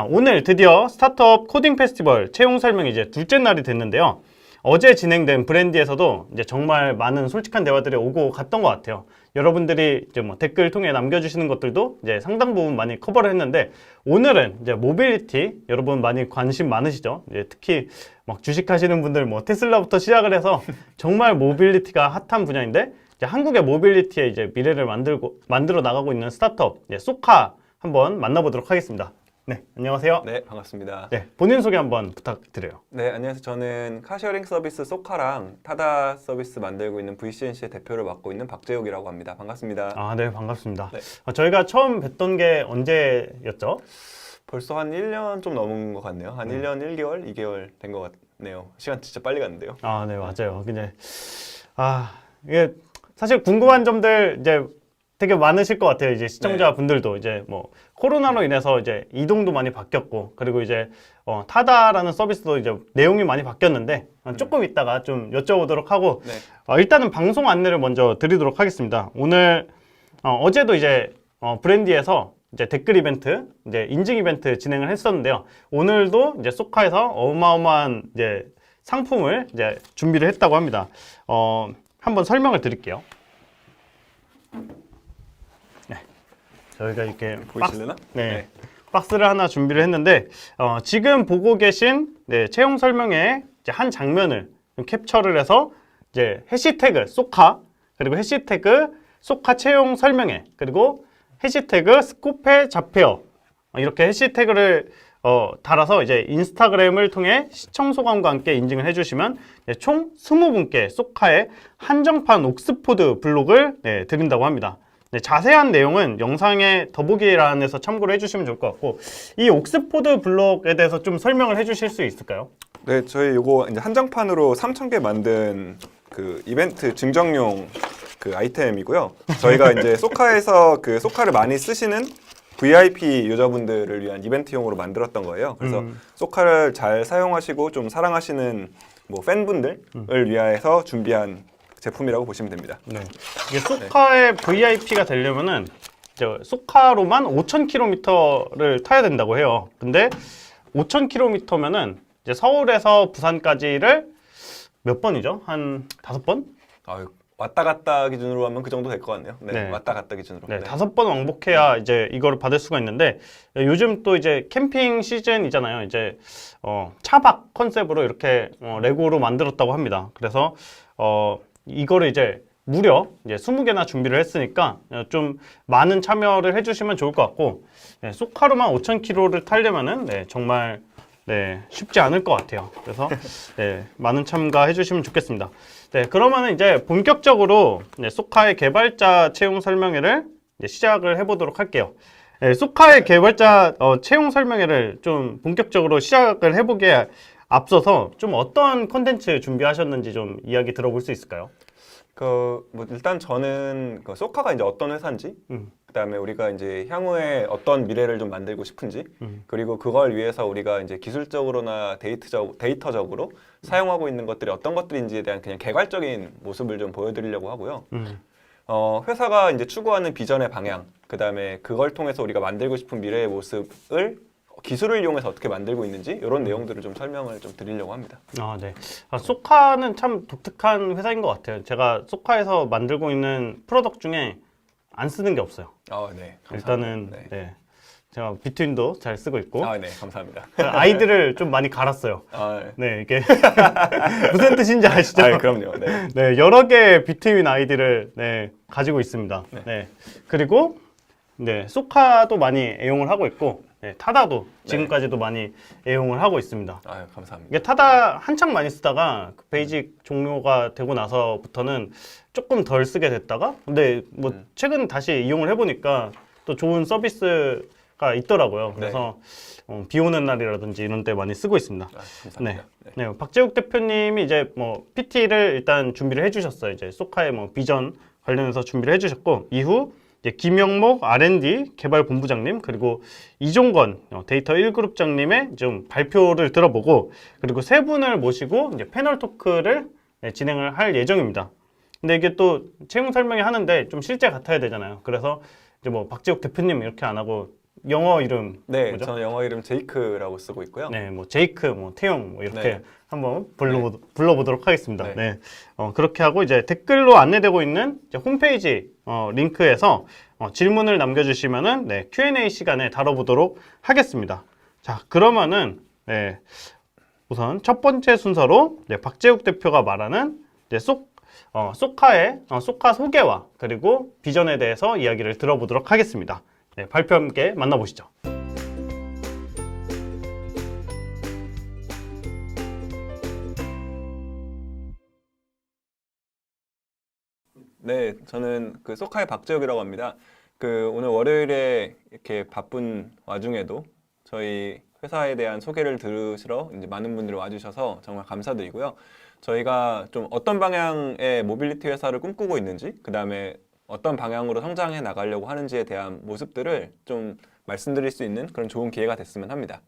오늘 드디어 스타트업 코딩 페스티벌 채용 설명이 이제 둘째 날이 됐는데요. 어제 진행된 브랜디에서도 이제 정말 많은 솔직한 대화들이 오고 갔던 것 같아요. 여러분들이 이제 뭐 댓글 통해 남겨주시는 것들도 이제 상당 부분 많이 커버를 했는데, 오늘은 이제 모빌리티 여러분 많이 관심 많으시죠? 이제 특히 막 주식하시는 분들 뭐 테슬라부터 시작을 해서 정말 모빌리티가 핫한 분야인데, 이제 한국의 모빌리티의 이제 미래를 만들어 나가고 있는 스타트업 소카 한번 만나보도록 하겠습니다. 네, 안녕하세요. 네, 반갑습니다. 네, 본인 소개 한번 부탁드려요. 네, 안녕하세요. 저는 카시어링 서비스 소카랑 타다 서비스 만들고 있는 VCNC의 대표를 맡고 있는 박재욱이라고 합니다. 반갑습니다. 네, 반갑습니다. 네. 저희가 처음 뵀던 게 언제였죠? 벌써 한 1년 좀 넘은 것 같네요. 한 1년 1개월, 2개월 된 것 같네요. 시간 진짜 빨리 갔는데요. 네, 맞아요. 근데 이게 사실 궁금한 점들 이제 되게 많으실 것 같아요. 이제 시청자분들도 이제 뭐 코로나로 인해서 이제 이동도 많이 바뀌었고, 그리고 이제 타다라는 서비스도 이제 내용이 많이 바뀌었는데 조금 이따가 좀 여쭤보도록 하고, 일단은 방송 안내를 먼저 드리도록 하겠습니다. 오늘 어제도 이제 브랜디에서 이제 댓글 이벤트, 이제 인증 이벤트 진행을 했었는데요. 오늘도 이제 소카에서 어마어마한 이제 상품을 이제 준비를 했다고 합니다. 한번 설명을 드릴게요. 저희가 이렇게 보이실래나? 박스를 하나 준비를 했는데, 지금 보고 계신 채용 설명의 이제 한 장면을 캡처를 해서 이제 해시태그 소카, 그리고 해시태그 소카 채용 설명회, 그리고 해시태그 스코페 잡혀, 이렇게 해시태그를 달아서 이제 인스타그램을 통해 시청 소감과 함께 인증을 해주시면 총 20분께 소카의 한정판 옥스포드 블록을 드린다고 합니다. 자세한 내용은 영상의 더보기란에서 참고를 해주시면 좋을 것 같고, 이 옥스포드 블록에 대해서 좀 설명을 해주실 수 있을까요? 네, 저희 이거 이제 한정판으로 3,000개 만든 그 이벤트 증정용 그 아이템이고요. 저희가 이제 소카에서 그 소카를 많이 쓰시는 VIP 유저분들을 위한 이벤트용으로 만들었던 거예요. 그래서 소카를 잘 사용하시고 좀 사랑하시는 뭐 팬분들을 위해서 준비한 제품이라고 보시면 됩니다. 네. 이게 소카의 VIP가 되려면은 이제 소카로만 5,000km를 타야 된다고 해요. 근데 5,000km면은 이제 서울에서 부산까지를 몇 번이죠? 한 5번? 왔다 갔다 기준으로 하면 그 정도 될 것 같네요. 네. 왔다 갔다 기준으로. 5번 왕복해야 이제 이거를 받을 수가 있는데, 요즘 또 이제 캠핑 시즌이잖아요. 이제 차박 컨셉으로 이렇게 레고로 만들었다고 합니다. 그래서 이거를 이제 무려 이제 20개나 준비를 했으니까 좀 많은 참여를 해주시면 좋을 것 같고, 소카로만 5,000km를 타려면은 정말 쉽지 않을 것 같아요. 그래서 많은 참가해 주시면 좋겠습니다. 그러면은 이제 본격적으로 소카의 개발자 채용 설명회를 시작을 해보도록 할게요. 소카의 개발자 채용 설명회를 좀 본격적으로 시작을 해보기에 앞서서 좀 어떤 콘텐츠 준비하셨는지 좀 이야기 들어볼 수 있을까요? 뭐 일단 저는 소카가 이제 어떤 회사인지, 그다음에 우리가 이제 향후에 어떤 미래를 좀 만들고 싶은지, 그리고 그걸 위해서 우리가 이제 기술적으로나 데이터적으로 사용하고 있는 것들이 어떤 것들인지에 대한 그냥 개괄적인 모습을 좀 보여드리려고 하고요. 회사가 이제 추구하는 비전의 방향, 그다음에 그걸 통해서 우리가 만들고 싶은 미래의 모습을 기술을 이용해서 어떻게 만들고 있는지 이런 내용들을 좀 설명을 좀 드리려고 합니다. 네. 소카는 참 독특한 회사인 것 같아요. 제가 소카에서 만들고 있는 프로덕트 중에 안 쓰는 게 없어요. 네. 감사합니다. 일단은 제가 비트윈도 잘 쓰고 있고, 네, 감사합니다. 아이들을 좀 많이 갈았어요. 네. 이게 무슨 뜻인지 아시죠? 그럼요. 네. 여러 개의 비트윈 아이들을 가지고 있습니다. 그리고 소카도 많이 애용을 하고 있고, 타다도 지금까지도 많이 애용을 하고 있습니다. 감사합니다. 이게 타다 한창 많이 쓰다가 그 베이직 종료가 되고 나서부터는 조금 덜 쓰게 됐다가, 근데 뭐 최근 다시 이용을 해보니까 또 좋은 서비스가 있더라고요. 그래서 비 오는 날이라든지 이런 때 많이 쓰고 있습니다. 감사합니다. 박재욱 대표님이 이제 뭐 PT를 일단 준비를 해주셨어요. 이제 소카의 뭐 비전 관련해서 준비를 해주셨고, 이후 김영목 R&D 개발본부장님, 그리고 이종건 데이터 1그룹장님의 좀 발표를 들어보고, 그리고 세 분을 모시고 이제 패널 토크를 진행을 할 예정입니다. 근데 이게 또 채용 설명회 하는데 좀 실제 같아야 되잖아요. 그래서 이제 뭐 박재욱 대표님 이렇게 안 하고 영어 이름 네, 뭐죠? 저는 영어 이름 제이크라고 쓰고 있고요. 네, 뭐 제이크, 뭐 태용 뭐 이렇게 네. 한번 불러보도록 하겠습니다. 네. 네, 그렇게 하고 이제 댓글로 안내되고 있는 이제 홈페이지 링크에서 질문을 남겨주시면은 네, Q&A 시간에 다뤄보도록 하겠습니다. 자, 그러면은 네, 우선 첫 번째 순서로 네, 박재욱 대표가 말하는 이제 소카의 소카 소개와 그리고 비전에 대해서 이야기를 들어보도록 하겠습니다. 네, 발표 함께 만나보시죠. 네, 저는 그 소카의 박재욱이라고 합니다. 그 오늘 월요일에 이렇게 바쁜 와중에도 저희 회사에 대한 소개를 들으시러 이제 많은 분들이 와주셔서 정말 감사드리고요. 저희가 좀 어떤 방향의 모빌리티 회사를 꿈꾸고 있는지, 그 다음에 어떤 방향으로 성장해 나가려고 하는지에 대한 모습들을 좀 말씀드릴 수 있는 그런 좋은 기회가 됐으면 합니다.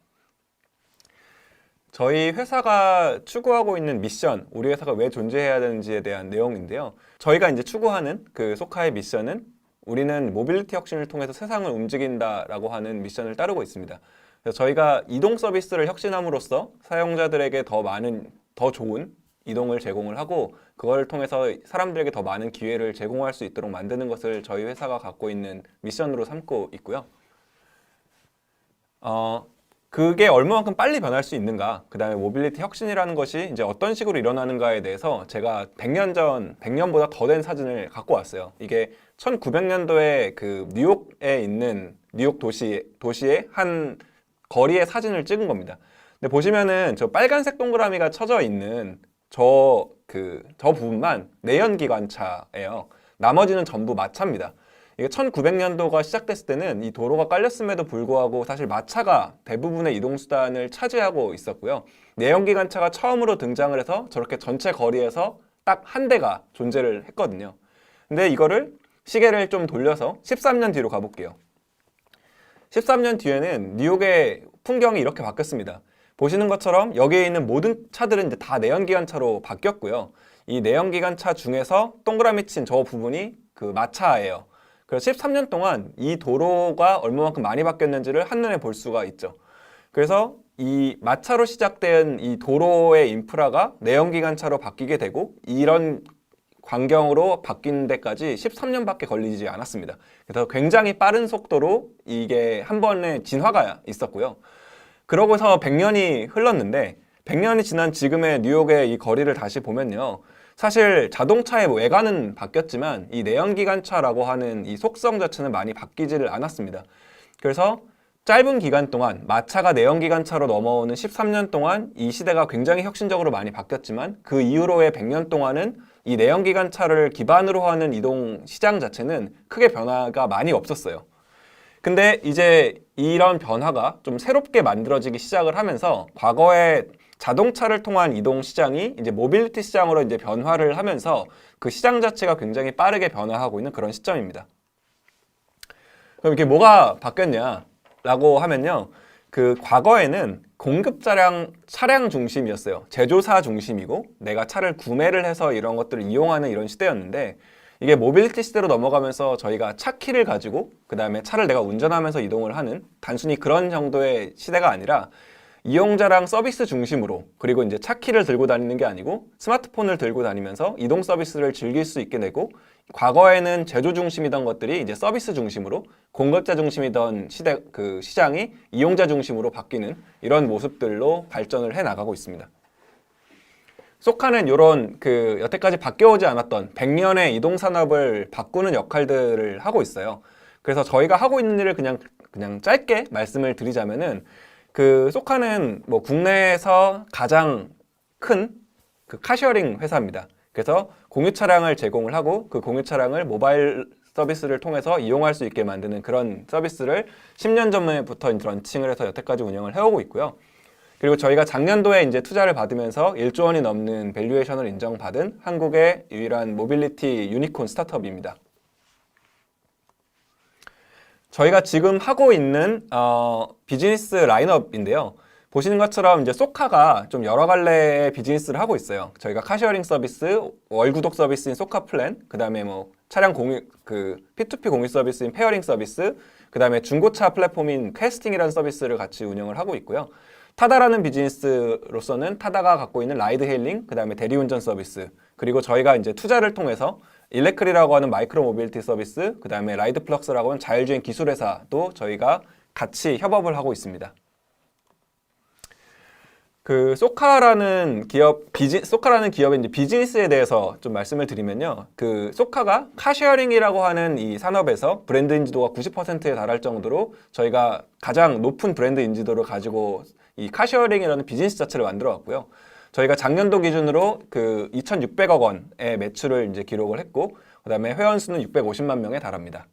저희 회사가 추구하고 있는 미션, 우리 회사가 왜 존재해야 되는지에 대한 내용인데요. 저희가 이제 추구하는 그 소카의 미션은 우리는 모빌리티 혁신을 통해서 세상을 움직인다라고 하는 미션을 따르고 있습니다. 그래서 저희가 이동 서비스를 혁신함으로써 사용자들에게 더 많은, 더 좋은 이동을 제공을 하고 그걸 통해서 사람들에게 더 많은 기회를 제공할 수 있도록 만드는 것을 저희 회사가 갖고 있는 미션으로 삼고 있고요. 그게 얼마만큼 빨리 변할 수 있는가, 그 다음에 모빌리티 혁신이라는 것이 이제 어떤 식으로 일어나는가에 대해서 제가 100년보다 더 된 사진을 갖고 왔어요. 이게 1900년도에 그 뉴욕에 있는 뉴욕 도시의 한 거리의 사진을 찍은 겁니다. 근데 보시면은 저 빨간색 동그라미가 쳐져 있는 저 부분만 내연기관차예요. 나머지는 전부 마차입니다. 이게 1900년도가 시작됐을 때는 이 도로가 깔렸음에도 불구하고 사실 마차가 대부분의 이동수단을 차지하고 있었고요. 내연기관차가 처음으로 등장을 해서 저렇게 전체 거리에서 딱 한 대가 존재를 했거든요. 근데 이거를 시계를 좀 돌려서 13년 뒤로 가볼게요. 13년 뒤에는 뉴욕의 풍경이 이렇게 바뀌었습니다. 보시는 것처럼 여기에 있는 모든 차들은 이제 다 내연기관차로 바뀌었고요. 이 내연기관차 중에서 동그라미 친 저 부분이 그 마차예요. 그래서 13년 동안 이 도로가 얼마만큼 많이 바뀌었는지를 한눈에 볼 수가 있죠. 그래서 이 마차로 시작된 이 도로의 인프라가 내연기관차로 바뀌게 되고 이런 광경으로 바뀐 데까지 13년밖에 걸리지 않았습니다. 그래서 굉장히 빠른 속도로 이게 한 번의 진화가 있었고요. 그러고서 100년이 흘렀는데 100년이 지난 지금의 뉴욕의 이 거리를 다시 보면요. 사실 자동차의 외관은 바뀌었지만 이 내연기관차라고 하는 이 속성 자체는 많이 바뀌지를 않았습니다. 그래서 짧은 기간 동안 마차가 내연기관차로 넘어오는 13년 동안 이 시대가 굉장히 혁신적으로 많이 바뀌었지만 그 이후로의 100년 동안은 이 내연기관차를 기반으로 하는 이동 시장 자체는 크게 변화가 많이 없었어요. 근데 이제 이런 변화가 좀 새롭게 만들어지기 시작을 하면서 과거에 자동차를 통한 이동 시장이 이제 모빌리티 시장으로 이제 변화를 하면서 그 시장 자체가 굉장히 빠르게 변화하고 있는 그런 시점입니다. 그럼 이게 뭐가 바뀌었냐라고 하면요. 그 과거에는 공급 차량 중심이었어요. 제조사 중심이고 내가 차를 구매를 해서 이런 것들을 이용하는 이런 시대였는데 이게 모빌리티 시대로 넘어가면서 저희가 차 키를 가지고 그 다음에 차를 내가 운전하면서 이동을 하는 단순히 그런 정도의 시대가 아니라 이용자랑 서비스 중심으로 그리고 이제 차 키를 들고 다니는 게 아니고 스마트폰을 들고 다니면서 이동 서비스를 즐길 수 있게 되고 과거에는 제조 중심이던 것들이 이제 서비스 중심으로 공급자 중심이던 시장이 이용자 중심으로 바뀌는 이런 모습들로 발전을 해 나가고 있습니다. 소카는 이런 여태까지 바뀌어오지 않았던 100년의 이동 산업을 바꾸는 역할들을 하고 있어요. 그래서 저희가 하고 있는 일을 그냥 짧게 말씀을 드리자면은 소카는 뭐 국내에서 가장 큰 카셔링 회사입니다. 그래서 공유 차량을 제공을 하고 그 공유 차량을 모바일 서비스를 통해서 이용할 수 있게 만드는 그런 서비스를 10년 전부터 런칭을 해서 여태까지 운영을 해오고 있고요. 그리고 저희가 작년도에 이제 투자를 받으면서 1조 원이 넘는 밸류에이션을 인정받은 한국의 유일한 모빌리티 유니콘 스타트업입니다. 저희가 지금 하고 있는 비즈니스 라인업인데요. 보시는 것처럼 이제 소카가 좀 여러 갈래의 비즈니스를 하고 있어요. 저희가 카시어링 서비스, 월구독 서비스인 소카 플랜, 그 다음에 뭐 차량 공유, P2P 공유 서비스인 페어링 서비스, 그 다음에 중고차 플랫폼인 퀘스팅이라는 서비스를 같이 운영을 하고 있고요. 타다라는 비즈니스로서는 타다가 갖고 있는 라이드 헤일링, 그 다음에 대리운전 서비스, 그리고 저희가 이제 투자를 통해서 일레크리라고 하는 마이크로 모빌리티 서비스, 그 다음에 라이드 플럭스라고 하는 자율주행 기술 회사도 저희가 같이 협업을 하고 있습니다. 그 소카라는 기업의 이제 비즈니스에 대해서 좀 말씀을 드리면요. 그 소카가 카쉐어링이라고 하는 이 산업에서 브랜드 인지도가 90%에 달할 정도로 저희가 가장 높은 브랜드 인지도를 가지고 이 카쉐어링이라는 비즈니스 자체를 만들어 왔고요. 저희가 작년도 기준으로 그 2,600억 원의 매출을 이제 기록을 했고, 그다음에 회원 수는 650만 명에 달합니다.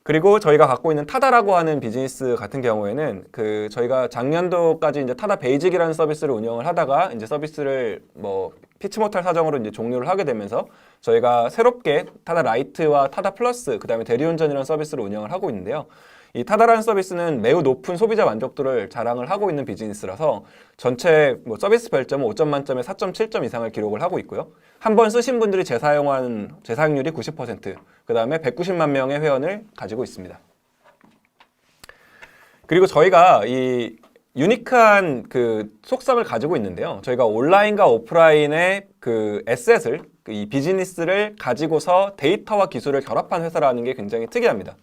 그리고 저희가 갖고 있는 타다라고 하는 비즈니스 같은 경우에는 그 저희가 작년도까지 이제 타다 베이직이라는 서비스를 운영을 하다가 이제 서비스를 뭐 피치 못할 사정으로 이제 종료를 하게 되면서 저희가 새롭게 타다 라이트와 타다 플러스, 그다음에 대리운전이라는 서비스를 운영을 하고 있는데요. 이 타다라는 서비스는 매우 높은 소비자 만족도를 자랑을 하고 있는 비즈니스라서 전체 뭐 서비스 별점은 5점 만점에 4.7점 이상을 기록을 하고 있고요. 한 번 쓰신 분들이 재사용률이 90%, 그 다음에 190만 명의 회원을 가지고 있습니다. 그리고 저희가 이 유니크한 그 속성을 가지고 있는데요. 저희가 온라인과 오프라인의 그 에셋을, 이 비즈니스를 가지고서 데이터와 기술을 결합한 회사라는 게 굉장히 특이합니다.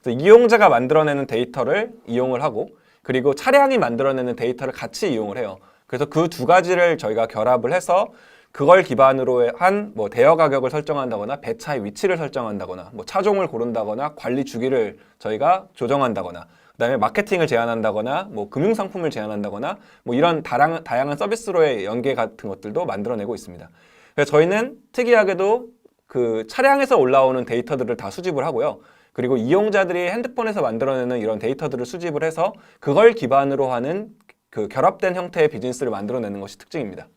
그래서 이용자가 만들어내는 데이터를 이용을 하고, 그리고 차량이 만들어내는 데이터를 같이 이용을 해요. 그래서 그 두 가지를 저희가 결합을 해서 그걸 기반으로 한 뭐 대여 가격을 설정한다거나 배차의 위치를 설정한다거나 뭐 차종을 고른다거나 관리 주기를 저희가 조정한다거나 그다음에 마케팅을 제안한다거나 뭐 금융 상품을 제안한다거나 뭐 이런 다양한 서비스로의 연계 같은 것들도 만들어내고 있습니다. 그래서 저희는 특이하게도 그 차량에서 올라오는 데이터들을 다 수집을 하고요. 그리고 이용자들이 핸드폰에서 만들어내는 이런 데이터들을 수집을 해서 그걸 기반으로 하는 그 결합된 형태의 비즈니스를 만들어내는 것이 특징입니다.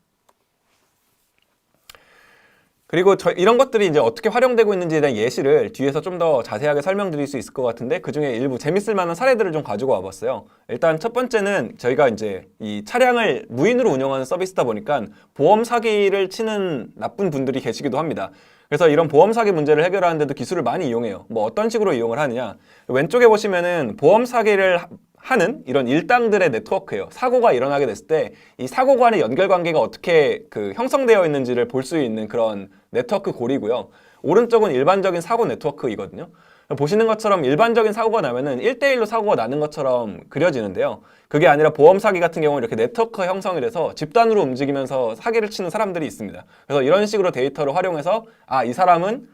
그리고 이런 것들이 이제 어떻게 활용되고 있는지에 대한 예시를 뒤에서 좀 더 자세하게 설명드릴 수 있을 것 같은데, 그 중에 일부 재밌을 만한 사례들을 좀 가지고 와봤어요. 일단 첫 번째는 저희가 이제 이 차량을 무인으로 운영하는 서비스다 보니까 보험 사기를 치는 나쁜 분들이 계시기도 합니다. 그래서 이런 보험 사기 문제를 해결하는데도 기술을 많이 이용해요. 뭐 어떤 식으로 이용을 하느냐, 왼쪽에 보시면은 보험 사기를 하는 이런 일당들의 네트워크예요. 사고가 일어나게 됐을 때 이 사고 간의 연결 관계가 어떻게 그 형성되어 있는지를 볼 수 있는 그런 네트워크 고리고요. 오른쪽은 일반적인 사고 네트워크이거든요. 보시는 것처럼 일반적인 사고가 나면은 1대1로 사고가 나는 것처럼 그려지는데요. 그게 아니라 보험 사기 같은 경우는 이렇게 네트워크가 형성이 돼서 집단으로 움직이면서 사기를 치는 사람들이 있습니다. 그래서 이런 식으로 데이터를 활용해서 아, 이 사람은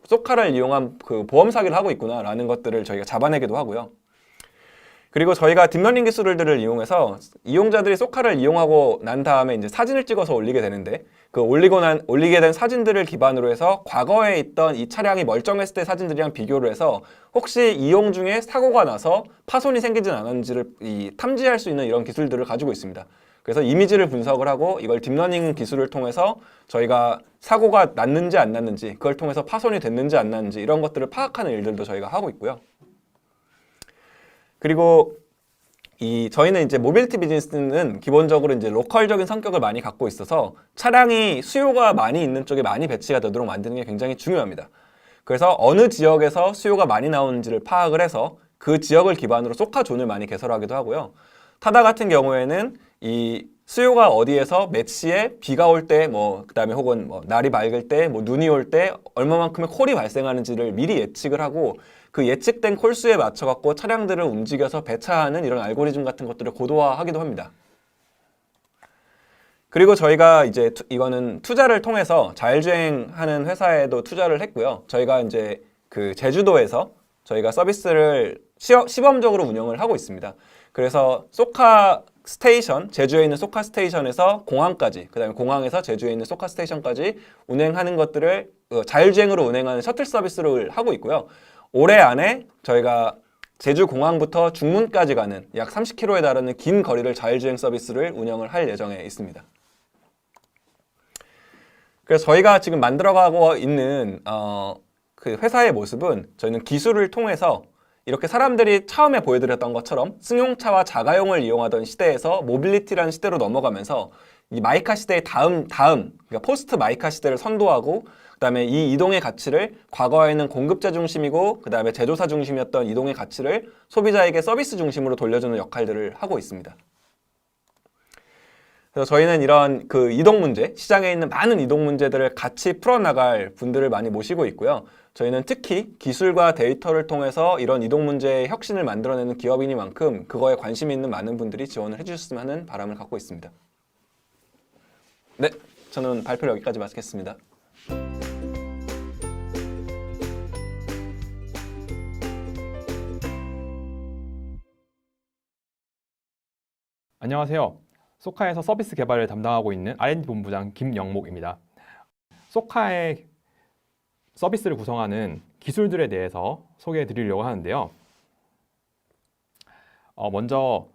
소카를 이용한 그 보험 사기를 하고 있구나라는 것들을 저희가 잡아내기도 하고요. 그리고 저희가 딥러닝 기술들을 이용해서 이용자들이 소카를 이용하고 난 다음에 이제 사진을 찍어서 올리게 되는데, 그 올리게 된 사진들을 기반으로 해서 과거에 있던 이 차량이 멀쩡했을 때 사진들이랑 비교를 해서 혹시 이용 중에 사고가 나서 파손이 생기진 않았는지를 탐지할 수 있는 이런 기술들을 가지고 있습니다. 그래서 이미지를 분석을 하고 이걸 딥러닝 기술을 통해서 저희가 사고가 났는지 안 났는지, 그걸 통해서 파손이 됐는지 안 났는지 이런 것들을 파악하는 일들도 저희가 하고 있고요. 그리고 저희는 이제 모빌리티 비즈니스는 기본적으로 이제 로컬적인 성격을 많이 갖고 있어서 차량이 수요가 많이 있는 쪽에 많이 배치가 되도록 만드는 게 굉장히 중요합니다. 그래서 어느 지역에서 수요가 많이 나오는지를 파악을 해서 그 지역을 기반으로 소카존을 많이 개설하기도 하고요. 타다 같은 경우에는 이 수요가 어디에서 몇 시에 비가 올 때, 뭐 그다음에 혹은 뭐 날이 맑을 때, 뭐 눈이 올 때 얼마만큼의 콜이 발생하는지를 미리 예측을 하고 그 예측된 콜수에 맞춰 갖고 차량들을 움직여서 배차하는 이런 알고리즘 같은 것들을 고도화하기도 합니다. 그리고 저희가 이제 이거는 투자를 통해서 자율주행하는 회사에도 투자를 했고요. 저희가 이제 그 제주도에서 저희가 서비스를 시범적으로 운영을 하고 있습니다. 그래서 소카 스테이션, 제주에 있는 소카 스테이션에서 공항까지, 그 다음에 공항에서 제주에 있는 소카 스테이션까지 운행하는 것들을 자율주행으로 운행하는 셔틀 서비스를 하고 있고요. 올해 안에 저희가 제주 공항부터 중문까지 가는 약 30km에 달하는 긴 거리를 자율주행 서비스를 운영을 할 예정에 있습니다. 그래서 저희가 지금 만들어가고 있는 그 회사의 모습은 저희는 기술을 통해서 이렇게 사람들이 처음에 보여드렸던 것처럼 승용차와 자가용을 이용하던 시대에서 모빌리티라는 시대로 넘어가면서 이 마이카 시대의 다음 그러니까 포스트 마이카 시대를 선도하고 그다음에 이 이동의 가치를 과거에는 공급자 중심이고 그다음에 제조사 중심이었던 이동의 가치를 소비자에게 서비스 중심으로 돌려주는 역할들을 하고 있습니다. 그래서 저희는 이런 그 이동 문제, 시장에 있는 많은 이동 문제들을 같이 풀어나갈 분들을 많이 모시고 있고요. 저희는 특히 기술과 데이터를 통해서 이런 이동 문제의 혁신을 만들어내는 기업이니만큼 그거에 관심이 있는 많은 분들이 지원을 해주셨으면 하는 바람을 갖고 있습니다. 네, 저는 발표를 여기까지 마치겠습니다. 안녕하세요. 소카에서 서비스 개발을 담당하고 있는 R&D 본부장 김영목입니다. 소카의 서비스를 구성하는 기술들에 대해서 소개해 드리려고 하는데요. 먼저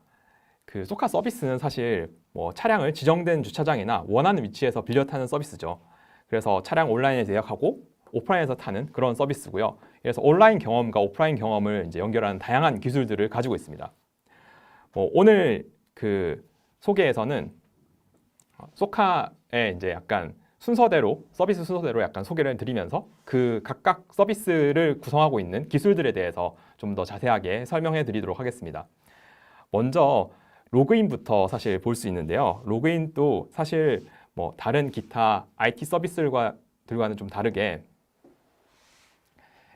그 소카 서비스는 사실 뭐 차량을 지정된 주차장이나 원하는 위치에서 빌려 타는 서비스죠. 그래서 차량 온라인에서 예약하고 오프라인에서 타는 그런 서비스고요. 그래서 온라인 경험과 오프라인 경험을 이제 연결하는 다양한 기술들을 가지고 있습니다. 오늘 그 소개에서는 소카의 이제 약간 순서대로 서비스 순서대로 약간 소개를 드리면서 그 각각 서비스를 구성하고 있는 기술들에 대해서 좀 더 자세하게 설명해 드리도록 하겠습니다. 먼저 로그인부터 사실 볼 수 있는데요. 로그인도 사실 뭐 다른 기타 IT 서비스들과는 좀 다르게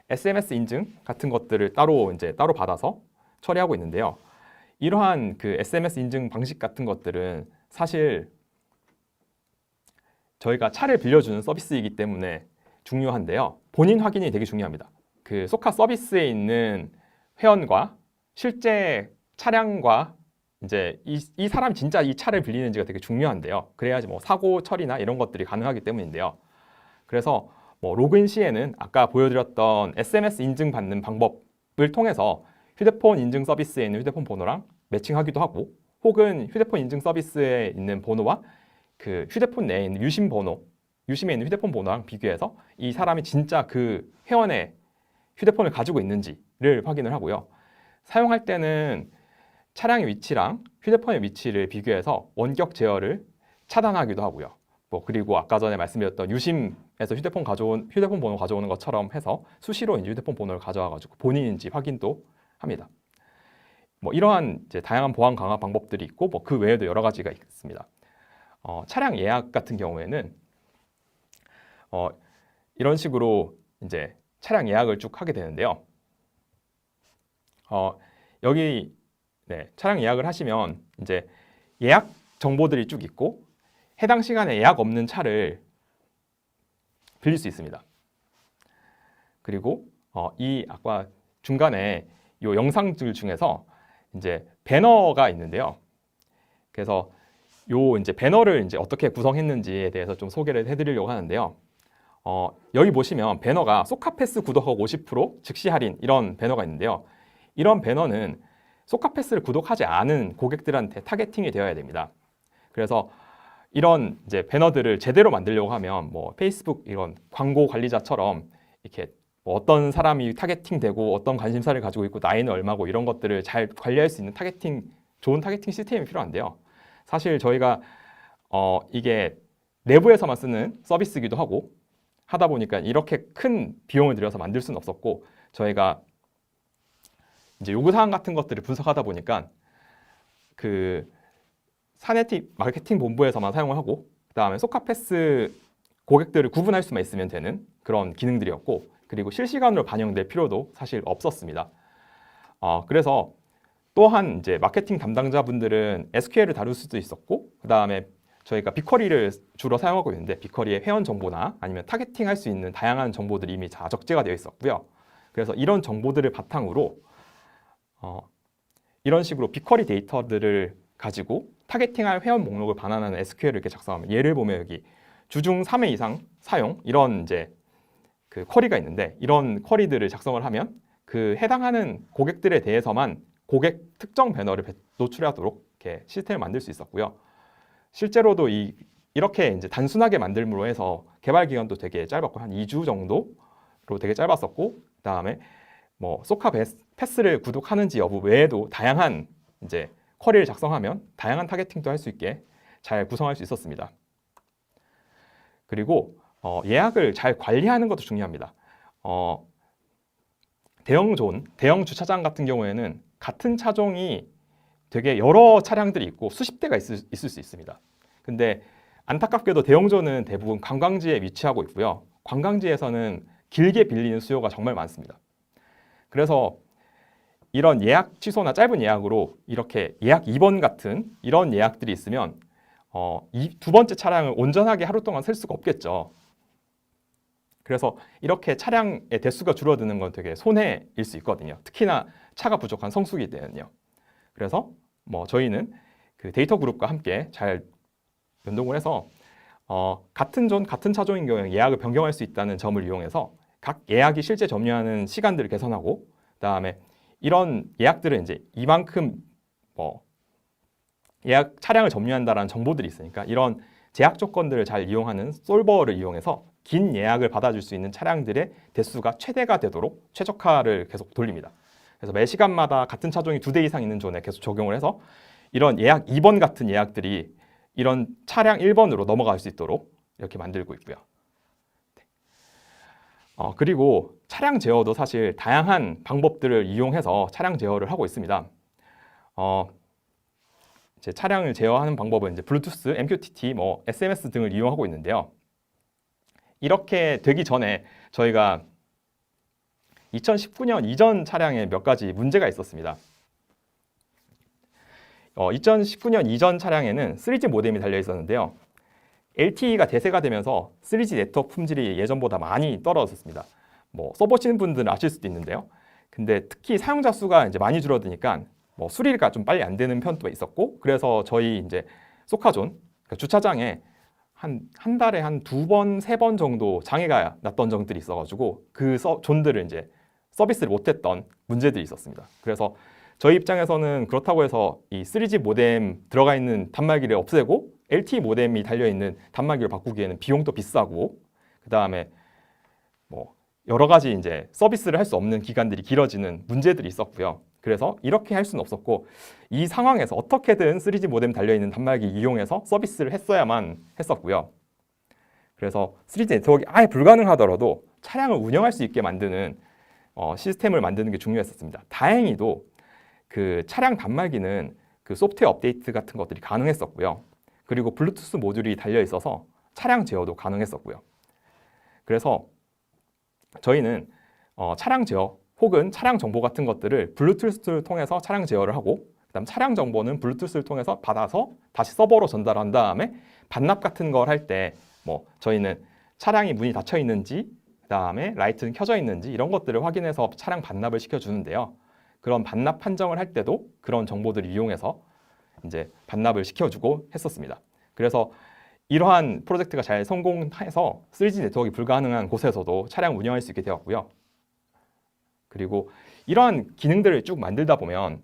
SMS 인증 같은 것들을 따로 받아서 처리하고 있는데요. 이러한 그 SMS 인증 방식 같은 것들은 사실 저희가 차를 빌려주는 서비스이기 때문에 중요한데요. 본인 확인이 되게 중요합니다. 그 소카 서비스에 있는 회원과 실제 차량과 이제 이 사람이 진짜 이 차를 빌리는지가 되게 중요한데요. 그래야지 뭐 사고 처리나 이런 것들이 가능하기 때문인데요. 그래서 뭐 로그인 시에는 아까 보여드렸던 SMS 인증 받는 방법을 통해서 휴대폰 인증 서비스에 있는 휴대폰 번호랑 매칭하기도 하고 혹은 휴대폰 인증 서비스에 있는 번호와 그 휴대폰 내에 있는 유심에 있는 휴대폰 번호랑 비교해서 이 사람이 진짜 그 회원의 휴대폰을 가지고 있는지를 확인을 하고요. 사용할 때는 차량의 위치랑 휴대폰의 위치를 비교해서 원격 제어를 차단하기도 하고요. 그리고 아까 전에 말씀드렸던 유심에서 휴대폰 번호 가져오는 것처럼 해서 수시로 이제 휴대폰 번호를 가져와가지고 본인인지 확인도 합니다. 이러한 이제 다양한 보안 강화 방법들이 있고 그 외에도 여러 가지가 있습니다. 차량 예약 같은 경우에는 이런 식으로 이제 차량 예약을 쭉 하게 되는데요. 여기 차량 예약을 하시면 이제 예약 정보들이 쭉 있고 해당 시간에 예약 없는 차를 빌릴 수 있습니다. 그리고 이 아까 중간에 이 영상들 중에서 이제 배너가 있는데요. 그래서 요 이제 배너를 이제 어떻게 구성했는지에 대해서 좀 소개를 해드리려고 하는데요. 여기 보시면 배너가 소카패스 구독하고 50% 즉시 할인 이런 배너가 있는데요. 이런 배너는 소카패스를 구독하지 않은 고객들한테 타겟팅이 되어야 됩니다. 그래서 이런 이제 배너들을 제대로 만들려고 하면 페이스북 이런 광고 관리자처럼 이렇게 어떤 사람이 타겟팅되고 어떤 관심사를 가지고 있고 나이는 얼마고 이런 것들을 잘 관리할 수 있는 좋은 타겟팅 시스템이 필요한데요. 사실 저희가 이게 내부에서만 쓰는 서비스이기도 하고 하다 보니까 이렇게 큰 비용을 들여서 만들 수는 없었고 저희가 이제 요구사항 같은 것들을 분석하다 보니까 그 사내팀 마케팅 본부에서만 사용을 하고 그다음에 소카패스 고객들을 구분할 수만 있으면 되는 그런 기능들이었고 그리고 실시간으로 반영될 필요도 사실 없었습니다. 그래서 또한 이제 마케팅 담당자분들은 SQL을 다룰 수도 있었고 그다음에 저희가 빅쿼리를 주로 사용하고 있는데 빅쿼리의 회원 정보나 아니면 타겟팅할 수 있는 다양한 정보들이 이미 다 적재가 되어 있었고요. 그래서 이런 정보들을 바탕으로 이런 식으로 빅쿼리 데이터들을 가지고 타겟팅할 회원 목록을 반환하는 SQL을 이렇게 작성하면 예를 보면 여기 주중 3회 이상 사용 이런 이제 그 쿼리가 있는데 이런 쿼리들을 작성을 하면 그 해당하는 고객들에 대해서만 고객 특정 배너를 노출하도록 이렇게 시스템을 만들 수 있었고요. 실제로도 이렇게 이제 단순하게 만들므로 해서 개발 기간도 되게 짧았고 한 2주 정도로 되게 짧았었고 그다음에 소카 패스를 구독하는지 여부 외에도 다양한 이제 쿼리를 작성하면 다양한 타겟팅도 할 수 있게 잘 구성할 수 있었습니다. 그리고 예약을 잘 관리하는 것도 중요합니다. 대형 주차장 같은 경우에는 같은 차종이 되게 여러 차량들이 있고 수십 대가 있을 수 있습니다. 근데 안타깝게도 대형존은 대부분 관광지에 위치하고 있고요. 관광지에서는 길게 빌리는 수요가 정말 많습니다. 그래서 이런 예약 취소나 짧은 예약으로 이렇게 예약 2번 같은 이런 예약들이 있으면 이 두 번째 차량을 온전하게 하루 동안 쓸 수가 없겠죠. 그래서 이렇게 차량의 대수가 줄어드는 건 되게 손해일 수 있거든요. 특히나 차가 부족한 성수기 때는요. 그래서 저희는 그 데이터 그룹과 함께 잘 연동을 해서 같은 존, 같은 차종인 경우에 예약을 변경할 수 있다는 점을 이용해서 각 예약이 실제 점유하는 시간들을 개선하고 그다음에 이런 예약들은 이제 이만큼 예약 차량을 점유한다라는 정보들이 있으니까 이런 제약 조건들을 잘 이용하는 솔버를 이용해서 긴 예약을 받아줄 수 있는 차량들의 대수가 최대가 되도록 최적화를 계속 돌립니다. 그래서 매 시간마다 같은 차종이 2대 이상 있는 존에 계속 적용을 해서 이런 예약 2번 같은 예약들이 이런 차량 1번으로 넘어갈 수 있도록 이렇게 만들고 있고요. 그리고 차량 제어도 사실 다양한 방법들을 이용해서 차량 제어를 하고 있습니다. 이제 차량을 제어하는 방법은 이제 블루투스, MQTT, SMS 등을 이용하고 있는데요. 이렇게 되기 전에 저희가 2019년 이전 차량에 몇 가지 문제가 있었습니다. 2019년 이전 차량에는 3G 모뎀이 달려 있었는데요. LTE가 대세가 되면서 3G 네트워크 품질이 예전보다 많이 떨어졌습니다. 써보시는 분들은 아실 수도 있는데요. 근데 특히 사용자 수가 이제 많이 줄어드니까 수리가 좀 빨리 안 되는 편도 있었고, 그래서 저희 이제 소카존, 그러니까 주차장에 한 달에 한 2번, 3번 정도 장애가 났던 점들이 있어가지고 그 존들을 이제 서비스를 못했던 문제들이 있었습니다. 그래서 저희 입장에서는 그렇다고 해서 이 3G 모뎀 들어가 있는 단말기를 없애고 LTE 모뎀이 달려 있는 단말기를 바꾸기에는 비용도 비싸고 그 다음에 여러 가지 이제 서비스를 할 수 없는 기간들이 길어지는 문제들이 있었고요. 그래서 이렇게 할 수는 없었고 이 상황에서 어떻게든 3G 모뎀 달려 있는 단말기 이용해서 서비스를 했어야만 했었고요. 그래서 3G 네트워크가 아예 불가능하더라도 차량을 운영할 수 있게 만드는 시스템을 만드는 게 중요했었습니다. 다행히도 그 차량 단말기는 그 소프트웨어 업데이트 같은 것들이 가능했었고요. 그리고 블루투스 모듈이 달려 있어서 차량 제어도 가능했었고요. 그래서 저희는 차량 제어 혹은 차량 정보 같은 것들을 블루투스를 통해서 차량 제어를 하고 그다음 차량 정보는 블루투스를 통해서 받아서 다시 서버로 전달한 다음에 반납 같은 걸 할 때 저희는 차량이 문이 닫혀 있는지 그다음에 라이트는 켜져 있는지 이런 것들을 확인해서 차량 반납을 시켜주는데요. 그런 반납 판정을 할 때도 그런 정보들을 이용해서 이제 반납을 시켜주고 했었습니다. 그래서 이러한 프로젝트가 잘 성공해서 3G 네트워크가 불가능한 곳에서도 차량 운영할 수 있게 되었고요. 그리고 이러한 기능들을 쭉 만들다 보면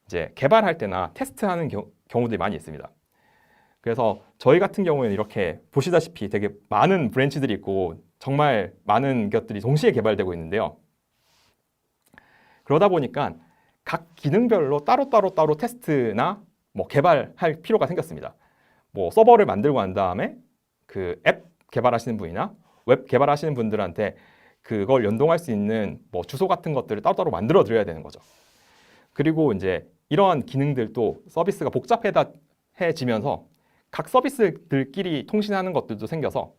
이제 개발할 때나 테스트하는 경우들이 많이 있습니다. 그래서 저희 같은 경우에는 이렇게 보시다시피 되게 많은 브랜치들이 있고 정말 많은 것들이 동시에 개발되고 있는데요. 그러다 보니까 각 기능별로 따로 테스트나 개발할 필요가 생겼습니다. 서버를 만들고 난 다음에 그 앱 개발하시는 분이나 웹 개발하시는 분들한테 그걸 연동할 수 있는 주소 같은 것들을 따로 만들어 드려야 되는 거죠. 그리고 이제 이러한 기능들도 서비스가 복잡해지면서 각 서비스들끼리 통신하는 것들도 생겨서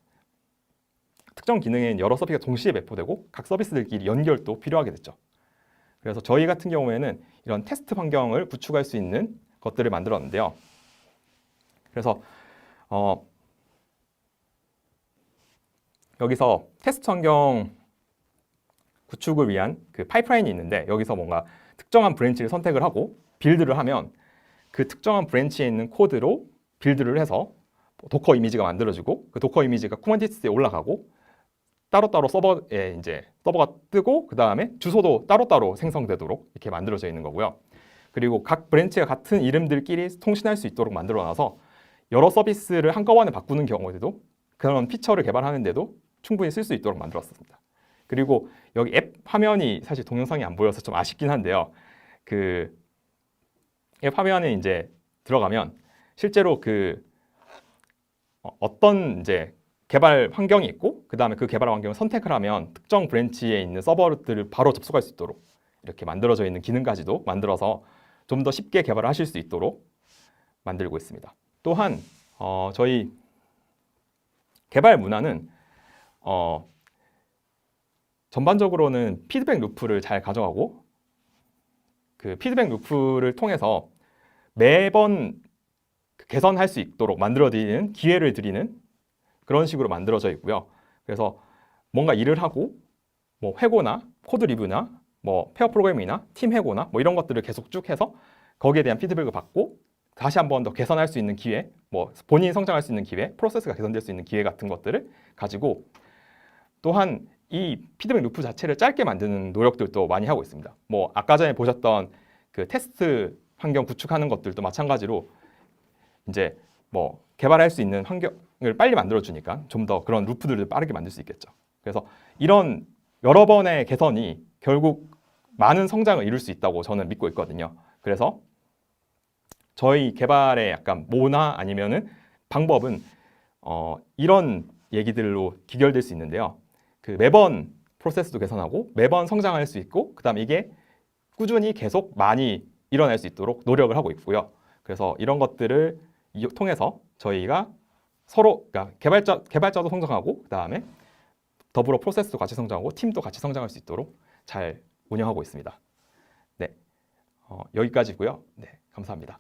특정 기능엔 여러 서비스가 동시에 배포되고 각 서비스들끼리 연결도 필요하게 됐죠. 그래서 저희 같은 경우에는 이런 테스트 환경을 구축할 수 있는 것들을 만들었는데요. 그래서 여기서 테스트 환경 구축을 위한 그 파이프라인이 있는데 여기서 뭔가 특정한 브랜치를 선택을 하고 빌드를 하면 그 특정한 브랜치에 있는 코드로 빌드를 해서 도커 이미지가 만들어지고 그 도커 이미지가 쿠버네티스에 올라가고 따로따로 서버에 이제 서버가 뜨고 그 다음에 주소도 따로따로 생성되도록 이렇게 만들어져 있는 거고요. 그리고 각 브랜치가 같은 이름들끼리 통신할 수 있도록 만들어놔서 여러 서비스를 한꺼번에 바꾸는 경우에도 그런 피처를 개발하는데도 충분히 쓸 수 있도록 만들었습니다. 그리고 여기 앱 화면이 사실 동영상이 안 보여서 좀 아쉽긴 한데요. 그 앱 화면에 이제 들어가면 실제로 그 어떤 이제 개발 환경이 있고 그 다음에 그 개발 환경을 선택을 하면 특정 브랜치에 있는 서버들을 바로 접속할 수 있도록 이렇게 만들어져 있는 기능까지도 만들어서 좀 더 쉽게 개발을 하실 수 있도록 만들고 있습니다. 또한 저희 개발 문화는 전반적으로는 피드백 루프를 잘 가져가고 그 피드백 루프를 통해서 매번 개선할 수 있도록 만들어드리는 기회를 드리는 그런 식으로 만들어져 있고요. 그래서 뭔가 일을 하고 뭐 회고나 코드 리뷰나 뭐 페어 프로그래밍이나 팀 회고나 뭐 이런 것들을 계속 쭉 해서 거기에 대한 피드백을 받고 다시 한 번 더 개선할 수 있는 기회, 뭐 본인이 성장할 수 있는 기회, 프로세스가 개선될 수 있는 기회 같은 것들을 가지고 또한 이 피드백 루프 자체를 짧게 만드는 노력들도 많이 하고 있습니다. 뭐 아까 전에 보셨던 그 테스트 환경 구축하는 것들도 마찬가지로 이제 뭐 개발할 수 있는 환경을 빨리 만들어 주니까 좀 더 그런 루프들을 빠르게 만들 수 있겠죠. 그래서 이런 여러 번의 개선이 결국 많은 성장을 이룰 수 있다고 저는 믿고 있거든요. 그래서 저희 개발의 약간 모나 아니면은 방법은 이런 얘기들로 기결될 수 있는데요. 그 매번 프로세스도 개선하고 매번 성장할 수 있고 그다음에 이게 꾸준히 계속 많이 일어날 수 있도록 노력을 하고 있고요. 그래서 이런 것들을 통해서 저희가 서로 그러니까 개발자도 성장하고 그다음에 더불어 프로세스도 같이 성장하고 팀도 같이 성장할 수 있도록 잘 운영하고 있습니다. 네, 여기까지고요. 네, 감사합니다.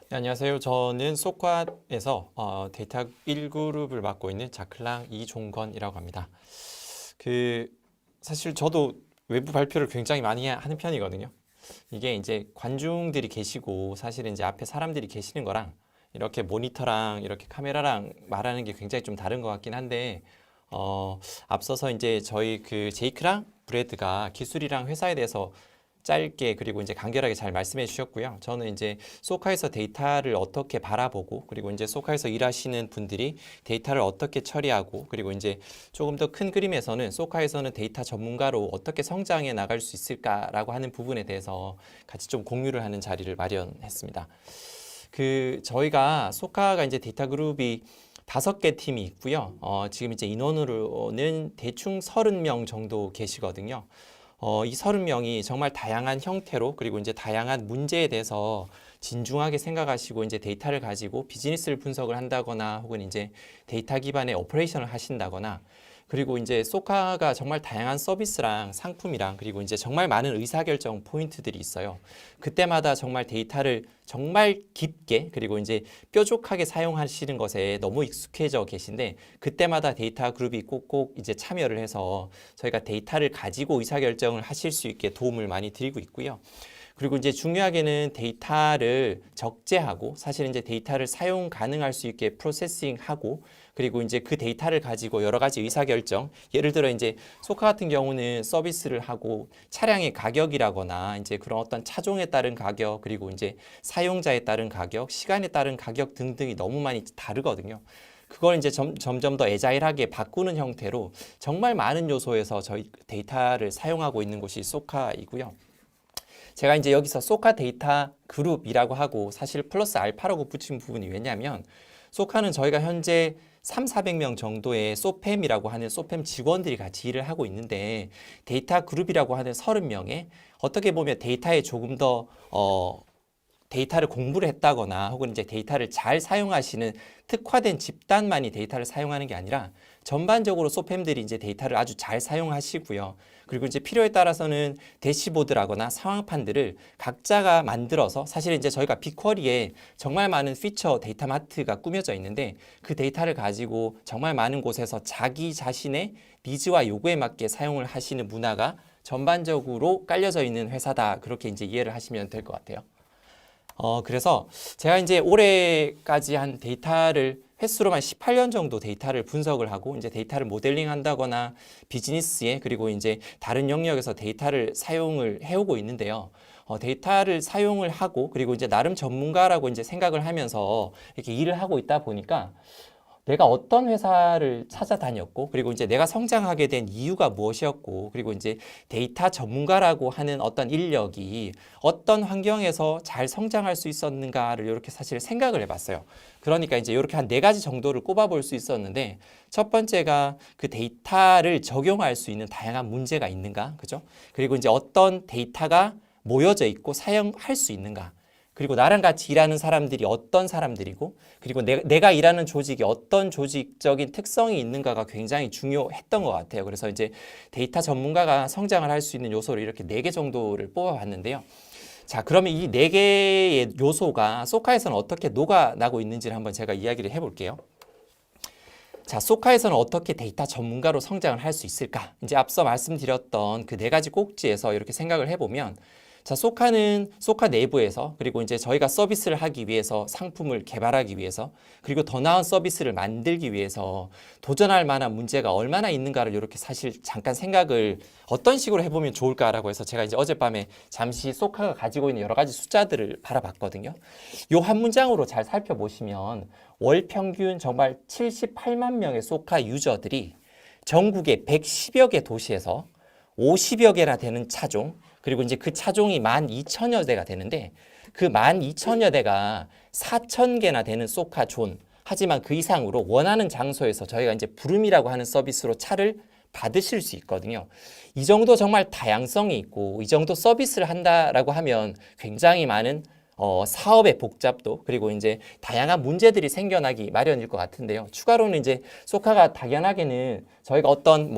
네, 안녕하세요. 저는 소콰에서 데이터 1그룹을 맡고 있는 자클랑 이종건이라고 합니다. 사실 저도 외부 발표를 굉장히 많이 하는 편이거든요. 이게 이제 관중들이 계시고 사실은 이제 앞에 사람들이 계시는 거랑 이렇게 모니터랑 이렇게 카메라랑 말하는 게 굉장히 좀 다른 것 같긴 한데 앞서서 이제 저희 그 제이크랑 브래드가 기술이랑 회사에 대해서 짧게 그리고 이제 간결하게 잘 말씀해 주셨고요. 저는 이제 소카에서 데이터를 어떻게 바라보고 그리고 이제 소카에서 일하시는 분들이 데이터를 어떻게 처리하고 그리고 이제 조금 더 큰 그림에서는 소카에서는 데이터 전문가로 어떻게 성장해 나갈 수 있을까라고 하는 부분에 대해서 같이 좀 공유를 하는 자리를 마련했습니다. 저희가 소카가 이제 데이터 그룹이 5개 팀이 있고요. 지금 이제 인원으로는 대충 30명 정도 계시거든요. 이 30명이 정말 다양한 형태로 그리고 이제 다양한 문제에 대해서 진중하게 생각하시고 이제 데이터를 가지고 비즈니스를 분석을 한다거나 혹은 이제 데이터 기반의 오퍼레이션을 하신다거나 그리고 이제 소카가 정말 다양한 서비스랑 상품이랑 그리고 이제 정말 많은 의사결정 포인트들이 있어요. 그때마다 정말 데이터를 정말 깊게 그리고 이제 뾰족하게 사용하시는 것에 너무 익숙해져 계신데 그때마다 데이터 그룹이 꼭꼭 이제 참여를 해서 저희가 데이터를 가지고 의사결정을 하실 수 있게 도움을 많이 드리고 있고요. 그리고 이제 중요하게는 데이터를 적재하고 사실 이제 데이터를 사용 가능할 수 있게 프로세싱하고 그리고 이제 그 데이터를 가지고 여러 가지 의사결정 예를 들어 이제 소카 같은 경우는 서비스를 하고 차량의 가격이라거나 이제 그런 어떤 차종에 따른 가격 그리고 이제 사용자에 따른 가격 시간에 따른 가격 등등이 너무 많이 다르거든요. 그걸 이제 점점 더 애자일하게 바꾸는 형태로 정말 많은 요소에서 저희 데이터를 사용하고 있는 곳이 소카이고요. 제가 이제 여기서 소카 데이터 그룹이라고 하고 사실 플러스 알파라고 붙인 부분이 왜냐면 소카는 저희가 현재 3,400명 정도의 소팸이라고 하는 소팸 직원들이 같이 일을 하고 있는데 데이터 그룹이라고 하는 30명에 어떻게 보면 데이터에 조금 더 데이터를 공부를 했다거나 혹은 이제 데이터를 잘 사용하시는 특화된 집단만이 데이터를 사용하는 게 아니라 전반적으로 소팸들이 이제 데이터를 아주 잘 사용하시고요. 그리고 이제 필요에 따라서는 대시보드라거나 상황판들을 각자가 만들어서 사실 이제 저희가 빅쿼리에 정말 많은 피처 데이터 마트가 꾸며져 있는데 그 데이터를 가지고 정말 많은 곳에서 자기 자신의 니즈와 요구에 맞게 사용을 하시는 문화가 전반적으로 깔려져 있는 회사다. 그렇게 이제 이해를 하시면 될 것 같아요. 그래서 제가 이제 올해까지 한 데이터를 횟수로만 18년 정도 데이터를 분석을 하고 이제 데이터를 모델링 한다거나 비즈니스에 그리고 이제 다른 영역에서 데이터를 사용을 해오고 있는데요. 데이터를 사용을 하고 그리고 이제 나름 전문가라고 이제 생각을 하면서 이렇게 일을 하고 있다 보니까 내가 어떤 회사를 찾아다녔고, 그리고 이제 내가 성장하게 된 이유가 무엇이었고, 그리고 이제 데이터 전문가라고 하는 어떤 인력이 어떤 환경에서 잘 성장할 수 있었는가를 이렇게 사실 생각을 해봤어요. 그러니까 이제 이렇게 한 4가지 정도를 꼽아볼 수 있었는데, 첫 번째가 그 데이터를 적용할 수 있는 다양한 문제가 있는가, 그죠? 그리고 이제 어떤 데이터가 모여져 있고 사용할 수 있는가. 그리고 나랑 같이 일하는 사람들이 어떤 사람들이고, 그리고 내가 일하는 조직이 어떤 조직적인 특성이 있는가가 굉장히 중요했던 것 같아요. 그래서 이제 데이터 전문가가 성장을 할 수 있는 요소를 이렇게 4개 정도를 뽑아봤는데요. 자, 그러면 이 4개의 요소가 소카에서는 어떻게 녹아나고 있는지를 한번 제가 이야기를 해볼게요. 자, 소카에서는 어떻게 데이터 전문가로 성장을 할 수 있을까? 이제 앞서 말씀드렸던 그 4가지 꼭지에서 이렇게 생각을 해보면, 자, 소카는 소카 내부에서, 그리고 이제 저희가 서비스를 하기 위해서, 상품을 개발하기 위해서, 그리고 더 나은 서비스를 만들기 위해서 도전할 만한 문제가 얼마나 있는가를 이렇게 사실 잠깐 생각을 어떤 식으로 해보면 좋을까라고 해서 제가 이제 어젯밤에 잠시 소카가 가지고 있는 여러 가지 숫자들을 바라봤거든요. 요 한 문장으로 잘 살펴보시면 월 평균 정말 78만 명의 소카 유저들이 전국의 110여 개 도시에서 50여 개나 되는 차종, 그리고 이제 그 차종이 12,000여 대가 되는데, 그 12,000여 대가 4,000개나 되는 소카 존, 하지만 그 이상으로 원하는 장소에서 저희가 이제 부름이라고 하는 서비스로 차를 받으실 수 있거든요. 이 정도 정말 다양성이 있고, 이 정도 서비스를 한다라고 하면 굉장히 많은 사업의 복잡도, 그리고 이제 다양한 문제들이 생겨나기 마련일 것 같은데요. 추가로는 이제 소카가 당연하게는 저희가 어떤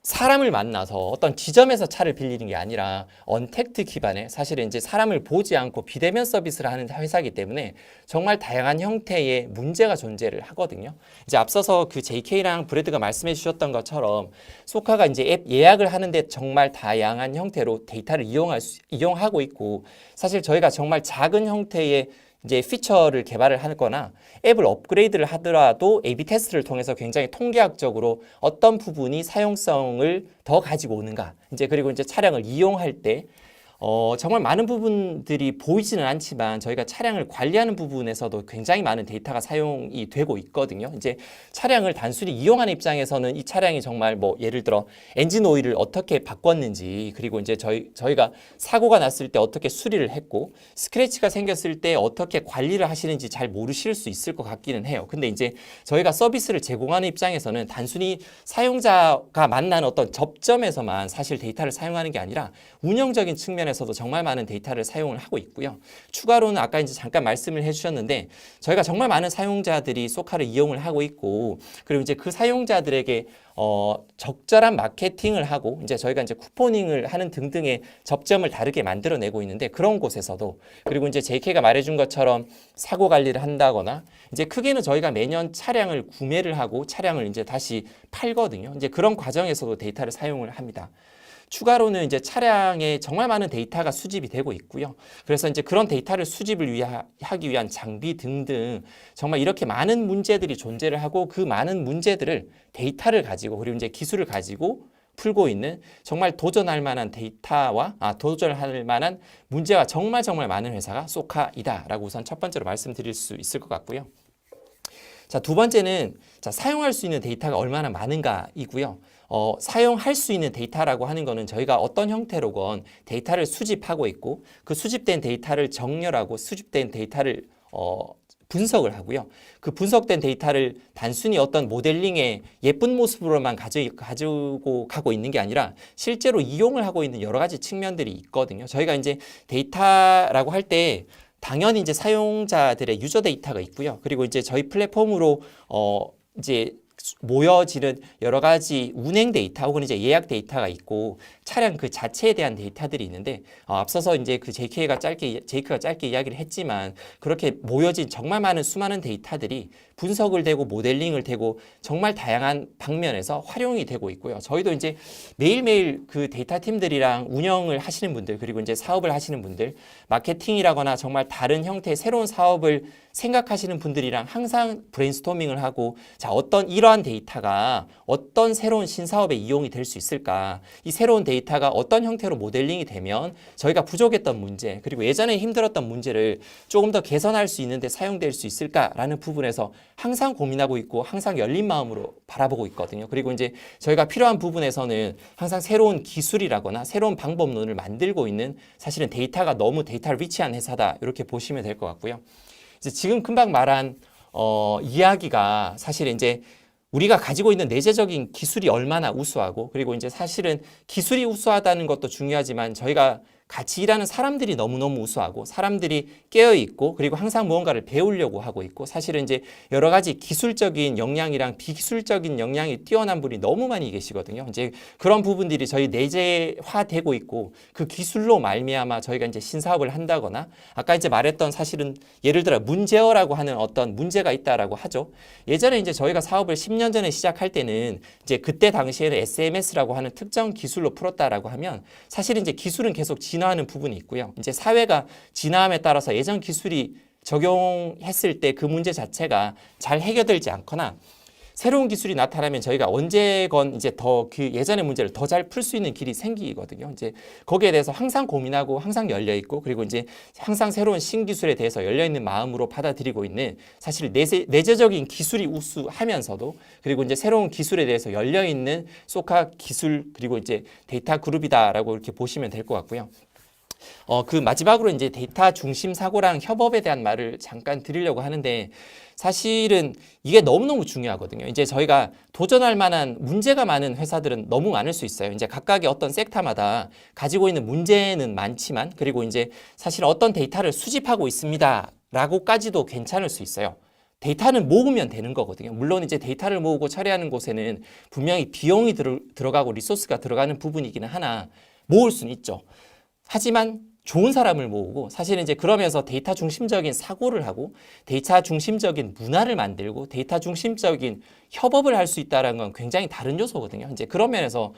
사람을 만나서 어떤 지점에서 차를 빌리는 게 아니라 언택트 기반의, 사실은 이제 사람을 보지 않고 비대면 서비스를 하는 회사이기 때문에 정말 다양한 형태의 문제가 존재를 하거든요. 이제 앞서서 그 JK랑 브래드가 말씀해 주셨던 것처럼 소카가 이제 앱 예약을 하는데 정말 다양한 형태로 데이터를 이용하고 있고, 사실 저희가 정말 작은 형태의 이제 피처를 개발을 하거나 앱을 업그레이드를 하더라도 A/B 테스트를 통해서 굉장히 통계학적으로 어떤 부분이 사용성을 더 가지고 오는가, 이제 그리고 이제 차량을 이용할 때 정말 많은 부분들이 보이지는 않지만 저희가 차량을 관리하는 부분에서도 굉장히 많은 데이터가 사용이 되고 있거든요. 이제 차량을 단순히 이용하는 입장에서는 이 차량이 정말 뭐 예를 들어 엔진 오일을 어떻게 바꿨는지, 그리고 이제 저희가 사고가 났을 때 어떻게 수리를 했고, 스크래치가 생겼을 때 어떻게 관리를 하시는지 잘 모르실 수 있을 것 같기는 해요. 근데 이제 저희가 서비스를 제공하는 입장에서는 단순히 사용자가 만나는 어떤 접점에서만 사실 데이터를 사용하는 게 아니라 운영적인 측면에서도 정말 많은 데이터를 사용을 하고 있고요. 추가로는 아까 이제 잠깐 말씀을 해주셨는데, 저희가 정말 많은 사용자들이 소카를 이용을 하고 있고, 그리고 이제 그 사용자들에게 적절한 마케팅을 하고, 이제 저희가 이제 쿠포닝을 하는 등등의 접점을 다르게 만들어내고 있는데, 그런 곳에서도, 그리고 이제 JK가 말해준 것처럼 사고 관리를 한다거나, 이제 크게는 저희가 매년 차량을 구매를 하고 차량을 이제 다시 팔거든요. 이제 그런 과정에서도 데이터를 사용을 합니다. 추가로는 이제 차량에 정말 많은 데이터가 수집이 되고 있고요. 그래서 이제 그런 데이터를 수집을 하기 위한 장비 등등 정말 이렇게 많은 문제들이 존재를 하고, 그 많은 문제들을 데이터를 가지고, 그리고 이제 기술을 가지고 풀고 있는 정말 도전할 만한 도전할 만한 문제가 정말 많은 회사가 소카이다라고 우선 첫 번째로 말씀드릴 수 있을 것 같고요. 자, 두 번째는 사용할 수 있는 데이터가 얼마나 많은가이고요. 사용할 수 있는 데이터라고 하는 거는 저희가 어떤 형태로건 데이터를 수집하고 있고, 그 수집된 데이터를 정렬하고 수집된 데이터를 분석을 하고요. 그 분석된 데이터를 단순히 어떤 모델링의 예쁜 모습으로만 가지고 가고 있는 게 아니라 실제로 이용을 하고 있는 여러 가지 측면들이 있거든요. 저희가 이제 데이터라고 할 때 당연히 이제 사용자들의 유저 데이터가 있고요. 그리고 이제 저희 플랫폼으로 이제 모여지는 여러 가지 운행 데이터 혹은 이제 예약 데이터가 있고, 차량 그 자체에 대한 데이터들이 있는데, 앞서서 이제 그 제이크가 짧게 이야기를 했지만, 그렇게 모여진 정말 많은 수많은 데이터들이 분석을 되고 모델링을 되고 정말 다양한 방면에서 활용이 되고 있고요. 저희도 이제 매일매일 그 데이터 팀들이랑 운영을 하시는 분들, 그리고 이제 사업을 하시는 분들, 마케팅이라거나 정말 다른 형태의 새로운 사업을 생각하시는 분들이랑 항상 브레인스토밍을 하고, 자, 어떤 이러한 이러한 데이터가 어떤 새로운 신사업에 이용이 될 수 있을까? 이 새로운 데이터가 어떤 형태로 모델링이 되면 저희가 부족했던 문제, 그리고 예전에 힘들었던 문제를 조금 더 개선할 수 있는데 사용될 수 있을까라는 부분에서 항상 고민하고 있고 항상 열린 마음으로 바라보고 있거든요. 그리고 이제 저희가 필요한 부분에서는 항상 새로운 기술이라거나 새로운 방법론을 만들고 있는, 사실은 데이터가 너무 데이터를 리치한 회사다, 이렇게 보시면 될 것 같고요. 이제 지금 금방 말한 이야기가 사실 이제 우리가 가지고 있는 내재적인 기술이 얼마나 우수하고, 그리고 이제 사실은 기술이 우수하다는 것도 중요하지만 저희가 같이 일하는 사람들이 너무너무 우수하고, 사람들이 깨어있고, 그리고 항상 무언가를 배우려고 하고 있고, 사실은 이제 여러 가지 기술적인 역량이랑 비기술적인 역량이 뛰어난 분이 너무 많이 계시거든요. 이제 그런 부분들이 저희 내재화되고 있고, 그 기술로 말미암아 저희가 이제 신사업을 한다거나, 아까 이제 말했던 사실은 예를 들어 문제어라고 하는 어떤 문제가 있다라고 하죠. 예전에 이제 저희가 사업을 10년 전에 시작할 때는 이제 그때 당시에는 SMS라고 하는 특정 기술로 풀었다라고 하면, 사실은 이제 기술은 계속 진화하는 부분이 있고요. 이제 사회가 진화함에 따라서 예전 기술이 적용했을 때 그 문제 자체가 잘 해결되지 않거나, 새로운 기술이 나타나면 저희가 언제건 이제 더 그 예전의 문제를 더 잘 풀 수 있는 길이 생기거든요. 이제 거기에 대해서 항상 고민하고 항상 열려 있고, 그리고 이제 항상 새로운 신기술에 대해서 열려 있는 마음으로 받아들이고 있는, 사실 내재적인 기술이 우수하면서도, 그리고 이제 새로운 기술에 대해서 열려 있는 소카 기술, 그리고 이제 데이터 그룹이다라고 이렇게 보시면 될 것 같고요. 그 마지막으로 이제 데이터 중심 사고랑 협업에 대한 말을 잠깐 드리려고 하는데, 사실은 이게 너무너무 중요하거든요. 이제 저희가 도전할 만한 문제가 많은 회사들은 너무 많을 수 있어요. 이제 각각의 어떤 섹터마다 가지고 있는 문제는 많지만, 그리고 이제 사실 어떤 데이터를 수집하고 있습니다 라고까지도 괜찮을 수 있어요. 데이터는 모으면 되는 거거든요. 물론 이제 데이터를 모으고 처리하는 곳에는 분명히 비용이 들어가고 리소스가 들어가는 부분이기는 하나, 모을 수는 있죠. 하지만 좋은 사람을 모으고, 사실은 이제 그러면서 데이터 중심적인 사고를 하고, 데이터 중심적인 문화를 만들고, 데이터 중심적인 협업을 할 수 있다는 건 굉장히 다른 요소거든요. 이제 그런 면에서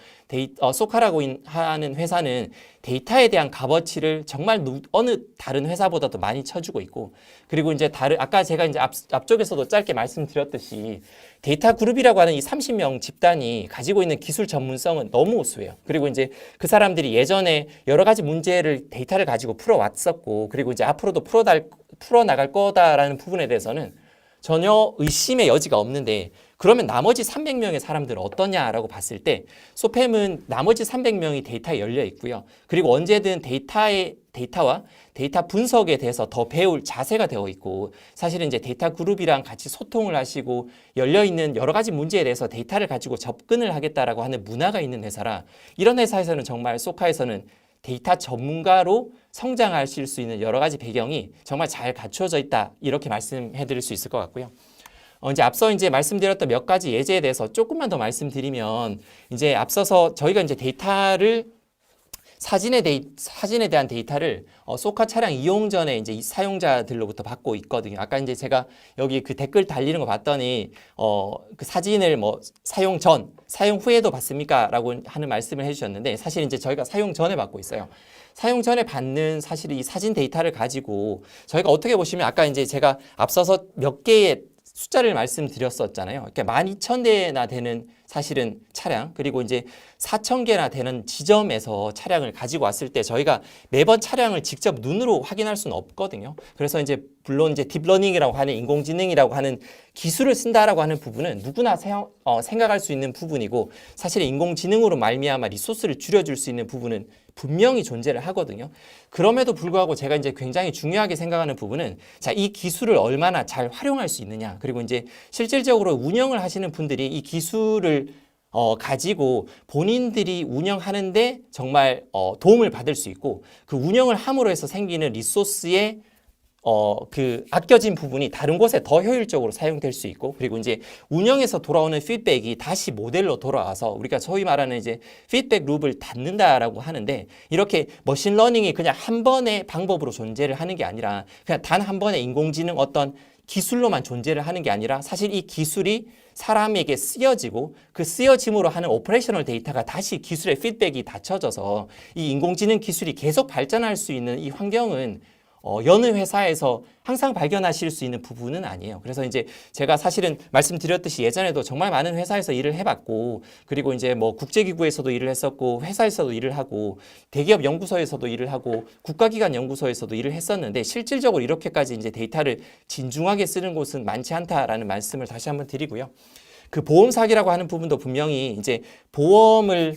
소카라고 하는 회사는 데이터에 대한 값어치를 정말 어느 다른 회사보다도 많이 쳐주고 있고, 그리고 이제 아까 제가 이제 앞쪽에서도 짧게 말씀드렸듯이 데이터 그룹이라고 하는 이 30명 집단이 가지고 있는 기술 전문성은 너무 우수해요. 그리고 이제 그 사람들이 예전에 여러 가지 문제를 데이터를 가지고 풀어왔었고, 그리고 이제 앞으로도 풀어나갈 거다라는 부분에 대해서는 전혀 의심의 여지가 없는데, 그러면 나머지 300명의 사람들은 어떠냐라고 봤을 때, 소팸은 나머지 300명이 데이터에 열려 있고요. 그리고 언제든 데이터와 데이터 분석에 대해서 더 배울 자세가 되어 있고, 사실은 이제 데이터 그룹이랑 같이 소통을 하시고 열려 있는 여러 가지 문제에 대해서 데이터를 가지고 접근을 하겠다라고 하는 문화가 있는 회사라, 이런 회사에서는 정말 소카에서는 데이터 전문가로 성장하실 수 있는 여러 가지 배경이 정말 잘 갖춰져 있다, 이렇게 말씀해 드릴 수 있을 것 같고요. 이제 앞서 이제 말씀드렸던 몇 가지 예제에 대해서 조금만 더 말씀드리면, 이제 앞서서 저희가 이제 데이터를 사진에 대한 데이터를 소카 차량 이용 전에 이제 이 사용자들로부터 받고 있거든요. 아까 이제 제가 여기 그 댓글 달리는 거 봤더니 그 사진을 뭐 사용 전, 사용 후에도 받습니까? 라고 하는 말씀을 해주셨는데, 사실 이제 저희가 사용 전에 받고 있어요. 사용 전에 받는 사실 이 사진 데이터를 가지고 저희가 어떻게 보시면, 아까 이제 제가 앞서서 몇 개의 숫자를 말씀드렸었잖아요. 그러니까 12,000대나 되는 사실은 차량, 그리고 이제 4,000개나 되는 지점에서 차량을 가지고 왔을 때 저희가 매번 차량을 직접 눈으로 확인할 수는 없거든요. 그래서 이제 물론 이제 딥러닝이라고 하는 인공지능이라고 하는 기술을 쓴다라고 하는 부분은 누구나 생각할 수 있는 부분이고, 사실 인공지능으로 말미암아 리소스를 줄여줄 수 있는 부분은 분명히 존재를 하거든요. 그럼에도 불구하고 제가 이제 굉장히 중요하게 생각하는 부분은, 자, 이 기술을 얼마나 잘 활용할 수 있느냐, 그리고 이제 실질적으로 운영을 하시는 분들이 이 기술을 가지고 본인들이 운영하는데 정말 도움을 받을 수 있고, 그 운영을 함으로 해서 생기는 리소스의 그 아껴진 부분이 다른 곳에 더 효율적으로 사용될 수 있고, 그리고 이제 운영에서 돌아오는 피드백이 다시 모델로 돌아와서 우리가 소위 말하는 이제 피드백 룹을 닫는다라고 하는데, 이렇게 머신러닝이 그냥 한 번의 방법으로 존재를 하는 게 아니라, 그냥 단 한 번의 인공지능 어떤 기술로만 존재를 하는 게 아니라, 사실 이 기술이 사람에게 쓰여지고, 그 쓰여짐으로 하는 오퍼레이셔널 데이터가 다시 기술의 피드백이 닫혀져서 이 인공지능 기술이 계속 발전할 수 있는 이 환경은 여느 회사에서 항상 발견하실 수 있는 부분은 아니에요. 그래서 이제 제가 사실은 말씀드렸듯이 예전에도 정말 많은 회사에서 일을 해봤고, 그리고 이제 뭐 국제기구에서도 일을 했었고, 회사에서도 일을 하고, 대기업 연구소에서도 일을 하고, 국가기관 연구소에서도 일을 했었는데, 실질적으로 이렇게까지 이제 데이터를 진중하게 쓰는 곳은 많지 않다라는 말씀을 다시 한번 드리고요. 그 보험 사기라고 하는 부분도 분명히 이제 보험을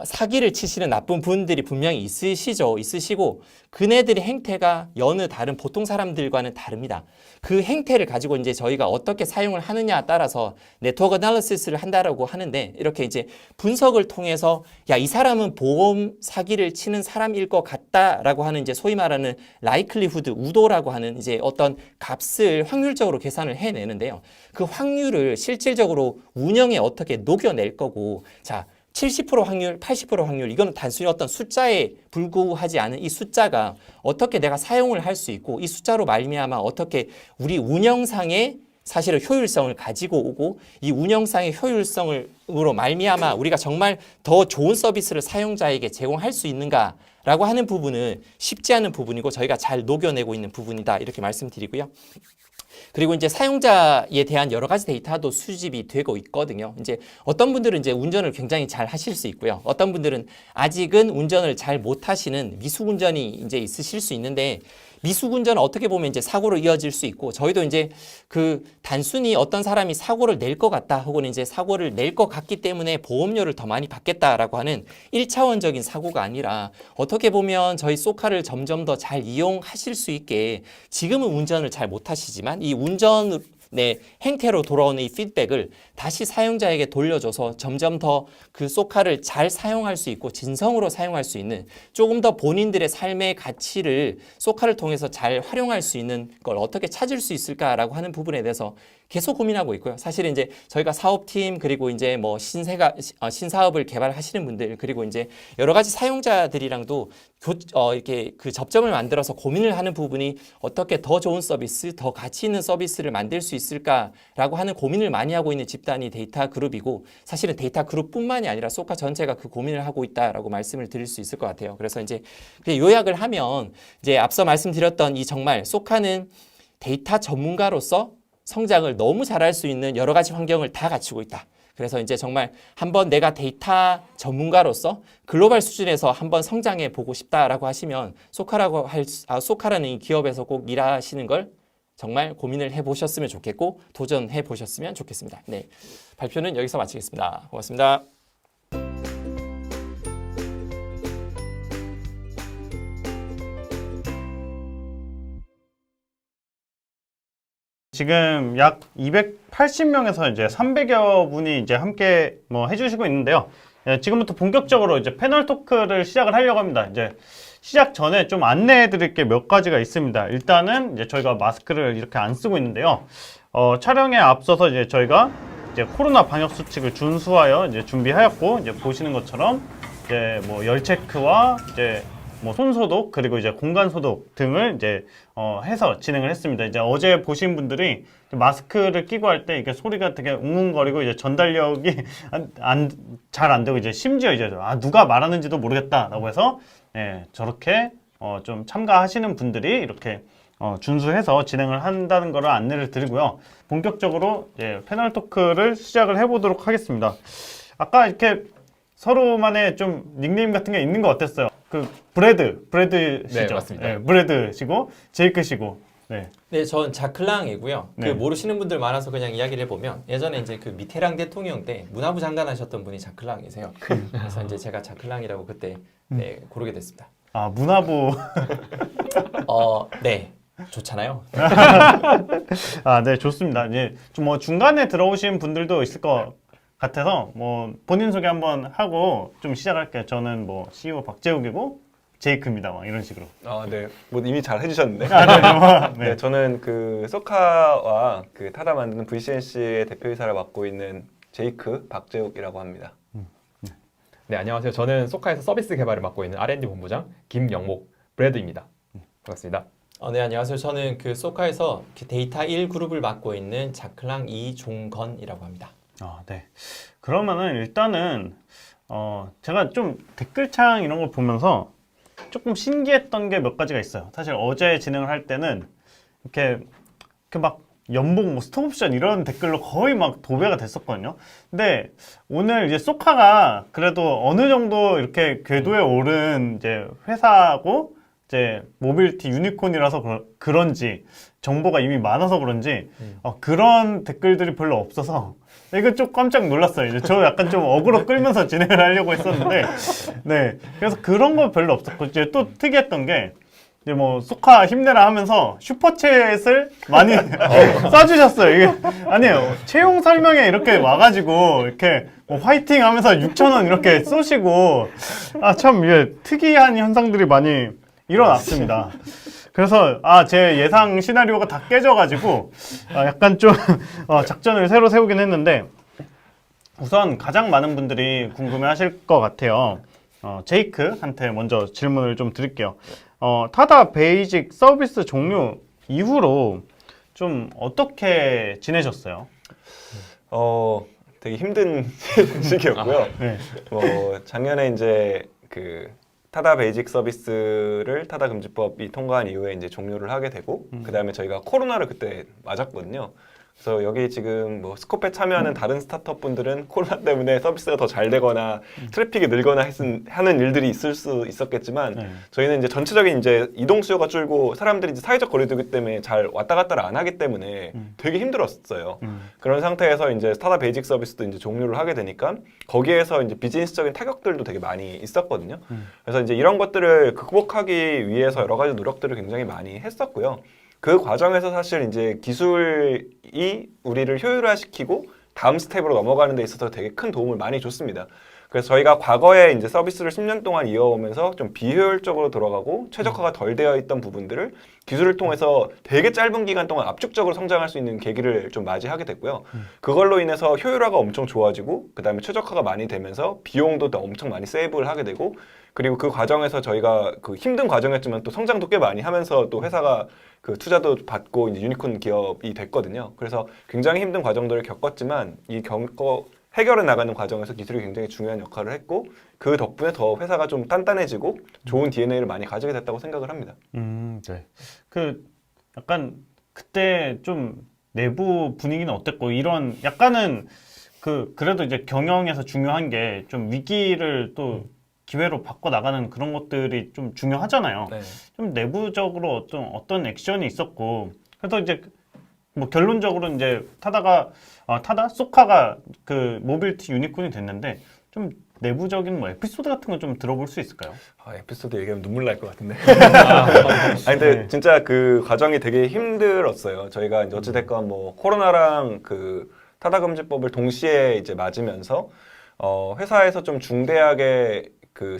사기를 치시는 나쁜 분들이 분명히 있으시고, 그네들의 행태가 여느 다른 보통 사람들과는 다릅니다. 그 행태를 가지고 이제 저희가 어떻게 사용을 하느냐에 따라서 네트워크 애널리시스를 한다라고 하는데, 이렇게 이제 분석을 통해서 야, 이 사람은 보험 사기를 치는 사람일 것 같다라고 하는 이제 소위 말하는 라이클리후드, 우도라고 하는 이제 어떤 값을 확률적으로 계산을 해내는데요. 그 확률을 실질적으로 운영에 어떻게 녹여낼 거고, 자, 70% 확률, 80% 확률, 이거는 단순히 어떤 숫자에 불구하지 않은 이 숫자가 어떻게 내가 사용을 할 수 있고, 이 숫자로 말미암아 어떻게 우리 운영상의 사실은 효율성을 가지고 오고, 이 운영상의 효율성으로 말미암아 우리가 정말 더 좋은 서비스를 사용자에게 제공할 수 있는가라고 하는 부분은 쉽지 않은 부분이고, 저희가 잘 녹여내고 있는 부분이다, 이렇게 말씀드리고요. 그리고 이제 사용자에 대한 여러 가지 데이터도 수집이 되고 있거든요. 이제 어떤 분들은 이제 운전을 굉장히 잘 하실 수 있고요. 어떤 분들은 아직은 운전을 잘 못 하시는 미숙운전이 이제 있으실 수 있는데, 미숙운전은 어떻게 보면 이제 사고로 이어질 수 있고, 저희도 이제 그 단순히 어떤 사람이 사고를 낼 것 같다, 혹은 이제 사고를 낼 것 같기 때문에 보험료를 더 많이 받겠다라고 하는 1차원적인 사고가 아니라, 어떻게 보면 저희 쏘카를 점점 더 잘 이용하실 수 있게, 지금은 운전을 잘 못 하시지만 이 운전 행태로 돌아오는 이 피드백을 다시 사용자에게 돌려줘서 점점 더 그 쏘카를 잘 사용할 수 있고 진성으로 사용할 수 있는, 조금 더 본인들의 삶의 가치를 쏘카를 통해서 잘 활용할 수 있는 걸 어떻게 찾을 수 있을까라고 하는 부분에 대해서 계속 고민하고 있고요. 사실은 이제 저희가 사업팀, 그리고 이제 뭐 신사업을 개발하시는 분들, 그리고 이제 여러 가지 사용자들이랑도 이렇게 그 접점을 만들어서 고민을 하는 부분이, 어떻게 더 좋은 서비스, 더 가치 있는 서비스를 만들 수 있을까라고 하는 고민을 많이 하고 있는 집단이 데이터 그룹이고, 사실은 데이터 그룹뿐만이 아니라 쏘카 전체가 그 고민을 하고 있다라고 말씀을 드릴 수 있을 것 같아요. 그래서 이제 요약을 하면, 이제 앞서 말씀드렸던 이 정말 쏘카는 데이터 전문가로서 성장을 너무 잘할 수 있는 여러 가지 환경을 다 갖추고 있다. 그래서 이제 정말 한번 내가 데이터 전문가로서 글로벌 수준에서 한번 성장해 보고 싶다라고 하시면, 쏘카라는 이 기업에서 꼭 일하시는 걸 정말 고민을 해보셨으면 좋겠고, 도전해 보셨으면 좋겠습니다. 네, 발표는 여기서 마치겠습니다. 고맙습니다. 지금 약 280명에서 이제 300여 분이 이제 함께 뭐 해주시고 있는데요. 지금부터 본격적으로 이제 패널 토크를 시작을 하려고 합니다. 이제 시작 전에 좀 안내해 드릴 게 몇 가지가 있습니다. 일단은 이제 저희가 마스크를 이렇게 안 쓰고 있는데요. 촬영에 앞서서 이제 저희가 이제 코로나 방역 수칙을 준수하여 이제 준비하였고, 이제 보시는 것처럼 이제 뭐 열 체크와 이제 뭐 손소독, 그리고 이제 공간 소독 등을 이제 해서 진행을 했습니다. 이제 어제 보신 분들이 마스크를 끼고 할 때 이게 소리가 되게 웅웅거리고 이제 전달력이 잘 안 되고, 이제 심지어 이제 누가 말하는지도 모르겠다라고 해서 저렇게 좀 참가하시는 분들이 이렇게 준수해서 진행을 한다는 거를 안내를 드리고요. 본격적으로 이제 패널 토크를 시작을 해보도록 하겠습니다. 아까 이렇게 서로만의 좀 닉네임 같은 게 있는 거 어땠어요? 그 브래드시죠? 네, 맞습니다. 네, 브래드시고 제이크시고. 네. 네, 전 자클랑이고요. 네. 그 모르시는 분들 많아서 그냥 이야기를 해보면, 예전에 이제 그 미테랑 대통령 때 문화부 장관 하셨던 분이 자클랑이세요. 그래서 이제 제가 자클랑이라고 그때 고르게 됐습니다. 아, 문화부. 네, 좋잖아요. 아, 네, 좋습니다. 이제 좀 뭐 중간에 들어오신 분들도 있을 것 같아서 뭐 본인 소개 한번 하고 좀 시작할게요. 저는 뭐 CEO 박재욱이고 제이크입니다. 막 이런 식으로. 아, 네. 뭐 이미 잘 해주셨는데. 네. 네, 저는 그 쏘카와 그 타다 만드는 VCNC의 대표이사를 맡고 있는 제이크 박재욱이라고 합니다. 네, 안녕하세요. 저는 쏘카에서 서비스 개발을 맡고 있는 R&D 본부장 김영목 브래드입니다. 반갑습니다. 네, 안녕하세요. 저는 그 쏘카에서 데이터 1 그룹을 맡고 있는 자클랑 이종건이라고 합니다. 네. 그러면은 일단은 제가 좀 댓글창 이런 걸 보면서 조금 신기했던 게 몇 가지가 있어요. 사실 어제 진행을 할 때는 이렇게 막 연봉, 뭐 스톡옵션 이런 댓글로 거의 막 도배가 됐었거든요. 근데 오늘 이제 소카가 그래도 어느 정도 이렇게 궤도에 오른 이제 회사고 이제 모빌리티 유니콘이라서 그런지 정보가 이미 많아서 그런지 그런 댓글들이 별로 없어서 이거 좀 깜짝 놀랐어요. 이제 저 약간 좀 어그로 끌면서 진행을 하려고 했었는데 네, 그래서 그런 거 별로 없었고 이제 또 특이했던 게 이제 뭐 소카 힘내라 하면서 슈퍼챗을 많이 써주셨어요. 이게 아니에요. 채용 설명에 이렇게 와가지고 이렇게 뭐 화이팅 하면서 6,000원 이렇게 쏘시고 참 이게 특이한 현상들이 많이 일어났습니다. 그래서 제 예상 시나리오가 다 깨져가지고 약간 좀 작전을 새로 세우긴 했는데 우선 가장 많은 분들이 궁금해하실 것 같아요. 제이크한테 먼저 질문을 좀 드릴게요. 타다 베이직 서비스 종료 이후로 좀 어떻게 지내셨어요? 되게 힘든 시기였고요. 네. 작년에 이제 그 타다 베이직 서비스를 타다 금지법이 통과한 이후에 이제 종료를 하게 되고 그 다음에 저희가 코로나를 그때 맞았거든요. 그래서 여기 지금 뭐 스코페 참여하는 다른 스타트업 분들은 코로나 때문에 서비스가 더 잘 되거나 트래픽이 늘거나 하는 일들이 있을 수 있었겠지만 네. 저희는 이제 전체적인 이제 이동 수요가 줄고 사람들이 이제 사회적 거리두기 때문에 잘 왔다 갔다를 안 하기 때문에 되게 힘들었어요. 그런 상태에서 이제 스타다 베이직 서비스도 이제 종료를 하게 되니까 거기에서 이제 비즈니스적인 타격들도 되게 많이 있었거든요. 그래서 이제 이런 것들을 극복하기 위해서 여러 가지 노력들을 굉장히 많이 했었고요. 그 과정에서 사실 이제 기술이 우리를 효율화시키고 다음 스텝으로 넘어가는 데 있어서 되게 큰 도움을 많이 줬습니다. 그래서 저희가 과거에 이제 서비스를 10년 동안 이어오면서 좀 비효율적으로 돌아가고 최적화가 덜 되어 있던 부분들을 기술을 통해서 되게 짧은 기간 동안 압축적으로 성장할 수 있는 계기를 좀 맞이하게 됐고요. 그걸로 인해서 효율화가 엄청 좋아지고 그 다음에 최적화가 많이 되면서 비용도 또 엄청 많이 세이브를 하게 되고 그리고 그 과정에서 저희가 그 힘든 과정이었지만 또 성장도 꽤 많이 하면서 또 회사가 그 투자도 받고 이제 유니콘 기업이 됐거든요. 그래서 굉장히 힘든 과정들을 겪었지만 해결해 나가는 과정에서 기술이 굉장히 중요한 역할을 했고 그 덕분에 더 회사가 좀 단단해지고 좋은 DNA를 많이 가지게 됐다고 생각을 합니다. 네. 그 약간 그때 좀 내부 분위기는 어땠고 이런 약간은 그래도 이제 경영에서 중요한 게 좀 위기를 또 기회로 바꿔 나가는 그런 것들이 좀 중요하잖아요. 네. 좀 내부적으로 어떤 액션이 있었고 그래서 이제 뭐 결론적으로 이제 소카가 그 모빌리티 유니콘이 됐는데 좀 내부적인 뭐 에피소드 같은 거 좀 들어볼 수 있을까요? 에피소드 얘기하면 눈물 날 것 같은데. 근데 진짜 그 과정이 되게 힘들었어요. 저희가 이제 어찌됐건 뭐 코로나랑 그 타다금지법을 동시에 이제 맞으면서 회사에서 좀 중대하게 그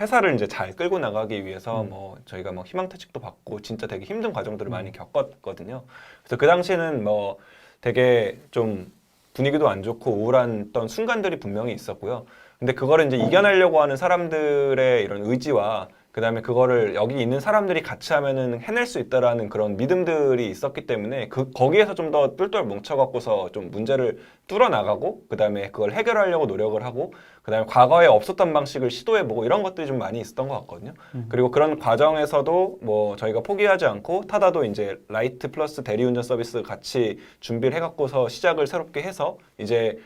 회사를 이제 잘 끌고 나가기 위해서 뭐 저희가 뭐 희망퇴직도 받고 진짜 되게 힘든 과정들을 많이 겪었거든요. 그래서 그 당시에는 뭐 되게 좀 분위기도 안 좋고 우울했던 순간들이 분명히 있었고요. 근데 그거를 이제 이겨내려고 하는 사람들의 이런 의지와 그 다음에 그거를 여기 있는 사람들이 같이 하면은 해낼 수 있다라는 그런 믿음들이 있었기 때문에 거기에서 좀 더 똘똘 뭉쳐갖고서 좀 문제를 뚫어나가고 그 다음에 그걸 해결하려고 노력을 하고 그 다음에 과거에 없었던 방식을 시도해보고 이런 것들이 좀 많이 있었던 것 같거든요. 그리고 그런 과정에서도 뭐 저희가 포기하지 않고 타다도 이제 라이트 플러스 대리운전 서비스 같이 준비를 해갖고서 시작을 새롭게 해서 이제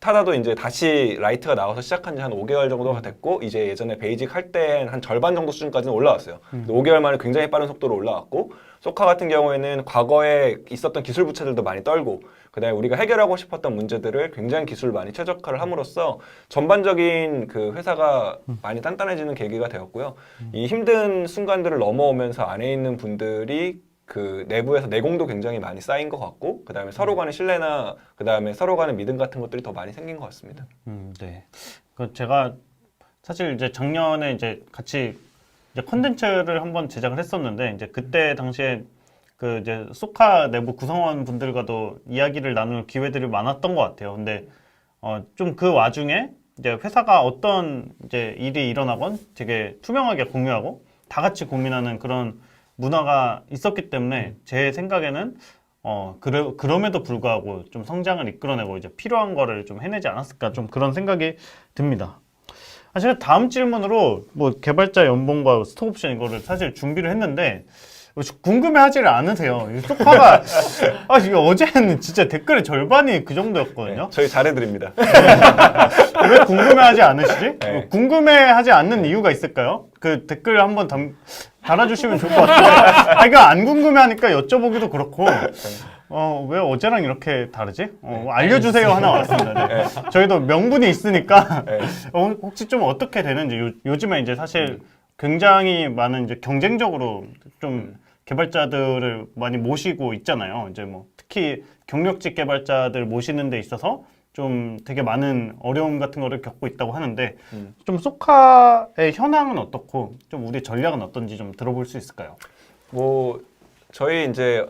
타다도 이제 다시 라이트가 나와서 시작한 지 한 5개월 정도가 됐고 이제 예전에 베이직 할 때 한 절반 정도 수준까지는 올라왔어요. 5개월 만에 굉장히 빠른 속도로 올라왔고 소카 같은 경우에는 과거에 있었던 기술 부채들도 많이 떨고 그다음에 우리가 해결하고 싶었던 문제들을 굉장히 기술을 많이 최적화를 함으로써 전반적인 그 회사가 많이 단단해지는 계기가 되었고요. 이 힘든 순간들을 넘어오면서 안에 있는 분들이 그 내부에서 내공도 굉장히 많이 쌓인 것 같고 그 다음에 서로 간의 신뢰나 그 다음에 서로 간의 믿음 같은 것들이 더 많이 생긴 것 같습니다. 네. 제가 사실 이제 작년에 이제 같이 이제 컨텐츠를 한번 제작을 했었는데 이제 그때 당시에 그 이제 소카 내부 구성원 분들과도 이야기를 나눌 기회들이 많았던 것 같아요. 근데 좀 그 와중에 이제 회사가 어떤 이제 일이 일어나건 되게 투명하게 공유하고 다 같이 고민하는 그런 문화가 있었기 때문에 제 생각에는 그럼에도 불구하고 좀 성장을 이끌어내고 이제 필요한 거를 좀 해내지 않았을까 좀 그런 생각이 듭니다. 사실 다음 질문으로 뭐 개발자 연봉과 스톡옵션 이거를 사실 준비를 했는데 궁금해하지를 않으세요. 이 소카가 이거 어제는 진짜 댓글의 절반이 그 정도였거든요. 저희 잘해드립니다. 왜 궁금해하지 않으시지? 네. 궁금해하지 않는 이유가 있을까요? 그 댓글 한번 달아주시면 좋을 것 같아요. 이거 안 궁금해하니까 여쭤보기도 그렇고. 왜 어제랑 이렇게 다르지? 알려주세요 하나 왔습니다. 네. 저희도 명분이 있으니까 네. 혹시 좀 어떻게 되는지 요즘에 이제 사실 굉장히 많은 이제 경쟁적으로 좀 개발자들을 많이 모시고 있잖아요. 이제 뭐 특히 경력직 개발자들 모시는 데 있어서 좀 되게 많은 어려움 같은 거를 겪고 있다고 하는데 좀 소카의 현황은 어떻고 좀 우리 전략은 어떤지 좀 들어볼 수 있을까요? 뭐 저희 이제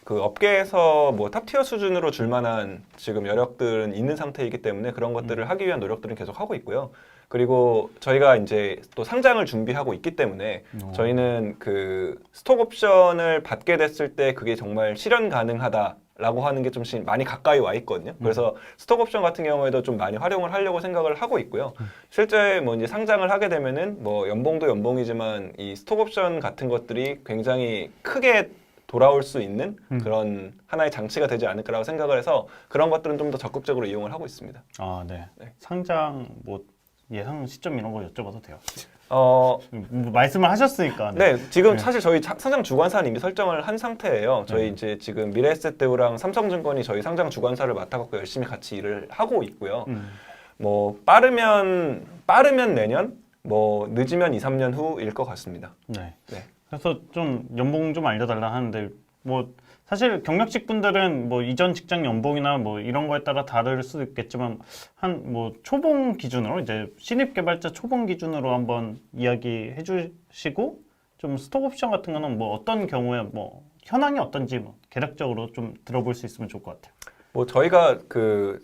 그 업계에서 뭐 탑티어 수준으로 줄 만한 지금 여력들은 있는 상태이기 때문에 그런 것들을 하기 위한 노력들은 계속 하고 있고요. 그리고 저희가 이제 또 상장을 준비하고 있기 때문에 저희는 그 스톡 옵션을 받게 됐을 때 그게 정말 실현 가능하다라고 하는 게 좀 많이 가까이 와 있거든요. 그래서 스톡 옵션 같은 경우에도 좀 많이 활용을 하려고 생각을 하고 있고요. 실제 뭐 이제 상장을 하게 되면은 뭐 연봉도 연봉이지만 이 스톡 옵션 같은 것들이 굉장히 크게 돌아올 수 있는 그런 하나의 장치가 되지 않을까라고 생각을 해서 그런 것들은 좀 더 적극적으로 이용을 하고 있습니다. 네. 네. 상장 뭐 예상 시점 이런 거 여쭤봐도 돼요? 말씀을 하셨으니까. 네, 지금 사실 저희 상장 주관사는 이미 설정을 한 상태예요. 저희 이제 지금 미래에셋대우랑 삼성증권이 저희 상장 주관사를 맡아갖고 열심히 같이 일을 하고 있고요. 뭐 빠르면 내년, 뭐 늦으면 2, 3년 후일 것 같습니다. 네. 네. 그래서 좀 연봉 좀 알려달라 하는데 뭐 사실 경력직 분들은 뭐 이전 직장 연봉이나 뭐 이런 거에 따라 다를 수도 있겠지만 한 뭐 초봉 기준으로 이제 신입 개발자 초봉 기준으로 한번 이야기해 주시고 좀 스톡 옵션 같은 거는 뭐 어떤 경우에 뭐 현황이 어떤지 뭐 개략적으로 좀 들어볼 수 있으면 좋을 것 같아요. 뭐 저희가 그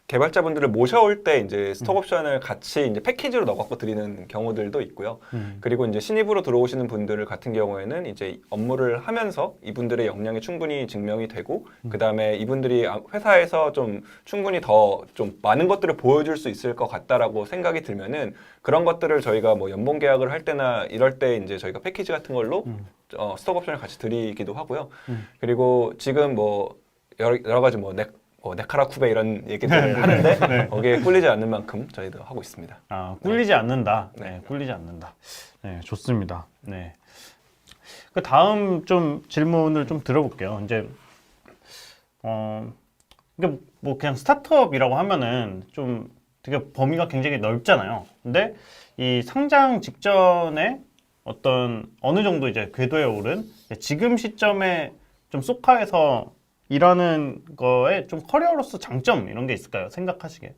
개발자분들을 모셔올 때 이제 스톡 옵션을 같이 이제 패키지로 넣어갖고 드리는 경우들도 있고요. 그리고 이제 신입으로 들어오시는 분들 같은 경우에는 이제 업무를 하면서 이분들의 역량이 충분히 증명이 되고 그 다음에 이분들이 회사에서 좀 충분히 더 좀 많은 것들을 보여줄 수 있을 것 같다라고 생각이 들면은 그런 것들을 저희가 뭐 연봉 계약을 할 때나 이럴 때 이제 저희가 패키지 같은 걸로 스톡 옵션을 같이 드리기도 하고요. 그리고 지금 뭐 여러 가지 뭐 네카라 쿠베 이런 얘기들을 하는데 네. 거기에 꿀리지 않는 만큼 저희도 하고 있습니다. 꿀리지 않는다. 네, 네. 꿀리지 않는다. 네, 좋습니다. 네. 그 다음 좀 질문을 좀 들어볼게요. 이제 이게 뭐 그냥 스타트업이라고 하면은 좀 되게 범위가 굉장히 넓잖아요. 근데 이 상장 직전에 어떤 어느 정도 이제 궤도에 오른 지금 시점에 좀 소카에서 일하는 거에 좀 커리어로서 장점 이런 게 있을까요? 생각하시기에.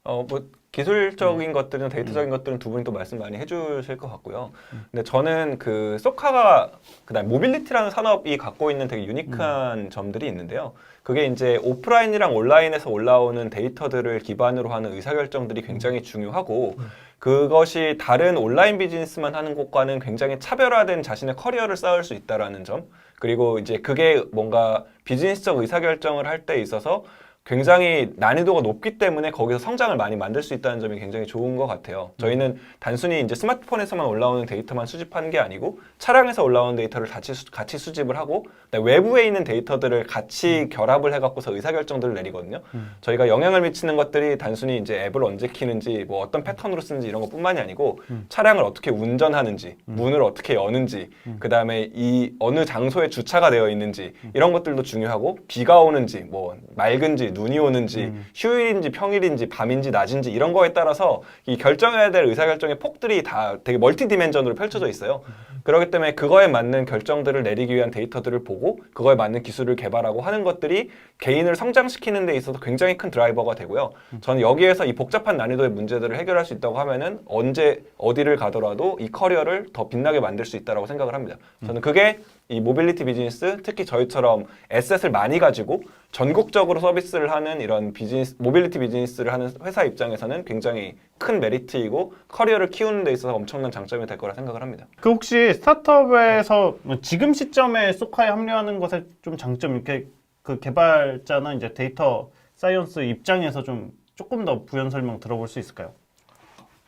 뭐 기술적인 것들이나 데이터적인 것들은 두 분이 또 말씀 많이 해주실 것 같고요. 근데 저는 그 소카가 그다음 모빌리티라는 산업이 갖고 있는 되게 유니크한 점들이 있는데요. 그게 이제 오프라인이랑 온라인에서 올라오는 데이터들을 기반으로 하는 의사결정들이 굉장히 중요하고 그것이 다른 온라인 비즈니스만 하는 곳과는 굉장히 차별화된 자신의 커리어를 쌓을 수 있다라는 점. 그리고 이제 그게 뭔가 비즈니스적 의사결정을 할 때 있어서 굉장히 난이도가 높기 때문에 거기서 성장을 많이 만들 수 있다는 점이 굉장히 좋은 것 같아요. 저희는 단순히 이제 스마트폰에서만 올라오는 데이터만 수집하는 게 아니고 차량에서 올라오는 데이터를 같이 수집을 하고 외부에 있는 데이터들을 같이 결합을 해갖고서 의사결정들을 내리거든요. 저희가 영향을 미치는 것들이 단순히 이제 앱을 언제 키는지 뭐 어떤 패턴으로 쓰는지 이런 것뿐만이 아니고 차량을 어떻게 운전하는지 문을 어떻게 여는지 그 다음에 이 어느 장소에 주차가 되어 있는지 이런 것들도 중요하고 비가 오는지 뭐 맑은지 눈이 오는지 휴일인지 평일인지 밤인지 낮인지 이런 거에 따라서 이 결정해야 될 의사결정의 폭들이 다 되게 멀티 디멘전으로 펼쳐져 있어요. 그렇기 때문에 그거에 맞는 결정들을 내리기 위한 데이터들을 보고 그거에 맞는 기술을 개발하고 하는 것들이 개인을 성장시키는 데 있어서 굉장히 큰 드라이버가 되고요. 저는 여기에서 이 복잡한 난이도의 문제들을 해결할 수 있다고 하면은 언제 어디를 가더라도 이 커리어를 더 빛나게 만들 수 있다고 생각을 합니다. 저는 그게 이 모빌리티 비즈니스, 특히 저희처럼 에셋을 많이 가지고 전국적으로 서비스를 하는 이런 모빌리티 비즈니스를 하는 회사 입장에서는 굉장히 큰 메리트이고 커리어를 키우는 데 있어서 엄청난 장점이 될 거라 생각을 합니다. 그 혹시 스타트업에서 지금 시점에 소카에 합류하는 것의 좀 장점 이렇게 그 개발자나 이제 데이터 사이언스 입장에서 좀 조금 더 부연 설명 들어볼 수 있을까요?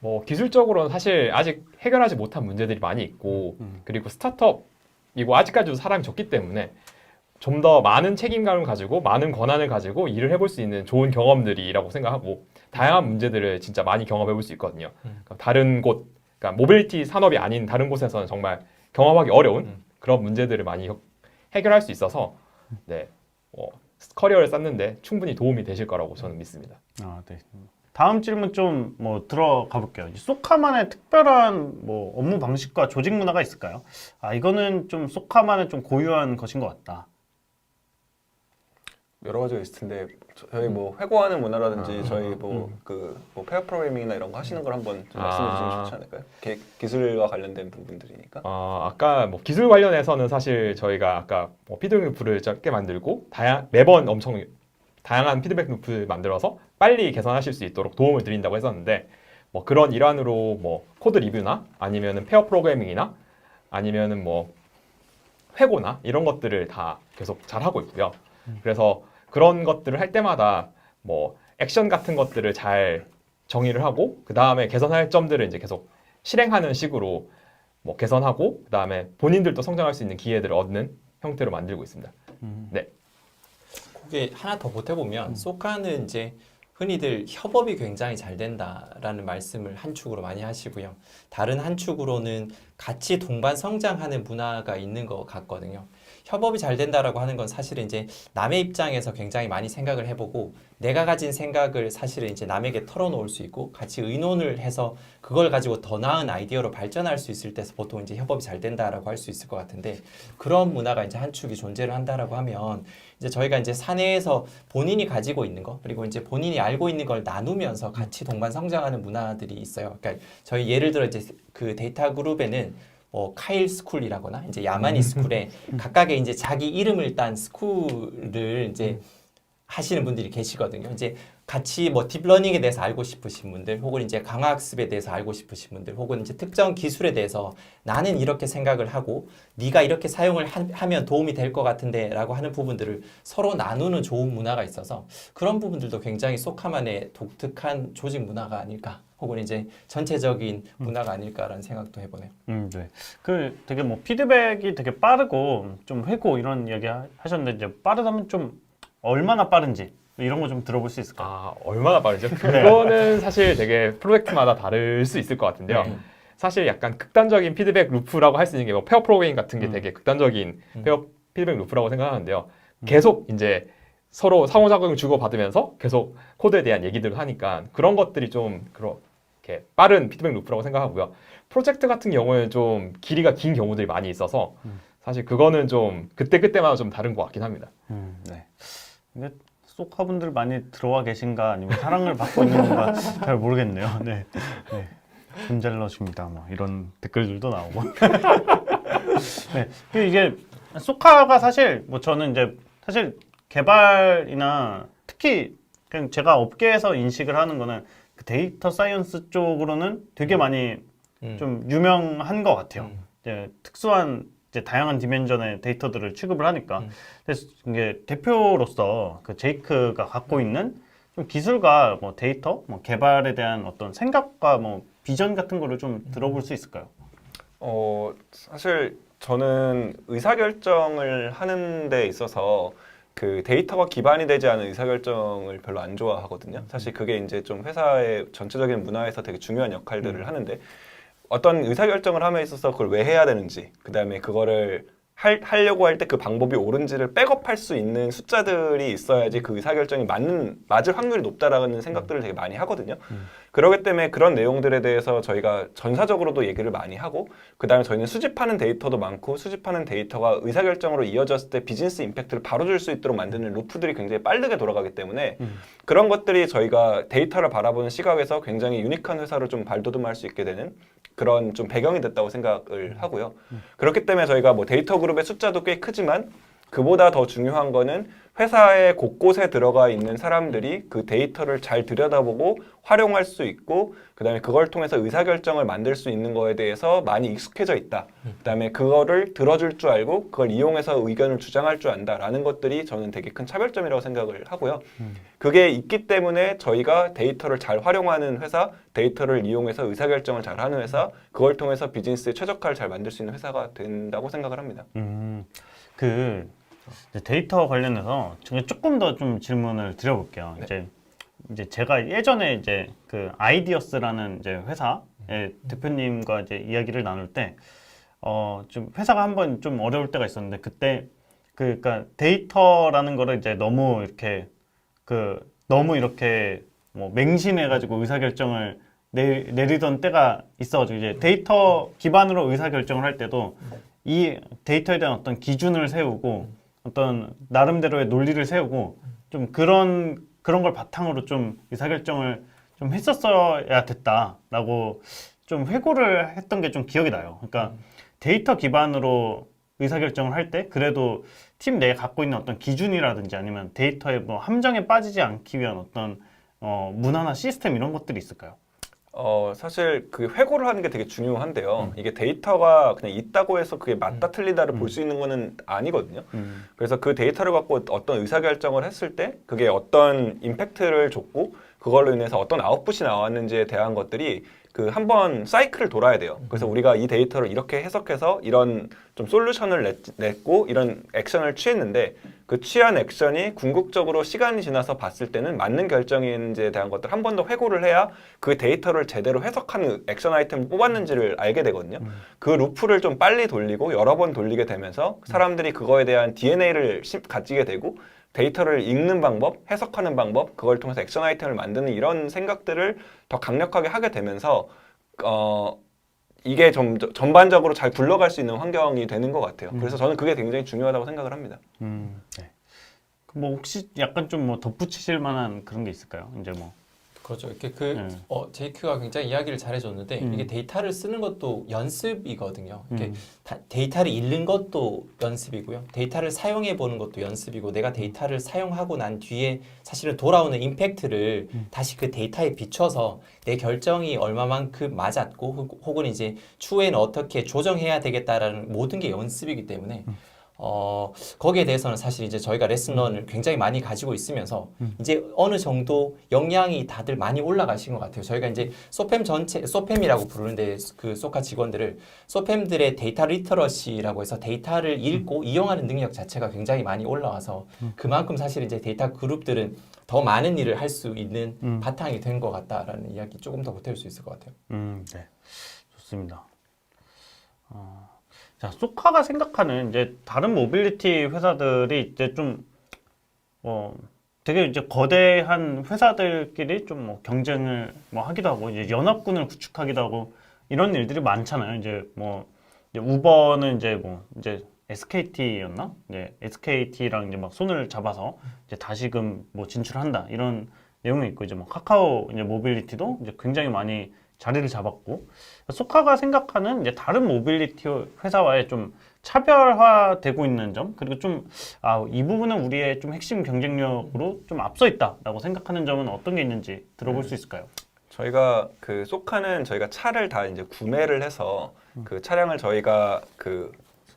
뭐 기술적으로는 사실 아직 해결하지 못한 문제들이 많이 있고 그리고 스타트업이고 아직까지도 사람이 적기 때문에 좀 더 많은 책임감을 가지고 많은 권한을 가지고 일을 해볼 수 있는 좋은 경험들이라고 생각하고 다양한 문제들을 진짜 많이 경험해 볼 수 있거든요. 그러니까 다른 곳, 그러니까 모빌리티 산업이 아닌 다른 곳에서는 정말 경험하기 어려운 그런 문제들을 많이 해결할 수 있어서 네, 커리어를 쌓는데 충분히 도움이 되실 거라고 저는 믿습니다. 아, 네. 다음 질문 좀 뭐 들어가 볼게요. 소카만의 특별한 뭐 업무 방식과 조직 문화가 있을까요? 아, 이거는 좀 소카만의 좀 고유한 것인 것 같다. 여러 가지가 있을 텐데 저희 뭐 회고하는 문화라든지 저희 뭐 페어 프로그래밍이나 이런 거 하시는 걸 한번 좀 말씀해 주시면 좋지 않을까요? 기술과 관련된 부분들이니까. 아까 뭐 기술 관련해서는 사실 저희가 아까 뭐 피드백 루프를 짧게 만들고 매번 엄청 다양한 피드백 루프를 만들어서 빨리 개선하실 수 있도록 도움을 드린다고 했었는데 뭐 그런 일환으로 뭐 코드 리뷰나 아니면은 페어 프로그래밍이나 아니면은 뭐 회고나 이런 것들을 다 계속 잘 하고 있고요. 그래서 그런 것들을 할 때마다 뭐 액션 같은 것들을 잘 정의를 하고 그 다음에 개선할 점들을 이제 계속 실행하는 식으로 뭐 개선하고 그 다음에 본인들도 성장할 수 있는 기회들을 얻는 형태로 만들고 있습니다. 네. 그게 하나 더 보태보면 소카는 이제 흔히들 협업이 굉장히 잘 된다라는 말씀을 한 축으로 많이 하시고요. 다른 한 축으로는 같이 동반 성장하는 문화가 있는 것 같거든요. 협업이 잘 된다라고 하는 건 사실은 이제 남의 입장에서 굉장히 많이 생각을 해보고 내가 가진 생각을 사실은 이제 남에게 털어놓을 수 있고 같이 의논을 해서 그걸 가지고 더 나은 아이디어로 발전할 수 있을 때서 보통 이제 협업이 잘 된다라고 할 수 있을 것 같은데 그런 문화가 이제 한 축이 존재를 한다라고 하면 이제 저희가 이제 사내에서 본인이 가지고 있는 거 그리고 이제 본인이 알고 있는 걸 나누면서 같이 동반 성장하는 문화들이 있어요. 그러니까 저희 예를 들어 이제 그 데이터 그룹에는 카일 스쿨이라거나 이제 야마니 스쿨에 각각의 이제 자기 이름을 딴 스쿨을 이제 하시는 분들이 계시거든요. 이제 같이 뭐 딥러닝에 대해서 알고 싶으신 분들, 혹은 이제 강화학습에 대해서 알고 싶으신 분들, 혹은 이제 특정 기술에 대해서 나는 이렇게 생각을 하고 네가 이렇게 사용을 하면 도움이 될 것 같은데라고 하는 부분들을 서로 나누는 좋은 문화가 있어서 그런 부분들도 굉장히 소카만의 독특한 조직 문화가 아닐까. 혹은 이제 전체적인 문화가 아닐까라는 생각도 해보네요. 네. 그 되게 뭐 피드백이 되게 빠르고 좀 회고 이런 이야기 하셨는데 이제 빠르다면 좀 얼마나 빠른지 이런 거 좀 들어볼 수 있을까요? 얼마나 빠르죠? 그거는 사실 되게 프로젝트마다 다를 수 있을 것 같은데요. 네. 사실 약간 극단적인 피드백 루프라고 할 수 있는 게 뭐 페어 프로그래밍 같은 게 되게 극단적인 피드백 루프라고 생각하는데요. 계속 이제 서로 상호작용을 주고받으면서 계속 코드에 대한 얘기들을 하니까 그런 것들이 좀 그렇게 빠른 피드백 루프라고 생각하고요. 프로젝트 같은 경우에는 좀 길이가 긴 경우들이 많이 있어서 사실 그거는 좀 그때그때마다 좀 다른 것 같긴 합니다. 네. 근데 소카분들 많이 들어와 계신가 아니면 사랑을 받고 있는 건가 잘 모르겠네요. 네. 네. 존잘러십니다. 뭐 이런 댓글들도 나오고. 네. 이게 소카가 사실 뭐 저는 이제 사실 개발이나 특히 그냥 제가 업계에서 인식을 하는 거는 그 데이터 사이언스 쪽으로는 되게 많이 좀 유명한 것 같아요. 이제 특수한 이제 다양한 디멘전의 데이터들을 취급을 하니까. 그래서 이게 대표로서 그 제이크가 갖고 있는 좀 기술과 뭐 데이터, 뭐 개발에 대한 어떤 생각과 뭐 비전 같은 거를 좀 들어볼 수 있을까요? 사실 저는 의사결정을 하는 데 있어서 그 데이터가 기반이 되지 않은 의사결정을 별로 안 좋아하거든요. 사실 그게 이제 좀 회사의 전체적인 문화에서 되게 중요한 역할들을 하는데 어떤 의사결정을 함에 있어서 그걸 왜 해야 되는지, 그 다음에 그거를 하려고 할 때 그 방법이 옳은지를 백업할 수 있는 숫자들이 있어야지 그 의사결정이 맞을 확률이 높다라는 생각들을 되게 많이 하거든요. 그렇기 때문에 그런 내용들에 대해서 저희가 전사적으로도 얘기를 많이 하고, 그 다음에 저희는 수집하는 데이터도 많고, 수집하는 데이터가 의사결정으로 이어졌을 때 비즈니스 임팩트를 바로 줄 수 있도록 만드는 루프들이 굉장히 빠르게 돌아가기 때문에 그런 것들이 저희가 데이터를 바라보는 시각에서 굉장히 유니크한 회사로 좀 발돋움할 수 있게 되는 그런 좀 배경이 됐다고 생각을 하고요. 그렇기 때문에 저희가 뭐 데이터 그룹의 숫자도 꽤 크지만 그보다 더 중요한 거는 회사의 곳곳에 들어가 있는 사람들이 그 데이터를 잘 들여다보고 활용할 수 있고 그다음에 그걸 통해서 의사결정을 만들 수 있는 거에 대해서 많이 익숙해져 있다. 그다음에 그거를 들어줄 줄 알고 그걸 이용해서 의견을 주장할 줄 안다라는 것들이 저는 되게 큰 차별점이라고 생각을 하고요. 그게 있기 때문에 저희가 데이터를 잘 활용하는 회사, 데이터를 이용해서 의사결정을 잘 하는 회사, 그걸 통해서 비즈니스의 최적화를 잘 만들 수 있는 회사가 된다고 생각을 합니다. 그 이제 데이터 관련해서 제가 조금 더 좀 질문을 드려볼게요. 네. 이제 제가 예전에 이제 그 아이디어스라는 이제 회사의 대표님과 이제 이야기를 나눌 때, 좀 회사가 한번 좀 어려울 때가 있었는데 그때 그러니까 데이터라는 거를 이제 너무 이렇게 뭐 맹신해가지고 의사결정을 내리던 때가 있어가지고 이제 데이터 기반으로 의사결정을 할 때도 이 데이터에 대한 어떤 기준을 세우고 어떤 나름대로의 논리를 세우고 좀 그런 걸 바탕으로 좀 의사결정을 좀 했었어야 됐다라고 좀 회고를 했던 게 좀 기억이 나요. 그러니까 데이터 기반으로 의사결정을 할 때 그래도 팀 내에 갖고 있는 어떤 기준이라든지 아니면 데이터의 뭐 함정에 빠지지 않기 위한 어떤 문화나 시스템 이런 것들이 있을까요? 사실 그 회고를 하는 게 되게 중요한데요. 이게 데이터가 그냥 있다고 해서 그게 맞다 틀리다를 볼 수 있는 거는 아니거든요. 그래서 그 데이터를 갖고 어떤 의사결정을 했을 때 그게 어떤 임팩트를 줬고 그걸로 인해서 어떤 아웃풋이 나왔는지에 대한 것들이 그 한번 사이클을 돌아야 돼요. 그래서 우리가 이 데이터를 이렇게 해석해서 이런 좀 솔루션을 냈고 이런 액션을 취했는데 그 취한 액션이 궁극적으로 시간이 지나서 봤을 때는 맞는 결정인지에 대한 것들 한 번 더 회고를 해야 그 데이터를 제대로 해석하는 액션 아이템을 뽑았는지를 알게 되거든요. 그 루프를 좀 빨리 돌리고 여러 번 돌리게 되면서 사람들이 그거에 대한 DNA를 가지게 되고 데이터를 읽는 방법, 해석하는 방법, 그걸 통해서 액션 아이템을 만드는 이런 생각들을 더 강력하게 하게 되면서 이게 전반적으로 잘 굴러갈 수 있는 환경이 되는 것 같아요. 그래서 저는 그게 굉장히 중요하다고 생각을 합니다. 네. 뭐 혹시 약간 좀 뭐 덧붙이실 만한 그런 게 있을까요? 이제 뭐 그렇죠. 이렇게 제이크가 굉장히 이야기를 잘해줬는데 이게 데이터를 쓰는 것도 연습이거든요. 이렇게 데이터를 읽는 것도 연습이고요. 데이터를 사용해 보는 것도 연습이고 내가 데이터를 사용하고 난 뒤에 사실은 돌아오는 임팩트를 다시 그 데이터에 비춰서 내 결정이 얼마만큼 맞았고 혹은 이제 추후에는 어떻게 조정해야 되겠다라는 모든 게 연습이기 때문에 거기에 대해서는 사실 이제 저희가 레슨런을 굉장히 많이 가지고 있으면서 이제 어느 정도 역량이 다들 많이 올라가신 것 같아요. 저희가 이제 소팸이라고 부르는데 그 소카 직원들을 소팸들의 데이터 리터러시라고 해서 데이터를 읽고 이용하는 능력 자체가 굉장히 많이 올라와서 그만큼 사실 이제 데이터 그룹들은 더 많은 일을 할 수 있는 바탕이 된 것 같다라는 이야기 조금 더 보태울 수 있을 것 같아요. 네. 좋습니다. 자, 소카가 생각하는 이제 다른 모빌리티 회사들이 이제 좀 되게 이제 거대한 회사들끼리 좀 뭐 경쟁을 뭐 하기도 하고 이제 연합군을 구축하기도 하고 이런 일들이 많잖아요. 이제 우버는 이제 SKT였나? 이제 SKT랑 이제 막 손을 잡아서 이제 다시금 뭐 진출한다 이런 내용이 있고 이제 뭐 카카오 이제 모빌리티도 이제 굉장히 많이 자리를 잡았고 소카가 생각하는 이제 다른 모빌리티 회사와의 좀 차별화되고 있는 점 그리고 좀 이 부분은 우리의 좀 핵심 경쟁력으로 좀 앞서 있다라고 생각하는 점은 어떤 게 있는지 들어볼 수 있을까요? 저희가 그 소카는 저희가 차를 다 이제 구매를 해서 그 차량을 저희가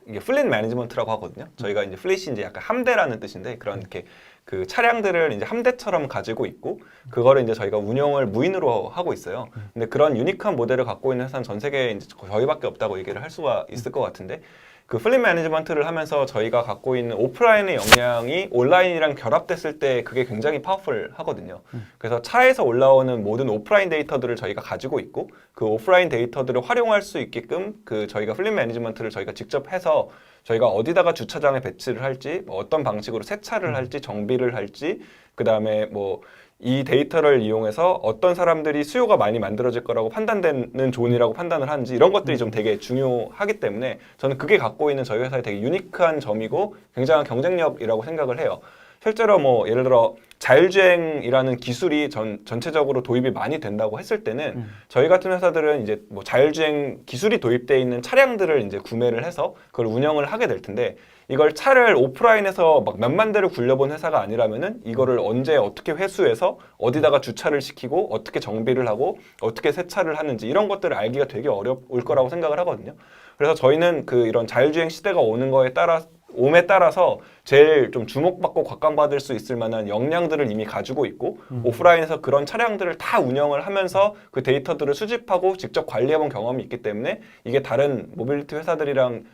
이게 플릿 매니지먼트라고 하거든요. 저희가 이제 플릿이 이제 약간 함대라는 뜻인데 그런 이렇게 그 차량들을 이제 함대처럼 가지고 있고 그거를 이제 저희가 운영을 무인으로 하고 있어요. 근데 그런 유니크한 모델을 갖고 있는 회사는 전 세계에 이제 저희밖에 없다고 얘기를 할 수가 있을 것 같은데 그 플릿 매니지먼트를 하면서 저희가 갖고 있는 오프라인의 역량이 온라인이랑 결합됐을 때 그게 굉장히 파워풀하거든요. 그래서 차에서 올라오는 모든 오프라인 데이터들을 저희가 가지고 있고 그 오프라인 데이터들을 활용할 수 있게끔 그 저희가 플릿 매니지먼트를 저희가 직접 해서 저희가 어디다가 주차장에 배치를 할지 뭐 어떤 방식으로 세차를 할지 정비를 할지 그 다음에 뭐 이 데이터를 이용해서 어떤 사람들이 수요가 많이 만들어질 거라고 판단되는 존이라고 판단을 하는지 이런 것들이 좀 되게 중요하기 때문에 저는 그게 갖고 있는 저희 회사의 되게 유니크한 점이고 굉장한 경쟁력이라고 생각을 해요. 실제로 뭐 예를 들어 자율주행이라는 기술이 전체적으로 도입이 많이 된다고 했을 때는 저희 같은 회사들은 이제 뭐 자율주행 기술이 도입되어 있는 차량들을 이제 구매를 해서 그걸 운영을 하게 될 텐데 이걸 차를 오프라인에서 막 몇만 대를 굴려본 회사가 아니라면은 이거를 언제 어떻게 회수해서 어디다가 주차를 시키고 어떻게 정비를 하고 어떻게 세차를 하는지 이런 것들을 알기가 되게 어려울 거라고 생각을 하거든요. 그래서 저희는 그 이런 자율주행 시대가 옴에 따라서 제일 좀 주목받고 곽광받을 수 있을 만한 역량들을 이미 가지고 있고 오프라인에서 그런 차량들을 다 운영을 하면서 그 데이터들을 수집하고 직접 관리해본 경험이 있기 때문에 이게 다른 모빌리티 회사들이랑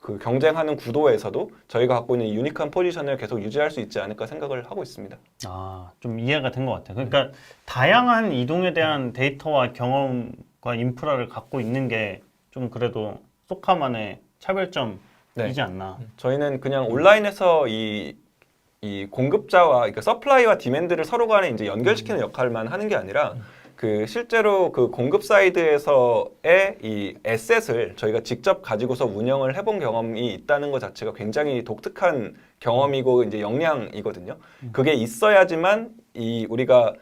그 경쟁하는 구도에서도 저희가 갖고 있는 유니크한 포지션을 계속 유지할 수 있지 않을까 생각을 하고 있습니다. 아, 좀 이해가 된 것 같아요. 그러니까 다양한 이동에 대한 데이터와 경험과 인프라를 갖고 있는 게 좀 그래도 소카만의 차별점이지 않나. 저희는 그냥 온라인에서 이 공급자와 그러니까 서플라이와 디맨드를 서로 간에 이제 연결시키는 역할만 하는 게 아니라 그 실제로 그 공급 사이드에서의 이 에셋을 저희가 직접 가지고서 운영을 해본 경험이 있다는 것 자체가 굉장히 독특한 경험이고 이제 역량이거든요. 그게 있어야지만 우리가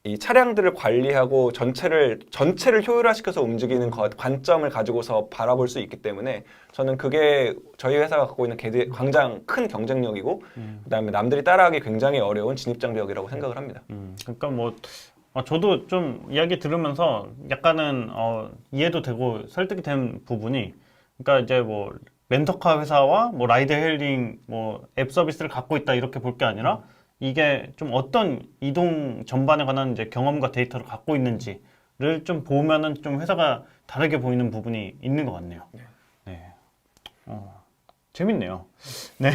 이 차량들을 관리하고 전체를 효율화시켜서 움직이는 관점을 가지고서 바라볼 수 있기 때문에 저는 그게 저희 회사가 갖고 있는 굉장히 큰 경쟁력이고 그다음에 남들이 따라하기 굉장히 어려운 진입장벽이라고 생각을 합니다. 그러니까 뭐 저도 좀 이야기 들으면서 약간은 이해도 되고 설득이 된 부분이, 그러니까 이제 뭐 렌터카 회사와 뭐 라이드 헤일링 뭐 앱 서비스를 갖고 있다 이렇게 볼 게 아니라 이게 좀 어떤 이동 전반에 관한 이제 경험과 데이터를 갖고 있는지를 좀 보면은 좀 회사가 다르게 보이는 부분이 있는 것 같네요. 네. 재밌네요. 네.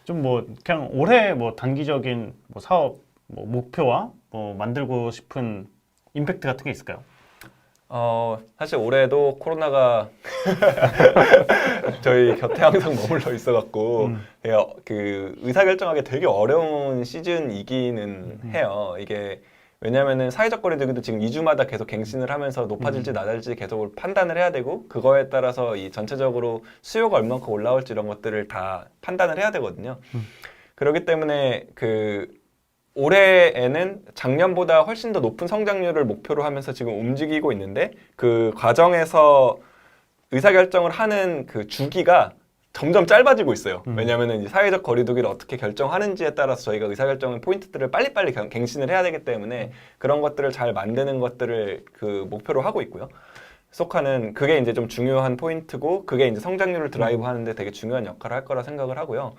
좀 뭐 그냥 올해 뭐 단기적인 뭐 사업 뭐 목표와 뭐 만들고 싶은 임팩트 같은 게 있을까요? 사실 올해도 코로나가 저희 곁에 항상 머물러 있어갖고 그 의사결정하기 되게 어려운 시즌이기는 해요. 이게 왜냐면은 사회적 거리두기도 지금 2주마다 계속 갱신을 하면서 높아질지 낮아질지 계속 판단을 해야 되고 그거에 따라서 이 전체적으로 수요가 얼마큼 올라올지 이런 것들을 다 판단을 해야 되거든요. 그렇기 때문에 올해에는 작년보다 훨씬 더 높은 성장률을 목표로 하면서 지금 움직이고 있는데 그 과정에서 의사결정을 하는 그 주기가 점점 짧아지고 있어요. 왜냐하면 이제 사회적 거리두기를 어떻게 결정하는지에 따라서 저희가 의사결정의 포인트들을 빨리빨리 갱신을 해야 되기 때문에 그런 것들을 잘 만드는 것들을 그 목표로 하고 있고요. 소카는 그게 이제 좀 중요한 포인트고 그게 이제 성장률을 드라이브 하는데 되게 중요한 역할을 할 거라 생각을 하고요.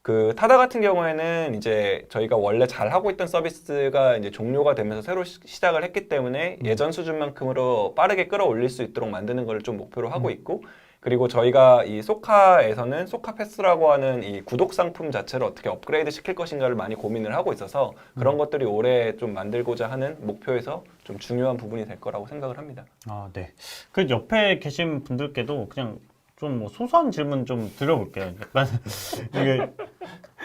그 타다 같은 경우에는 이제 저희가 원래 잘 하고 있던 서비스가 이제 종료가 되면서 새로 시작을 했기 때문에 예전 수준만큼으로 빠르게 끌어올릴 수 있도록 만드는 걸 좀 목표로 하고 있고 그리고 저희가 이 소카에서는 소카 패스라고 하는 이 구독 상품 자체를 어떻게 업그레이드 시킬 것인가를 많이 고민을 하고 있어서 그런 것들이 올해 좀 만들고자 하는 목표에서 좀 중요한 부분이 될 거라고 생각을 합니다. 아, 네. 그 옆에 계신 분들께도 그냥 좀 뭐 소소한 질문 좀 드려볼게요. 약간 이게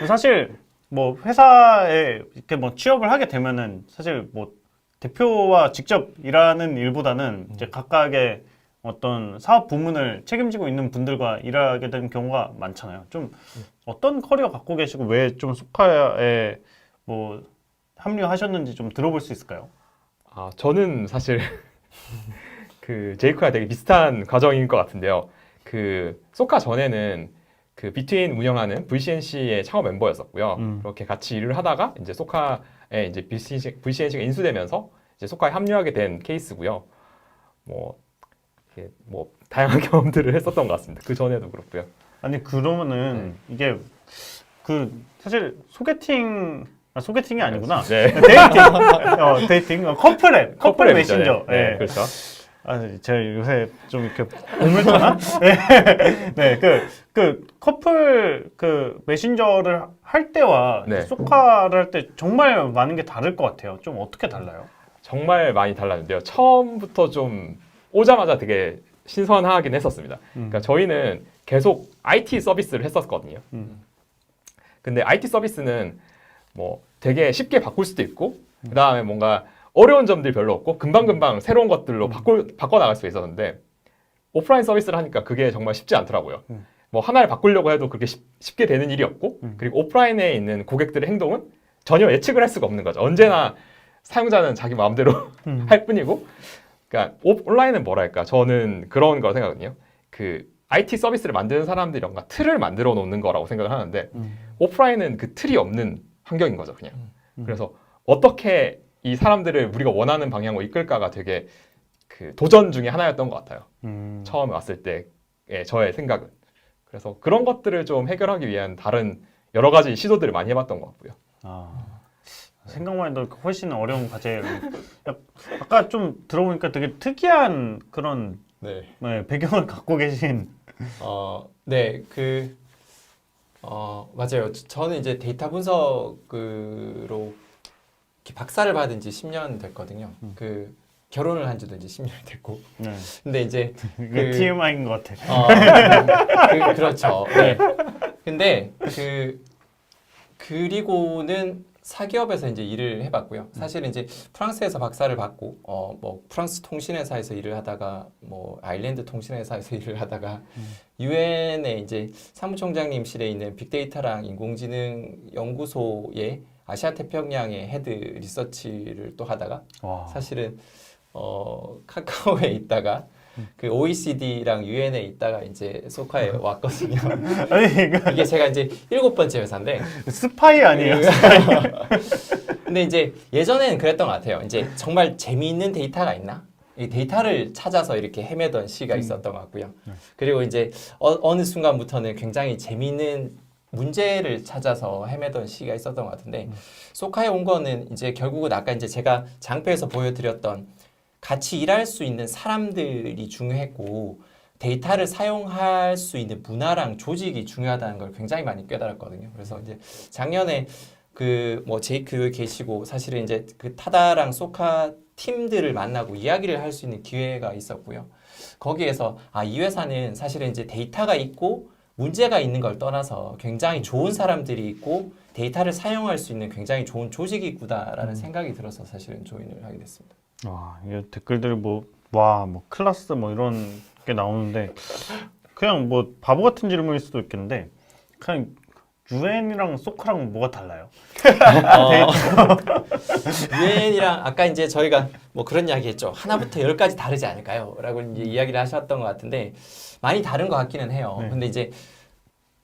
사실 뭐 회사에 이렇게 뭐 취업을 하게 되면은 사실 뭐 대표와 직접 일하는 일보다는 이제 각각의 어떤 사업 부문을 책임지고 있는 분들과 일하게 되는 경우가 많잖아요. 좀 어떤 커리어 갖고 계시고 왜 좀 소카에 뭐 합류하셨는지 좀 들어볼 수 있을까요? 저는 사실 그 제이크랑 되게 비슷한 과정인 것 같은데요. 그 소카 전에는 그 비트윈 운영하는 VCNC의 창업 멤버였었고요. 그렇게 같이 일을 하다가 이제 소카에 이제 VCNC가 인수되면서 이제 소카에 합류하게 된 케이스고요. 뭐 다양한 경험들을 했었던 것 같습니다. 그 전에도 그렇고요. 아니 그러면은 이게 그 사실 소개팅이 아니구나. 네. 데이팅 커플 메신저. 네, 네. 그렇죠. 제가 요새 좀 이렇게 몸을 타나? 네, 그 커플 그 메신저를 할 때와 네. 소카를 할 때 정말 많은 게 다를 것 같아요. 좀 어떻게 달라요? 정말 많이 달랐는데요. 처음부터 좀 오자마자 되게 신선하긴 했었습니다. 그러니까 저희는 계속 IT 서비스를 했었거든요. 근데 IT 서비스는 뭐 되게 쉽게 바꿀 수도 있고 그다음에 뭔가 어려운 점들이 별로 없고 금방금방 새로운 것들로 바꿔나갈 수 있었는데 오프라인 서비스를 하니까 그게 정말 쉽지 않더라고요. 뭐 하나를 바꾸려고 해도 그렇게 쉽게 되는 일이 없고 그리고 오프라인에 있는 고객들의 행동은 전혀 예측을 할 수가 없는 거죠. 언제나 사용자는 자기 마음대로 할 뿐이고 그러니까 온라인은 뭐랄까 저는 그런 거 생각하거든요. 그 IT 서비스를 만드는 사람들이 뭔가 틀을 만들어 놓는 거라고 생각을 하는데 오프라인은 그 틀이 없는 환경인 거죠, 그냥. 그래서 어떻게 이 사람들을 우리가 원하는 방향으로 이끌까가 되게 그 도전 중에 하나였던 것 같아요. 처음에 왔을 때의 저의 생각은. 그래서 그런 것들을 좀 해결하기 위한 다른 여러 가지 시도들을 많이 해봤던 것 같고요. 생각만 해도 훨씬 어려운 과제예요. 아까 좀 들어보니까 되게 특이한 그런 네. 배경을 갖고 계신. 네, 맞아요. 저는 이제 데이터 분석으로 이렇게 박사를 받은 지 10년 됐거든요. 결혼을 한 지도 이제 10년이 됐고. 네. 근데 이제 이거 TMI인 것 같아. 그렇죠. 네. 근데 그리고는 사기업에서 이제 일을 해봤고요. 사실은 이제 프랑스에서 박사를 받고 뭐 프랑스 통신회사에서 일을 하다가 뭐 아일랜드 통신회사에서 일을 하다가 유엔에 이제 사무총장님실에 있는 빅데이터랑 인공지능 연구소의 아시아 태평양의 헤드 리서치를 또 하다가 사실은 카카오에 있다가 그 OECD랑 UN에 있다가 이제 소카에 왔거든요. 아니 이게 제가 이제 7번째 회사인데 스파이 아니에요? 근데 이제 예전에는 그랬던 것 같아요. 이제 정말 재미있는 데이터가 있나? 이 데이터를 찾아서 이렇게 헤매던 시기가 있었던 것 같고요. 그리고 이제 어느 순간부터는 굉장히 재미있는 문제를 찾아서 헤매던 시기가 있었던 것 같은데 소카에 온 거는 이제 결국은 아까 이제 제가 장표에서 보여드렸던 같이 일할 수 있는 사람들이 중요했고 데이터를 사용할 수 있는 문화랑 조직이 중요하다는 걸 굉장히 많이 깨달았거든요. 그래서 이제 작년에 뭐 제이크 계시고 사실은 이제 그 타다랑 소카 팀들을 만나고 이야기를 할 수 있는 기회가 있었고요. 거기에서 이 회사는 사실은 이제 데이터가 있고 문제가 있는 걸 떠나서 굉장히 좋은 사람들이 있고 데이터를 사용할 수 있는 굉장히 좋은 조직이 있구나라는 생각이 들어서 사실은 조인을 하게 됐습니다. 이게 댓글들 뭐 클래스 뭐 이런 게 나오는데 그냥 뭐 바보 같은 질문일 수도 있겠는데 그냥 유엔이랑 소카랑 뭐가 달라요? 유엔이랑 아까 이제 저희가 뭐 그런 이야기 했죠. 하나부터 10까지 다르지 않을까요? 라고 이제 이야기를 하셨던 것 같은데 많이 다른 것 같기는 해요. 네. 근데 이제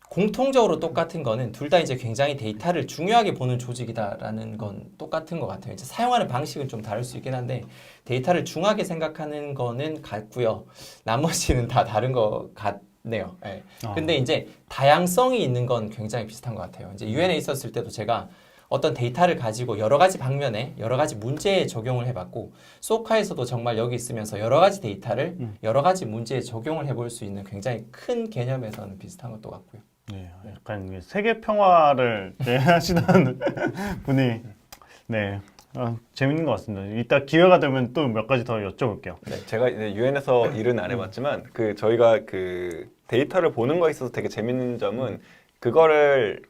공통적으로 똑같은 거는 둘 다 이제 굉장히 데이터를 중요하게 보는 조직이다라는 건 똑같은 것 같아요. 이제 사용하는 방식은 좀 다를 수 있긴 한데 데이터를 중요하게 생각하는 거는 같고요. 나머지는 다 다른 것 같네요. 네. 근데 이제 다양성이 있는 건 굉장히 비슷한 것 같아요. 이제 유엔에 있었을 때도 제가 어떤 데이터를 가지고 여러 가지 방면에 여러 가지 문제에 적용을 해봤고 소카에서도 정말 여기 있으면서 여러 가지 데이터를 여러 가지 문제에 적용을 해볼 수 있는 굉장히 큰 개념에서는 비슷한 것도 같고요. 네, 약간 세계 평화를 하시는 분이 재밌는 것 같습니다. 이따 기회가 되면 또 몇 가지 더 여쭤볼게요. 네, 제가 이제 유엔에서 일은 안 해봤지만 저희가 데이터를 보는 거에 있어서 되게 재밌는 점은 그거를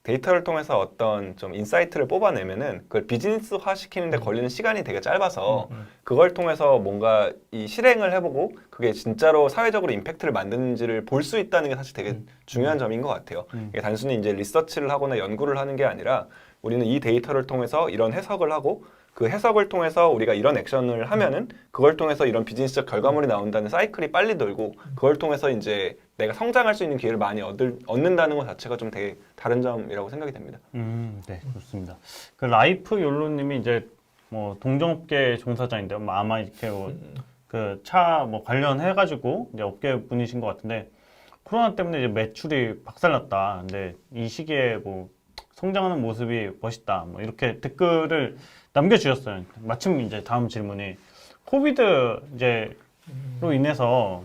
데이터를 통해서 어떤 좀 인사이트를 뽑아내면은 그걸 비즈니스화 시키는데 걸리는 시간이 되게 짧아서 그걸 통해서 뭔가 이 실행을 해보고 그게 진짜로 사회적으로 임팩트를 만드는지를 볼 수 있다는 게 사실 되게 중요한 점인 것 같아요. 이게 단순히 이제 리서치를 하거나 연구를 하는 게 아니라 우리는 이 데이터를 통해서 이런 해석을 하고 그 해석을 통해서 우리가 이런 액션을 하면은 그걸 통해서 이런 비즈니스적 결과물이 나온다는 사이클이 빨리 돌고 그걸 통해서 이제 내가 성장할 수 있는 기회를 많이 얻는다는 것 자체가 좀 되게 다른 점이라고 생각이 됩니다. 네, 좋습니다. 그 라이프 욜로님이 이제 뭐 동종업계 종사자인데요. 아마 이렇게 그 차 뭐 관련해가지고 이제 업계 분이신 것 같은데 코로나 때문에 이제 매출이 박살났다. 근데 이 시기에 뭐 성장하는 모습이 멋있다. 뭐 이렇게 댓글을 남겨주셨어요. 마침 이제 다음 질문이 코비드 이제로 인해서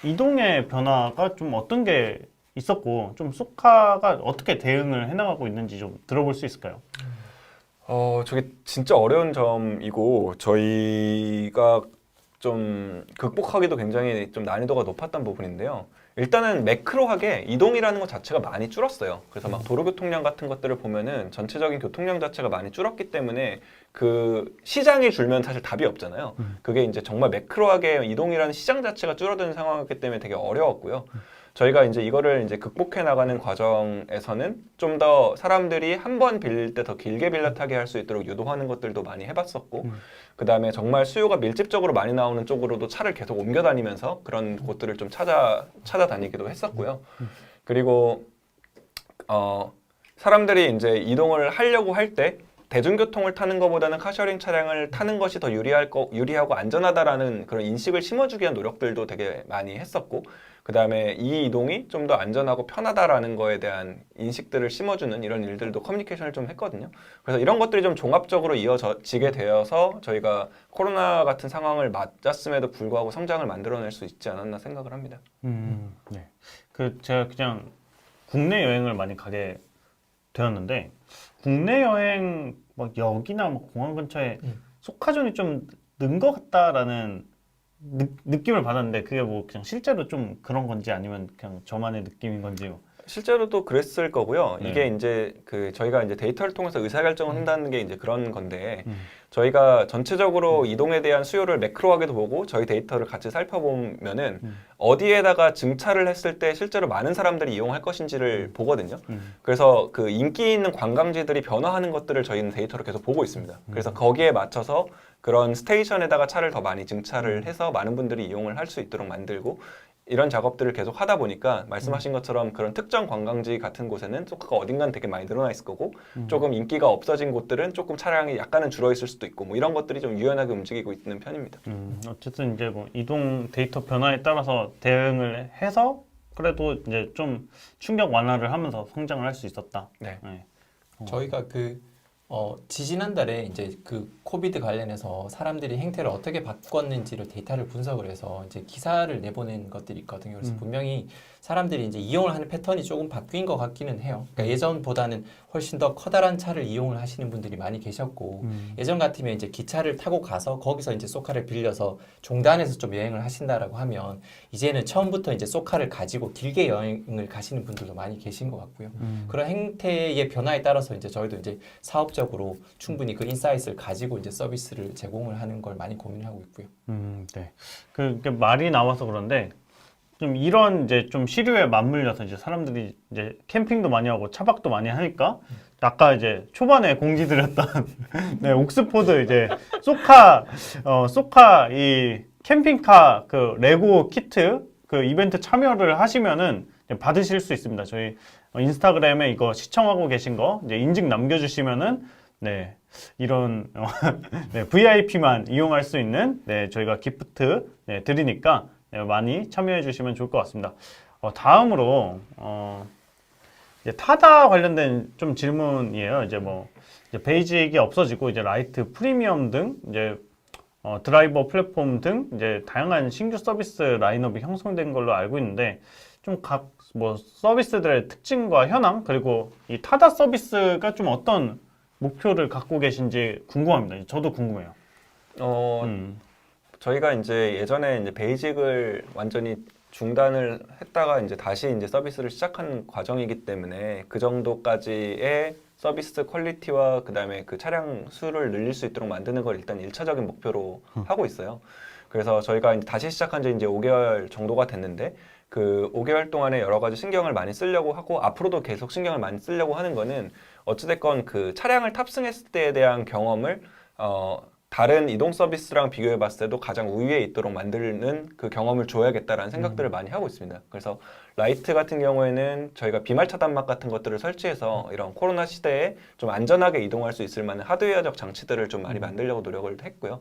이동의 변화가 좀 어떤 게 있었고 좀 소카가 어떻게 대응을 해나가고 있는지 좀 들어볼 수 있을까요? 저게 진짜 어려운 점이고 저희가 좀 극복하기도 굉장히 좀 난이도가 높았던 부분인데요. 일단은 매크로하게 이동이라는 것 자체가 많이 줄었어요. 그래서 막 도로교통량 같은 것들을 보면은 전체적인 교통량 자체가 많이 줄었기 때문에 그 시장이 줄면 사실 답이 없잖아요. 그게 이제 정말 매크로하게 이동이라는 시장 자체가 줄어드는 상황이었기 때문에 되게 어려웠고요. 저희가 이제 이거를 이제 극복해 나가는 과정에서는 좀 더 사람들이 한 번 빌릴 때 더 길게 빌려 타게 할 수 있도록 유도하는 것들도 많이 해봤었고, 그 다음에 정말 수요가 밀집적으로 많이 나오는 쪽으로도 차를 계속 옮겨 다니면서 그런 곳들을 좀 찾아다니기도 했었고요. 그리고 사람들이 이제 이동을 하려고 할 때 대중교통을 타는 것보다는 카셔링 차량을 타는 것이 더 유리하고 안전하다라는 그런 인식을 심어주기 위한 노력들도 되게 많이 했었고, 그 다음에 이 이동이 좀 더 안전하고 편하다라는 거에 대한 인식들을 심어주는 이런 일들도 커뮤니케이션을 좀 했거든요. 그래서 이런 것들이 좀 종합적으로 이어지게 되어서 저희가 코로나 같은 상황을 맞았음에도 불구하고 성장을 만들어낼 수 있지 않았나 생각을 합니다. 네. 제가 그냥 국내 여행을 많이 가게 되었는데, 국내 여행 막 역이나 뭐 공항 근처에 소카존이 좀 는 것 같다라는 느낌을 받았는데, 그게 뭐 그냥 실제로 좀 그런 건지 아니면 그냥 저만의 느낌인 건지. 실제로도 그랬을 거고요. 네. 이게 이제 저희가 이제 데이터를 통해서 의사결정을 한다는 게 이제 그런 건데, 저희가 전체적으로 이동에 대한 수요를 매크로하게도 보고 저희 데이터를 같이 살펴보면은 어디에다가 증차를 했을 때 실제로 많은 사람들이 이용할 것인지를 보거든요. 그래서 그 인기 있는 관광지들이 변화하는 것들을 저희는 데이터로 계속 보고 있습니다. 그래서 거기에 맞춰서 그런 스테이션에다가 차를 더 많이 증차를 해서 많은 분들이 이용을 할 수 있도록 만들고, 이런 작업들을 계속 하다 보니까 말씀하신 것처럼 그런 특정 관광지 같은 곳에는 소카가 어딘가는 되게 많이 늘어나 있을 거고, 조금 인기가 없어진 곳들은 조금 차량이 약간은 줄어 있을 수도 있고, 뭐 이런 것들이 좀 유연하게 움직이고 있는 편입니다. 어쨌든 이제 뭐 이동 데이터 변화에 따라서 대응을 해서 그래도 이제 좀 충격 완화를 하면서 성장을 할 수 있었다. 네. 네. 저희가 지지난달에 이제 그 코비드 관련해서 사람들이 행태를 어떻게 바꿨는지를 데이터를 분석을 해서 이제 기사를 내보낸 것들이 있거든요. 그래서 분명히 사람들이 이제 이용을 하는 패턴이 조금 바뀐 것 같기는 해요. 그러니까 예전보다는 훨씬 더 커다란 차를 이용을 하시는 분들이 많이 계셨고, 예전 같으면 이제 기차를 타고 가서 거기서 이제 쏘카를 빌려서 종단에서 좀 여행을 하신다라고 하면, 이제는 처음부터 이제 쏘카를 가지고 길게 여행을 가시는 분들도 많이 계신 것 같고요. 그런 행태의 변화에 따라서 이제 저희도 이제 사업적으로 충분히 그 인사이트를 가지고 이제 서비스를 제공을 하는 걸 많이 고민하고 있고요. 네. 그 말이 나와서 그런데 좀 이런 이제 좀 시류에 맞물려서 이제 사람들이 이제 캠핑도 많이 하고 차박도 많이 하니까, 아까 이제 초반에 공지 드렸던 네, 옥스포드 이제 소카 이 캠핑카 그 레고 키트 그 이벤트 참여를 하시면은 받으실 수 있습니다. 저희 인스타그램에 이거 시청하고 계신 거 이제 인증 남겨주시면은 네, 이런 네, VIP만 이용할 수 있는 네, 저희가 기프트 네, 드리니까 네, 많이 참여해 주시면 좋을 것 같습니다. 다음으로 이제 타다 관련된 좀 질문이에요. 이제 이제 베이직이 없어지고 이제 라이트, 프리미엄 등 이제 드라이버 플랫폼 등 이제 다양한 신규 서비스 라인업이 형성된 걸로 알고 있는데, 좀 각 서비스들의 특징과 현황, 그리고 이 타다 서비스가 좀 어떤 목표를 갖고 계신지 궁금합니다. 저도 궁금해요. 저희가 이제 예전에 이제 베이직을 완전히 중단을 했다가 이제 다시 이제 서비스를 시작한 과정이기 때문에 그 정도까지의 서비스 퀄리티와 그다음에 그 차량 수를 늘릴 수 있도록 만드는 걸 일단 1차적인 목표로 하고 있어요. 그래서 저희가 이제 다시 시작한 지 이제 5개월 정도가 됐는데, 그 5개월 동안에 여러 가지 신경을 많이 쓰려고 하고 앞으로도 계속 신경을 많이 쓰려고 하는 거는, 어찌됐건 그 차량을 탑승했을 때에 대한 경험을 다른 이동 서비스랑 비교해 봤을 때도 가장 우위에 있도록 만드는 그 경험을 줘야겠다라는 생각들을 많이 하고 있습니다. 그래서 라이트 같은 경우에는 저희가 비말 차단막 같은 것들을 설치해서 이런 코로나 시대에 좀 안전하게 이동할 수 있을 만한 하드웨어적 장치들을 좀 많이 만들려고 노력을 했고요.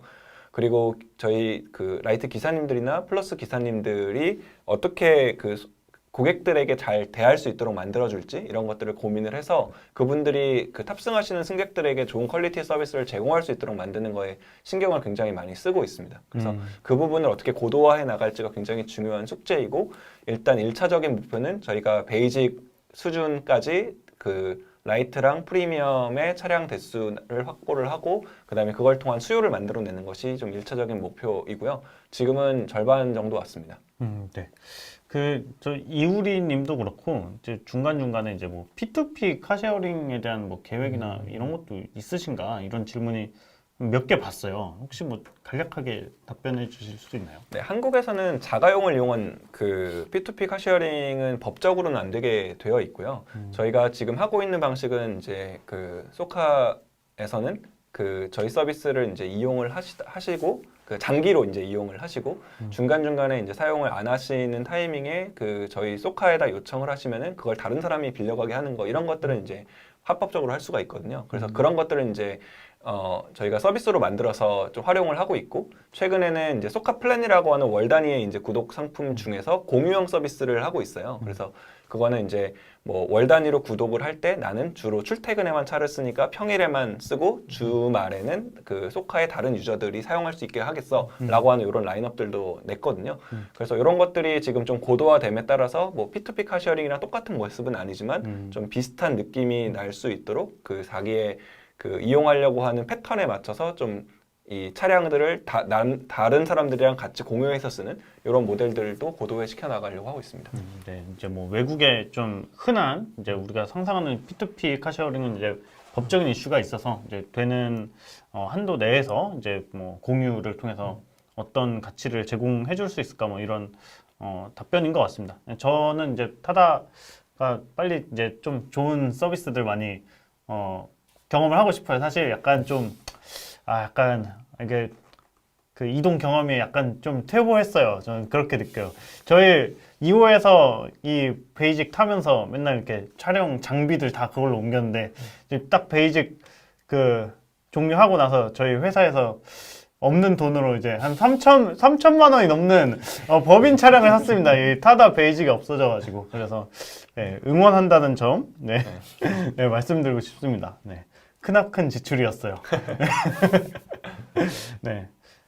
그리고 저희 그 라이트 기사님들이나 플러스 기사님들이 어떻게 그 고객들에게 잘 대할 수 있도록 만들어줄지 이런 것들을 고민을 해서 그분들이 그 탑승하시는 승객들에게 좋은 퀄리티의 서비스를 제공할 수 있도록 만드는 거에 신경을 굉장히 많이 쓰고 있습니다. 그래서 그 부분을 어떻게 고도화해 나갈지가 굉장히 중요한 숙제이고, 일단 1차적인 목표는 저희가 베이직 수준까지 그 라이트랑 프리미엄의 차량 대수를 확보를 하고, 그 다음에 그걸 통한 수요를 만들어내는 것이 좀 1차적인 목표이고요. 지금은 절반 정도 왔습니다. 네. 저 이우리 님도 그렇고, 이제 중간중간에 이제 P2P 카쉐어링에 대한 계획이나 이런 것도 있으신가? 이런 질문이 몇 개 봤어요. 혹시 뭐 간략하게 답변해 주실 수 있나요? 네, 한국에서는 자가용을 이용한 그 P2P 카쉐어링은 법적으로는 안 되게 되어 있고요. 저희가 지금 하고 있는 방식은 이제 그 소카에서는 그 저희 서비스를 이제 이용을 하시고 그 장기로 이제 이용을 하시고 중간중간에 이제 사용을 안 하시는 타이밍에 그 저희 소카에다 요청을 하시면은 그걸 다른 사람이 빌려가게 하는 거 이런 것들은 이제 합법적으로 할 수가 있거든요. 그래서 그런 것들은 이제 저희가 서비스로 만들어서 좀 활용을 하고 있고 최근에는 이제 소카 플랜이라고 하는 월 단위의 이제 구독 상품 중에서 공유형 서비스를 하고 있어요. 그래서 그거는 이제 뭐 월 단위로 구독을 할 때 나는 주로 출퇴근에만 차를 쓰니까 평일에만 쓰고 주말에는 그 소카의 다른 유저들이 사용할 수 있게 하겠어라고 하는 이런 라인업들도 냈거든요. 그래서 이런 것들이 지금 좀 고도화됨에 따라서 뭐 P2P 카쉐어링이랑 똑같은 모습은 아니지만 좀 비슷한 느낌이 날 수 있도록 그 자기의 그 이용하려고 하는 패턴에 맞춰서 좀 이 차량들을 다른 사람들이랑 같이 공유해서 쓰는 이런 모델들도 고도화 시켜 나가려고 하고 있습니다. 네, 이제 뭐 외국에 좀 흔한 이제 우리가 상상하는 P2P 카쉐어링은 이제 법적인 이슈가 있어서 이제 되는 한도 내에서 이제 뭐 공유를 통해서 어떤 가치를 제공해 줄 수 있을까 뭐 이런 답변인 것 같습니다. 저는 이제 타다가 빨리 이제 좀 좋은 서비스들 많이 경험을 하고 싶어요. 사실 약간 좀 약간 이게 그 이동 경험이 약간 좀 퇴보했어요. 저는 그렇게 느껴요. 저희 2호에서 이 베이직 타면서 맨날 이렇게 촬영 장비들 다 그걸로 옮겼는데 이제 딱 베이직 그 종료하고 나서 저희 회사에서 없는 돈으로 이제 한 3천만 원이 넘는 법인 차량을 샀습니다. 이 타다 베이직이 없어져가지고 그래서 네, 응원한다는 점 네, 네, 말씀드리고 싶습니다. 네. 크나큰 지출이었어요. 네.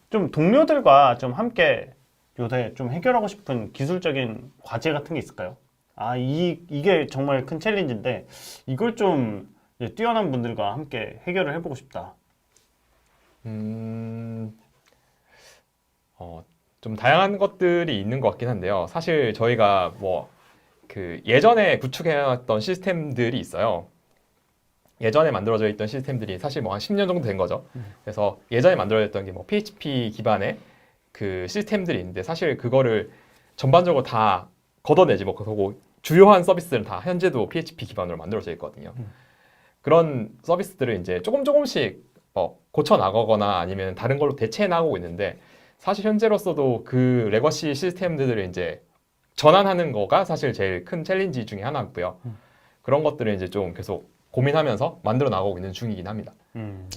좀 동료들과 좀 함께 요새 좀 해결하고 싶은 기술적인 과제 같은 게 있을까요? 이게 정말 큰 챌린지인데 이걸 좀 이제 뛰어난 분들과 함께 해결을 해보고 싶다. 좀 다양한 것들이 있는 것 같긴 한데요. 사실 저희가 뭐 그 예전에 구축해왔던 시스템들이 있어요. 예전에 만들어져 있던 시스템들이 사실 뭐 한 10년 정도 된 거죠. 그래서 예전에 만들어졌던 게 뭐 PHP 기반의 그 시스템들이 있는데 사실 그거를 전반적으로 다 걷어내지 못하고 주요한 서비스들은 다 현재도 PHP 기반으로 만들어져 있거든요. 그런 서비스들을 이제 조금씩 고쳐 나가거나 아니면 다른 걸로 대체해 나가고 있는데 사실 현재로서도 그 레거시 시스템들을 이제 전환하는 거가 사실 제일 큰 챌린지 중에 하나고요. 그런 것들을 이제 좀 계속 고민하면서 만들어 나가고 있는 중이긴 합니다.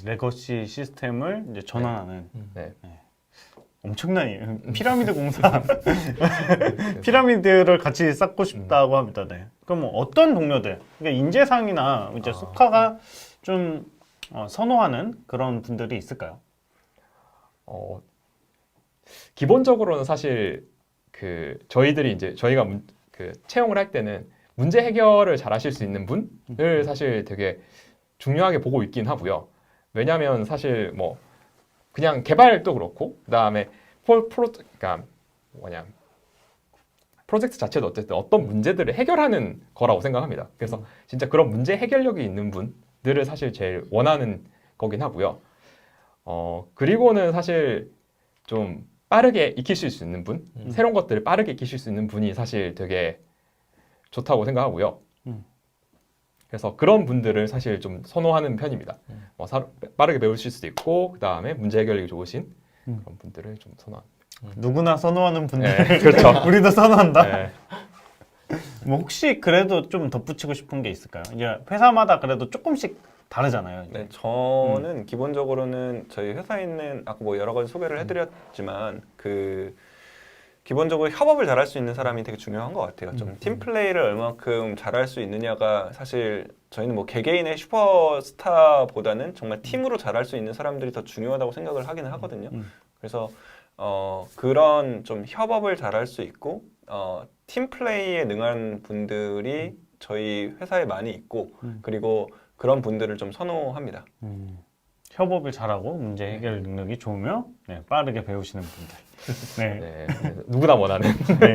레거시 시스템을 이제 전환하는 네. 엄청난 피라미드 공사 피라미드를 같이 쌓고 싶다고 합니다. 네. 그럼 뭐 어떤 동료들, 그러니까 인재상이나 이제 소카가 좀 선호하는 그런 분들이 있을까요? 기본적으로는 사실 그 저희들이 이제 저희가 그 채용을 할 때는 문제 해결을 잘 하실 수 있는 분을 사실 되게 중요하게 보고 있긴 하고요. 왜냐하면 사실 뭐 그냥 개발도 그렇고 그다음에 그러니까 프로젝트 자체도 어쨌든 어떤 문제들을 해결하는 거라고 생각합니다. 그래서 진짜 그런 문제 해결력이 있는 분들을 사실 제일 원하는 거긴 하고요. 그리고는 사실 좀 빠르게 익히실 수 있는 분, 새로운 것들을 빠르게 익히실 수 있는 분이 사실 되게 좋다고 생각하고요. 그래서 그런 분들을 사실 좀 선호하는 편입니다. 빠르게 배우실 수도 있고, 그 다음에 문제 해결력이 좋으신 그런 분들을 좀 선호합니다. 누구나 선호하는 분들. 네, 그렇죠. 우리도 선호한다. 네. 뭐 혹시 그래도 좀 덧붙이고 싶은 게 있을까요? 이제 회사마다 그래도 조금씩 다르잖아요. 네, 저는 기본적으로는 저희 회사에 있는 아까 뭐 여러 가지 소개를 해드렸지만 그 기본적으로 협업을 잘할 수 있는 사람이 되게 중요한 것 같아요. 좀 팀 플레이를 얼마큼 잘할 수 있느냐가 사실 저희는 뭐 개개인의 슈퍼스타보다는 정말 팀으로 잘할 수 있는 사람들이 더 중요하다고 생각을 하기는 하거든요. 그래서 그런 좀 협업을 잘할 수 있고 팀 플레이에 능한 분들이 저희 회사에 많이 있고 그리고 그런 분들을 좀 선호합니다. 협업을 잘하고 문제 해결 능력이 좋으며 빠르게 배우시는 분들. 네. 네, 누구나 원하는. 네.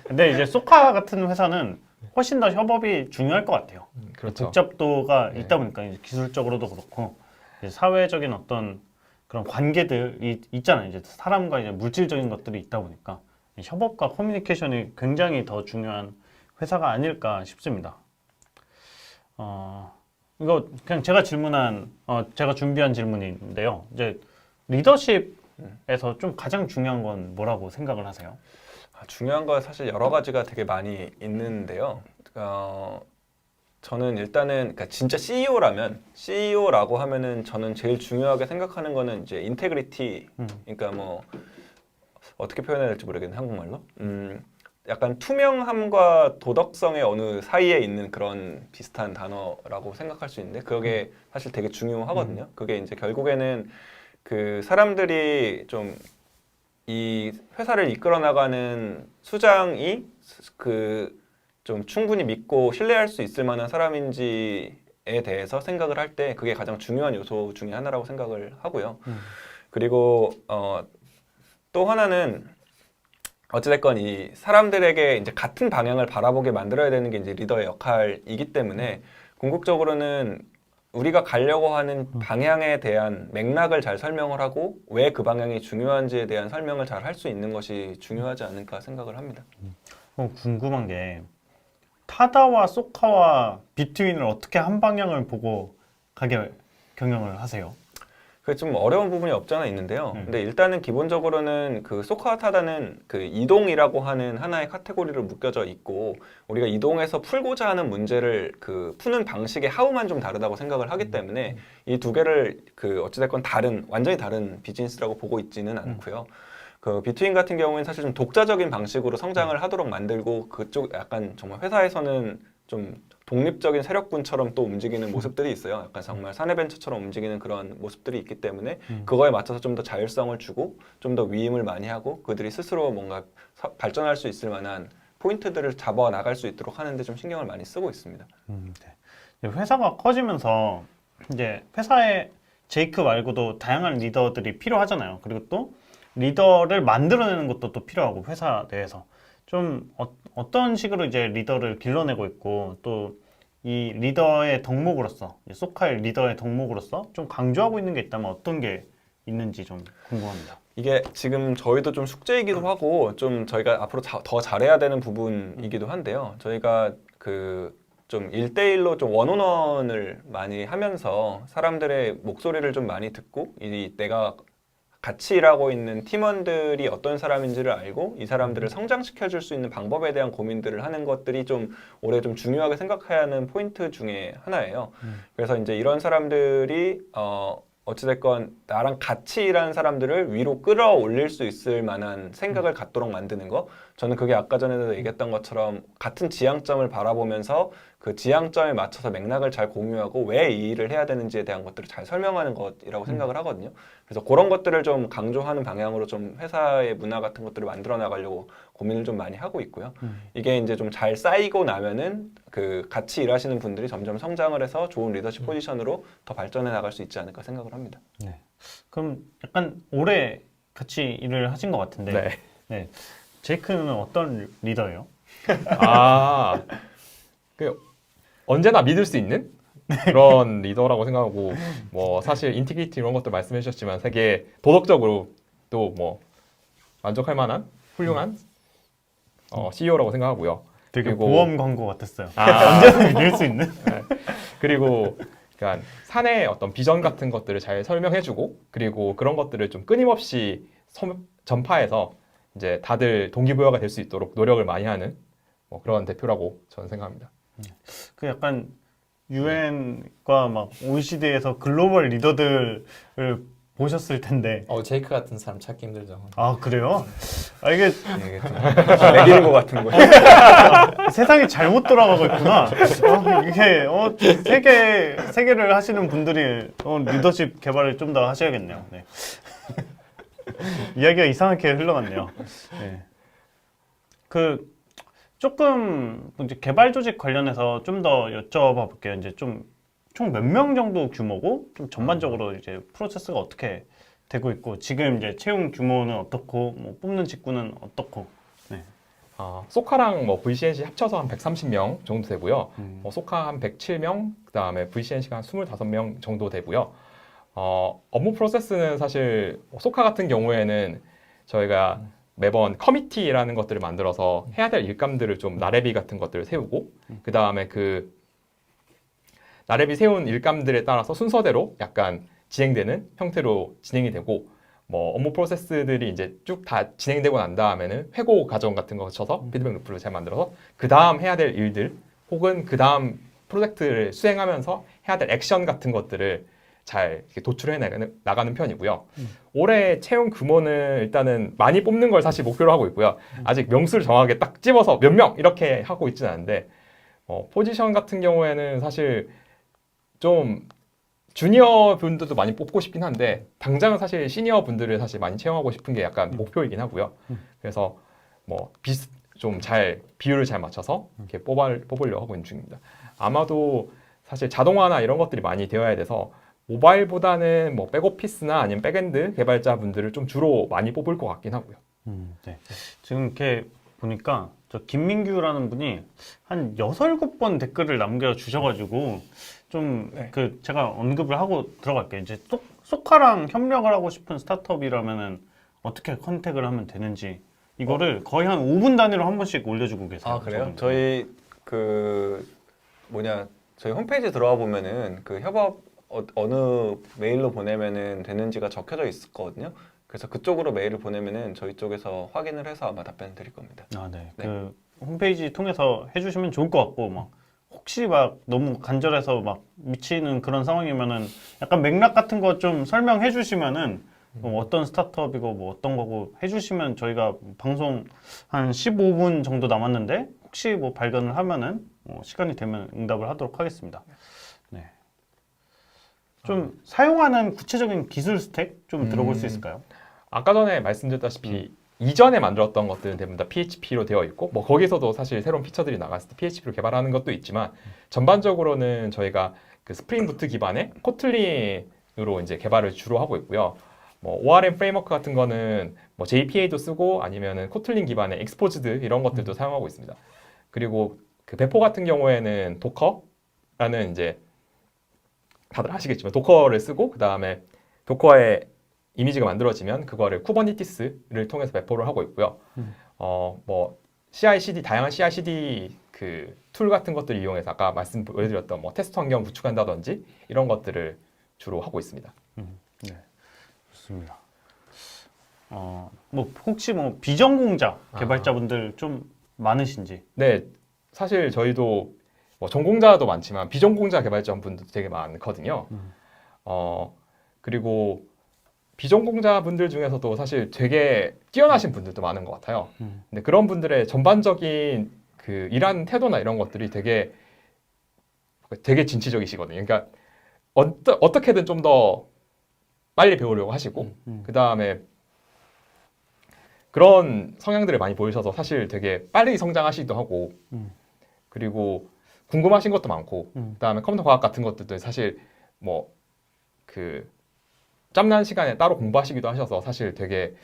근데 이제 소카 같은 회사는 훨씬 더 협업이 중요할 것 같아요. 그렇죠. 복잡도가 있다 보니까 이제 기술적으로도 그렇고 이제 사회적인 어떤 그런 관계들이 있잖아요. 이제 사람과 이제 물질적인 것들이 있다 보니까 협업과 커뮤니케이션이 굉장히 더 중요한 회사가 아닐까 싶습니다. 이거 그냥 제가 준비한 질문인데요. 이제 리더십에서 좀 가장 중요한 건 뭐라고 생각을 하세요? 중요한 건 사실 여러 가지가 되게 많이 있는데요. 저는 일단은 그러니까 진짜 CEO라고 하면은 저는 제일 중요하게 생각하는 거는 이제 인테그리티. 그러니까 뭐 어떻게 표현해야 될지 모르겠네 한국말로. 약간 투명함과 도덕성의 어느 사이에 있는 그런 비슷한 단어라고 생각할 수 있는데 그게 사실 되게 중요하거든요. 그게 이제 결국에는 그 사람들이 좀 이 회사를 이끌어 나가는 수장이 좀 충분히 믿고 신뢰할 수 있을 만한 사람인지에 대해서 생각을 할 때 그게 가장 중요한 요소 중에 하나라고 생각을 하고요. 그리고 또 하나는 어찌됐건 이 사람들에게 이제 같은 방향을 바라보게 만들어야 되는 게 이제 리더의 역할이기 때문에 궁극적으로는 우리가 가려고 하는 방향에 대한 맥락을 잘 설명을 하고 왜 그 방향이 중요한지에 대한 설명을 잘 할 수 있는 것이 중요하지 않을까 생각을 합니다. 궁금한 게 타다와 소카와 비트윈을 어떻게 한 방향을 보고 가게 경영을 하세요? 그게 좀 어려운 부분이 없잖아 있는데요. 근데 일단은 기본적으로는 그 소카와 타다는 그 이동이라고 하는 하나의 카테고리로 묶여져 있고 우리가 이동해서 풀고자 하는 문제를 그 푸는 방식의 하우만 좀 다르다고 생각을 하기 때문에 이 두 개를 그 어찌됐건 완전히 다른 비즈니스라고 보고 있지는 않고요. 그 비트윈 같은 경우에는 사실 좀 독자적인 방식으로 성장을 하도록 만들고 그쪽 약간 정말 회사에서는 좀 독립적인 세력군처럼 또 움직이는 모습들이 있어요. 약간 정말 사내벤처처럼 움직이는 그런 모습들이 있기 때문에 그거에 맞춰서 좀 더 자율성을 주고 좀 더 위임을 많이 하고 그들이 스스로 뭔가 발전할 수 있을 만한 포인트들을 잡아 나갈 수 있도록 하는데 좀 신경을 많이 쓰고 있습니다. 네. 회사가 커지면서 이제 회사에 제이크 말고도 다양한 리더들이 필요하잖아요. 그리고 또 리더를 만들어내는 것도 또 필요하고 회사 내에서 좀 어떤 식으로 이제 리더를 길러내고 있고 또 이 리더의 덕목으로서 소카의 리더의 덕목으로서 좀 강조하고 있는 게 있다면 어떤 게 있는지 좀 궁금합니다. 이게 지금 저희도 좀 숙제이기도 하고 좀 저희가 앞으로 더 잘해야 되는 부분이기도 한데요. 저희가 좀 1대1로 좀 원온원을 많이 하면서 사람들의 목소리를 좀 많이 듣고 내가 같이 일하고 있는 팀원들이 어떤 사람인지를 알고 이 사람들을 성장시켜 줄 수 있는 방법에 대한 고민들을 하는 것들이 좀 올해 좀 중요하게 생각해야 하는 포인트 중에 하나예요. 그래서 이제 이런 사람들이 어찌됐건 나랑 같이 일하는 사람들을 위로 끌어올릴 수 있을 만한 생각을 갖도록 만드는 거. 저는 그게 아까 전에도 얘기했던 것처럼 같은 지향점을 바라보면서 그 지향점에 맞춰서 맥락을 잘 공유하고 왜 이 일을 해야 되는지에 대한 것들을 잘 설명하는 것이라고 생각을 하거든요. 그래서 그런 것들을 좀 강조하는 방향으로 좀 회사의 문화 같은 것들을 만들어 나가려고 고민을 좀 많이 하고 있고요. 이게 이제 좀 잘 쌓이고 나면은 그 같이 일하시는 분들이 점점 성장을 해서 좋은 리더십 포지션으로 더 발전해 나갈 수 있지 않을까 생각을 합니다. 네. 그럼 약간 오래 같이 일을 하신 것 같은데 네. 네. 제이크는 어떤 리더예요? 언제나 믿을 수 있는 그런 리더라고 생각하고 뭐 사실 인티그리티 이런 것도 말씀해 주셨지만 되게 도덕적으로 또 뭐 만족할 만한 훌륭한 CEO라고 생각하고요. 되게 그리고- 보험 광고 같았어요. 언제나 믿을 수 있는? 그리고 그러니까 사내의 어떤 비전 같은 것들을 잘 설명해주고 그리고 그런 것들을 좀 끊임없이 전파해서 이제 다들 동기부여가 될 수 있도록 노력을 많이 하는 뭐 그런 대표라고 저는 생각합니다. 그 약간 UN과 막 OECD에서 글로벌 리더들을 보셨을 텐데 제이크 같은 사람 찾기 힘들죠. 아 그래요? 이게 이게 좀 매기는 것 같은 거예요. 세상이 잘못 돌아가고 있구나. 이게 세계를 하시는 분들이 리더십 개발을 좀 더 하셔야겠네요. 네. 이야기가 이상하게 흘러갔네요. 네. 조금 이제 개발 조직 관련해서 좀 더 여쭤봐 볼게요. 이제 좀 총 몇 명 정도 규모고 좀 전반적으로 이제 프로세스가 어떻게 되고 있고 지금 이제 채용 규모는 어떻고 뭐 뽑는 직군은 어떻고. 네. 소카랑 뭐 VCNC 합쳐서 한 130명 정도 되고요. 소카 한 107명, 그다음에 VCNC가 한 25명 정도 되고요. 업무 프로세스는 사실 소카 같은 경우에는 저희가 매번 커미티라는 것들을 만들어서 해야 될 일감들을 좀 나래비 같은 것들을 세우고 그 다음에 그 나래비 세운 일감들에 따라서 순서대로 약간 진행되는 형태로 진행이 되고 뭐 업무 프로세스들이 이제 쭉 다 진행되고 난 다음에는 회고 과정 같은 거 거쳐서 피드백 루프를 잘 만들어서 그 다음 해야 될 일들 혹은 그 다음 프로젝트를 수행하면서 해야 될 액션 같은 것들을 잘 이렇게 도출해 나가는 편이고요. 올해 채용 규모는 일단은 많이 뽑는 걸 사실 목표로 하고 있고요. 아직 명수를 정확하게 딱 집어서 몇 명 이렇게 하고 있지는 않은데 포지션 같은 경우에는 사실 좀 주니어 분들도 많이 뽑고 싶긴 한데 당장은 사실 시니어 분들을 사실 많이 채용하고 싶은 게 약간 목표이긴 하고요. 그래서 뭐 좀 잘 비율을 잘 맞춰서 이렇게 뽑으려고 하고 있는 중입니다. 아마도 사실 자동화나 이런 것들이 많이 되어야 돼서 모바일보다는 뭐 백오피스나 아니면 백엔드 개발자분들을 좀 주로 많이 뽑을 것 같긴 하고요. 네. 지금 이렇게 보니까 저 김민규라는 분이 한 6, 7번 댓글을 남겨주셔가지고 좀 그 제가 언급을 하고 들어갈게요. 이제 소카랑 협력을 하고 싶은 스타트업이라면은 어떻게 컨택을 하면 되는지 이거를 거의 한 5분 단위로 한 번씩 올려주고 계세요. 아, 그래요? 저는. 저희 저희 홈페이지 들어와 보면은 그 협업 어느 메일로 보내면은 되는지가 적혀져 있거든요. 그래서 그쪽으로 메일을 보내면은 저희 쪽에서 확인을 해서 아마 답변을 드릴 겁니다. 아, 네. 네. 그 홈페이지 통해서 해주시면 좋을 것 같고 막 혹시 막 너무 간절해서 막 미치는 그런 상황이면은 약간 맥락 같은 거 좀 설명해 주시면은 뭐 어떤 스타트업이고 뭐 어떤 거고 해주시면 저희가 방송 한 15분 정도 남았는데 혹시 뭐 발견을 하면은 시간이 되면 응답을 하도록 하겠습니다. 네. 좀 사용하는 구체적인 기술 스택 좀 들어볼 수 있을까요? 아까 전에 말씀드렸다시피 이전에 만들었던 것들은 대부분 다 PHP로 되어 있고 뭐 거기서도 사실 새로운 피처들이 나갔을 때 PHP로 개발하는 것도 있지만 전반적으로는 저희가 그 스프링 부트 기반의 코틀린으로 이제 개발을 주로 하고 있고요. 뭐 ORM 프레임워크 같은 거는 뭐 JPA도 쓰고 아니면은 코틀린 기반의 익스포즈드 이런 것들도 사용하고 있습니다. 그리고 그 배포 같은 경우에는 도커라는 이제 다들 아시겠지만 도커를 쓰고 그 다음에 도커에 이미지가 만들어지면 그거를 쿠버네티스를 통해서 배포를 하고 있고요. 뭐 CI/CD 다양한 CI/CD 그 툴 같은 것들을 이용해서 아까 말씀드렸던 뭐 테스트 환경 구축한다든지 이런 것들을 주로 하고 있습니다. 네, 좋습니다. 뭐 혹시 뭐 비전공자 개발자분들 좀 많으신지? 네, 사실 저희도 뭐 전공자도 많지만 비전공자 개발자분들도 되게 많거든요. 그리고 비전공자분들 중에서도 사실 되게 뛰어나신 분들도 많은 것 같아요. 근데 그런 분들의 전반적인 그 일하는 태도나 이런 것들이 되게 진취적이시거든요. 그러니까 어떻게든 좀 더 빨리 배우려고 하시고 그 다음에 그런 성향들을 많이 보이셔서 사실 되게 빨리 성장하시기도 하고 그리고 궁금하신 것도 많고 그 다음에 컴퓨터 과학 같은 것들도 사실 뭐 그 짬난 시간에 따로 공부하시기도 하셔서 사실 되게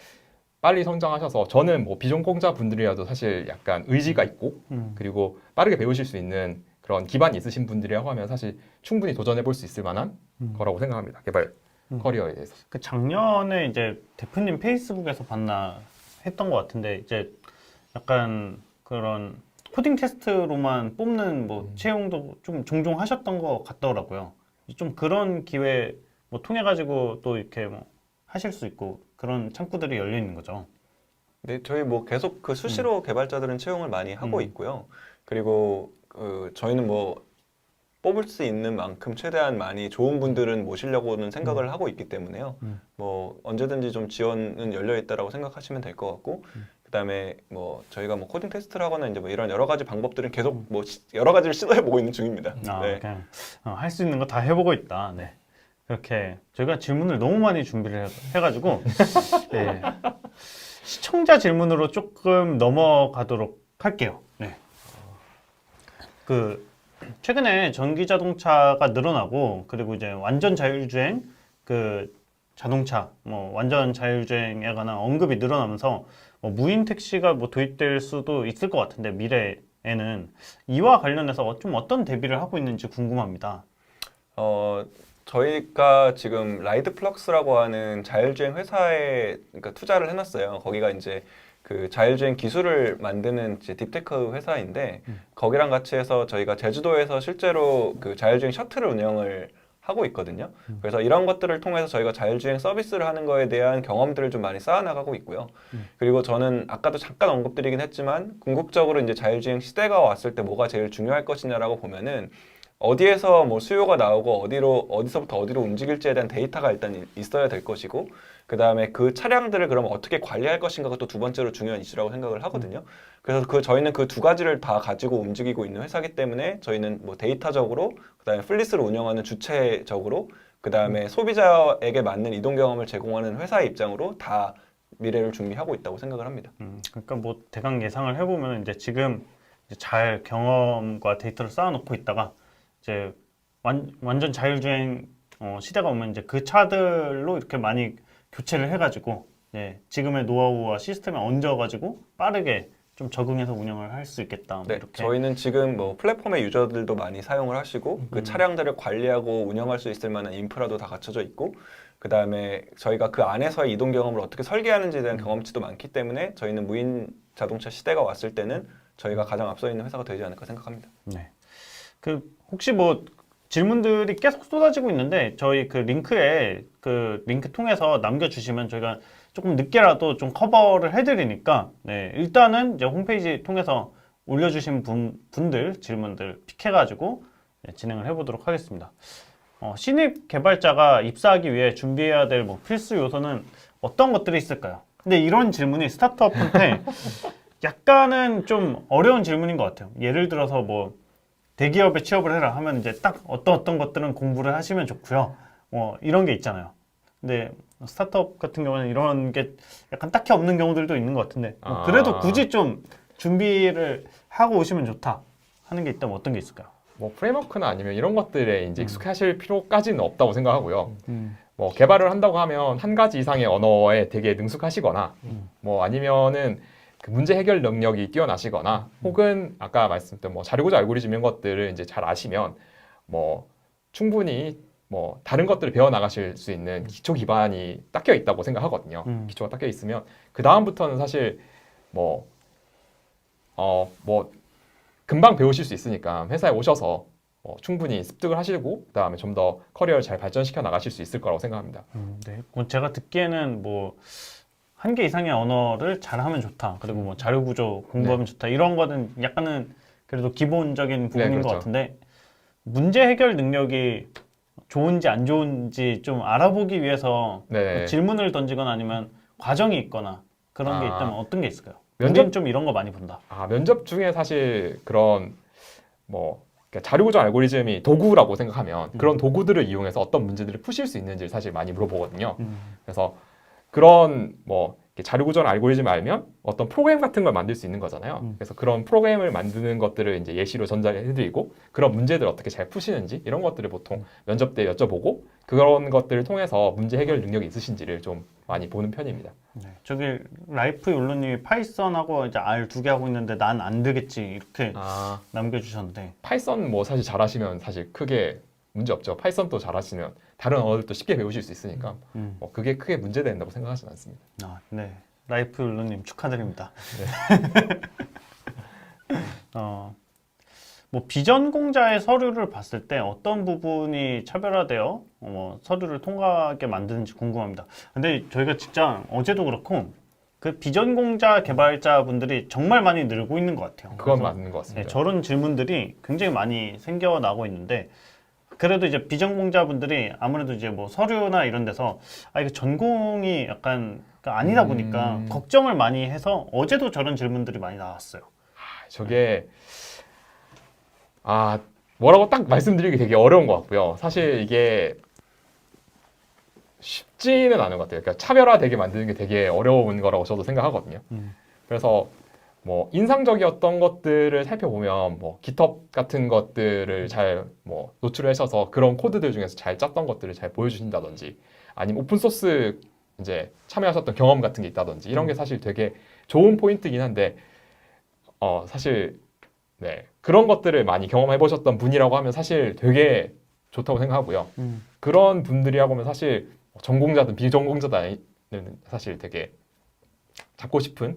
빨리 성장하셔서 저는 뭐 비전공자 분들이라도 사실 약간 의지가 있고 그리고 빠르게 배우실 수 있는 그런 기반이 있으신 분들이라고 하면 사실 충분히 도전해 볼 수 있을 만한 거라고 생각합니다. 개발 커리어에 대해서. 그 작년에 이제 대표님 페이스북에서 봤나 했던 것 같은데 이제 약간 그런 코딩 테스트로만 뽑는 뭐 채용도 좀 종종 하셨던 것 같더라고요. 좀 그런 기회 뭐 통해 가지고 또 이렇게 뭐 하실 수 있고 그런 창구들이 열려 있는 거죠. 네, 저희 뭐 계속 그 수시로 개발자들은 채용을 많이 하고 있고요. 그리고 저희는 뭐 뽑을 수 있는 만큼 최대한 많이 좋은 분들은 모시려고는 생각을 하고 있기 때문에요. 뭐 언제든지 좀 지원은 열려 있다라고 생각하시면 될 것 같고, 그다음에 뭐 저희가 뭐 코딩 테스트를 하거나 이제 뭐 이런 여러 가지 방법들은 계속 뭐 여러 가지를 시도해 보고 있는 중입니다. 네. 그냥 할 수 있는 거 다 해보고 있다. 네. 그렇게 저희가 질문을 너무 많이 준비를 해가지고 네. 시청자 질문으로 조금 넘어가도록 할게요. 네. 그 최근에 전기 자동차가 늘어나고 그리고 이제 완전 자율주행 그 자동차 뭐 완전 자율주행에 관한 언급이 늘어나면서 뭐 무인 택시가 뭐 도입될 수도 있을 것 같은데 미래에는 이와 관련해서 좀 어떤 대비를 하고 있는지 궁금합니다. 저희가 지금 라이드플럭스라고 하는 자율주행 회사에 그러니까 투자를 해놨어요. 거기가 이제 그 자율주행 기술을 만드는 이제 딥테크 회사인데 거기랑 같이 해서 저희가 제주도에서 실제로 그 자율주행 셔틀을 운영을 하고 있거든요. 그래서 이런 것들을 통해서 저희가 자율주행 서비스를 하는 거에 대한 경험들을 좀 많이 쌓아나가고 있고요. 그리고 저는 아까도 잠깐 언급드리긴 했지만 궁극적으로 이제 자율주행 시대가 왔을 때 뭐가 제일 중요할 것이냐라고 보면은 어디에서 뭐 수요가 나오고 어디서부터 어디로 움직일지에 대한 데이터가 일단 있어야 될 것이고 그 다음에 그 차량들을 그럼 어떻게 관리할 것인가가 또 두 번째로 중요한 이슈라고 생각을 하거든요. 그래서 저희는 그 두 가지를 다 가지고 움직이고 있는 회사이기 때문에 저희는 뭐 데이터적으로 그 다음에 플리스를 운영하는 주체적으로 그 다음에 소비자에게 맞는 이동 경험을 제공하는 회사의 입장으로 다 미래를 준비하고 있다고 생각을 합니다. 그러니까 뭐 대강 예상을 해보면 이제 지금 이제 잘 경험과 데이터를 쌓아놓고 있다가 이제 완전 자율주행 시대가 오면 이제 그 차들로 이렇게 많이 교체를 해가지고 지금의 노하우와 시스템에 얹어가지고 빠르게 좀 적응해서 운영을 할 수 있겠다. 뭐 네, 이렇게. 저희는 지금 뭐 플랫폼의 유저들도 많이 사용을 하시고 그 차량들을 관리하고 운영할 수 있을 만한 인프라도 다 갖춰져 있고 그 다음에 저희가 그 안에서의 이동 경험을 어떻게 설계하는지에 대한 경험치도 많기 때문에 저희는 무인 자동차 시대가 왔을 때는 저희가 가장 앞서 있는 회사가 되지 않을까 생각합니다. 네. 그 혹시 뭐 질문들이 계속 쏟아지고 있는데 저희 그 링크에 그 링크 통해서 남겨주시면 저희가 조금 늦게라도 좀 커버를 해드리니까 일단은 이제 홈페이지 통해서 올려주신 분들 질문들 픽해가지고 진행을 해보도록 하겠습니다. 신입 개발자가 입사하기 위해 준비해야 될 뭐 필수 요소는 어떤 것들이 있을까요? 근데 이런 질문이 스타트업한테 약간은 좀 어려운 질문인 것 같아요. 예를 들어서 뭐 대기업에 취업을 해라 하면 이제 딱 어떤 것들은 공부를 하시면 좋고요. 이런 게 있잖아요. 근데 스타트업 같은 경우는 이런 게 약간 딱히 없는 경우들도 있는 것 같은데 그래도 굳이 좀 준비를 하고 오시면 좋다 하는 게 있다면 어떤 게 있을까요? 뭐 프레임워크나 아니면 이런 것들에 이제 익숙하실 필요까지는 없다고 생각하고요. 뭐 개발을 한다고 하면 한 가지 이상의 언어에 되게 능숙하시거나 뭐 아니면은 그 문제 해결 능력이 뛰어나시거나 혹은 아까 말씀드린 뭐 자료구조 알고리즘 이런 것들을 이제 잘 아시면 뭐 충분히 뭐 다른 것들을 배워 나가실 수 있는 기초 기반이 닦여 있다고 생각하거든요. 기초가 닦여 있으면 그 다음부터는 사실 뭐 금방 배우실 수 있으니까 회사에 오셔서 충분히 습득을 하시고 그다음에 좀 더 커리어를 잘 발전시켜 나가실 수 있을 거라고 생각합니다. 네. 제가 듣기에는 뭐 한 개 이상의 언어를 잘하면 좋다. 그리고 뭐 자료 구조 공부하면 좋다. 이런 거는 약간은 그래도 기본적인 부분인 그렇죠. 것 같은데 문제 해결 능력이 좋은지 안 좋은지 좀 알아보기 위해서 뭐 질문을 던지거나 아니면 과정이 있거나 그런 게 있다면 어떤 게 있을까요? 우린 좀 이런 거 많이 본다. 면접 중에 사실 그런 뭐 그러니까 자료구조 알고리즘이 도구라고 생각하면 그런 도구들을 이용해서 어떤 문제들을 푸실 수 있는지를 사실 많이 물어보거든요. 그래서 그런 뭐 자료구조 알고리즘을 알면 어떤 프로그램 같은 걸 만들 수 있는 거잖아요. 그래서 그런 프로그램을 만드는 것들을 이제 예시로 전달해드리고 그런 문제들을 어떻게 잘 푸시는지 이런 것들을 보통 면접 때 여쭤보고 그런 것들을 통해서 문제 해결 능력이 있으신지를 좀 많이 보는 편입니다. 네. 저기 라이프 율로님이 파이썬하고 이제 R 2개 하고 있는데 난 안 되겠지 이렇게 남겨주셨는데 파이썬 뭐 사실 잘하시면 사실 크게 문제 없죠. 파이썬도 잘하시면 다른 언어들도 쉽게 배우실 수 있으니까 뭐 그게 크게 문제된다고 생각하지는 않습니다. 네. 라이프 율로님 축하드립니다. 네. 뭐 비전공자의 서류를 봤을 때 어떤 부분이 차별화되어 서류를 통과하게 만드는지 궁금합니다. 근데 저희가 진짜 어제도 그렇고 그 비전공자 개발자분들이 정말 많이 늘고 있는 것 같아요. 그건 맞는 것 같습니다. 네, 저런 질문들이 굉장히 많이 생겨나고 있는데 그래도 이제 비전공자분들이 아무래도 이제 뭐 서류나 이런 데서 이거 전공이 약간 아니다 보니까 걱정을 많이 해서 어제도 저런 질문들이 많이 나왔어요. 저게 뭐라고 딱 말씀드리기 되게 어려운 것 같고요. 사실 이게 쉽지는 않은 것 같아요. 그러니까 차별화되게 만드는 게 되게 어려운 거라고 저도 생각하거든요. 그래서 뭐 인상적이었던 것들을 살펴보면 뭐 GitHub 같은 것들을 잘 뭐 노출하셔서 그런 코드들 중에서 잘 짰던 것들을 잘 보여주신다든지 아니면 오픈 소스 이제 참여하셨던 경험 같은 게 있다든지 이런 게 사실 되게 좋은 포인트긴 한데 사실 그런 것들을 많이 경험해 보셨던 분이라고 하면 사실 되게 좋다고 생각하고요. 그런 분들이라고 하면 사실 전공자든 비전공자든 사실 되게 잡고 싶은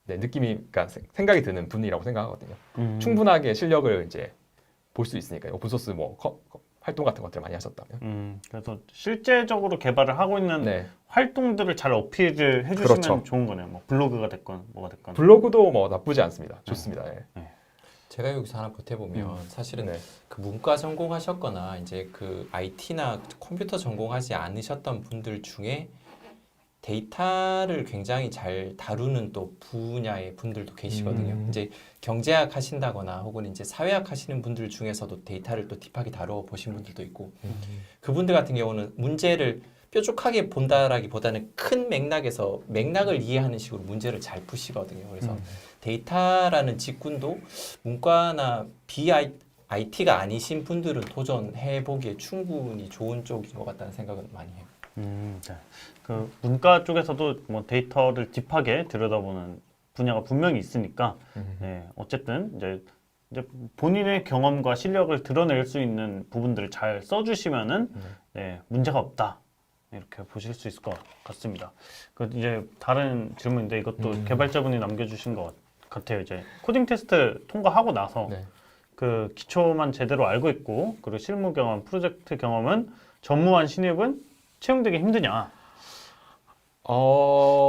네, 느낌이 그러니까 생각이 드는 분이라고 생각하거든요. 충분하게 실력을 이제 볼 수 있으니까요. 오픈소스 뭐 활동 같은 것들 많이 하셨다면. 그래서 실제적으로 개발을 하고 있는 네. 활동들을 잘 어필을 해주시면 그렇죠. 좋은 거네요. 뭐 블로그가 됐건 뭐가 됐건. 블로그도 뭐 나쁘지 않습니다. 좋습니다. 네. 제가 여기서 하나 보태보면 사실은 네. 그 문과 전공하셨거나 이제 그 IT나 컴퓨터 전공하지 않으셨던 분들 중에 데이터를 굉장히 잘 다루는 또 분야의 분들도 계시거든요. 이제 경제학 하신다거나 혹은 이제 사회학 하시는 분들 중에서도 데이터를 또 딥하게 다뤄 보신 분들도 있고 그분들 같은 경우는 문제를 뾰족하게 본다라기보다는 큰 맥락에서 맥락을 이해하는 식으로 문제를 잘 푸시거든요. 그래서 데이터라는 직군도 문과나 IT가 아니신 분들은 도전해 보기에 충분히 좋은 쪽인 것 같다는 생각은 많이 해요. 네. 그 문과 쪽에서도 뭐 데이터를 딥하게 들여다보는 분야가 분명히 있으니까 네, 어쨌든 이제 본인의 경험과 실력을 드러낼 수 있는 부분들을 잘 써주시면은 네, 문제가 없다 이렇게 보실 수 있을 것 같습니다. 그 이제 다른 질문인데 이것도 개발자분이 남겨주신 것 같아요. 이제 코딩 테스트 통과하고 나서 네. 그 기초만 제대로 알고 있고 그리고 실무 경험, 프로젝트 경험은 전무한 신입은 채용되기 힘드냐?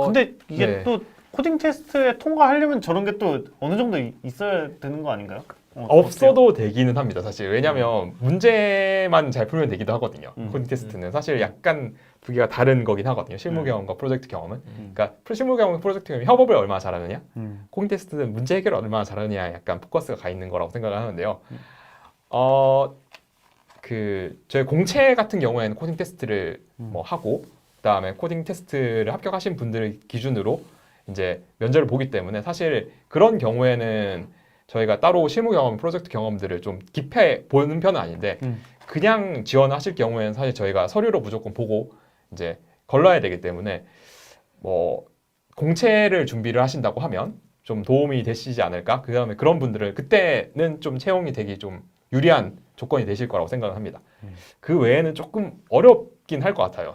근데 이게 네. 또 코딩 테스트에 통과하려면 저런 게 또 어느 정도 있어야 되는 거 아닌가요? 없어도 되기는 합니다. 사실 왜냐하면 문제만 잘 풀면 되기도 하거든요. 코딩 테스트는 사실 약간 두 개가 다른 거긴 하거든요. 실무 경험과 프로젝트 경험은. 그러니까 실무 경험, 프로젝트 경험이 협업을 얼마나 잘하느냐, 코딩 테스트는 문제 해결을 얼마나 잘하느냐 약간 포커스가 가 있는 거라고 생각을 하는데요. 저희 공채 같은 경우에는 코딩 테스트를 뭐 하고 그다음에 코딩 테스트를 합격하신 분들 기준으로 이제 면접을 보기 때문에 사실 그런 경우에는 저희가 따로 실무 경험, 프로젝트 경험들을 좀 깊게 보는 편은 아닌데 그냥 지원하실 경우에는 사실 저희가 서류로 무조건 보고 이제 걸러야 되기 때문에 뭐 공채를 준비를 하신다고 하면 좀 도움이 되시지 않을까? 그다음에 그런 분들은 그때는 좀 채용이 되기 좀 유리한 조건이 되실 거라고 생각을 합니다. 그 외에는 조금 어렵긴 할 것 같아요.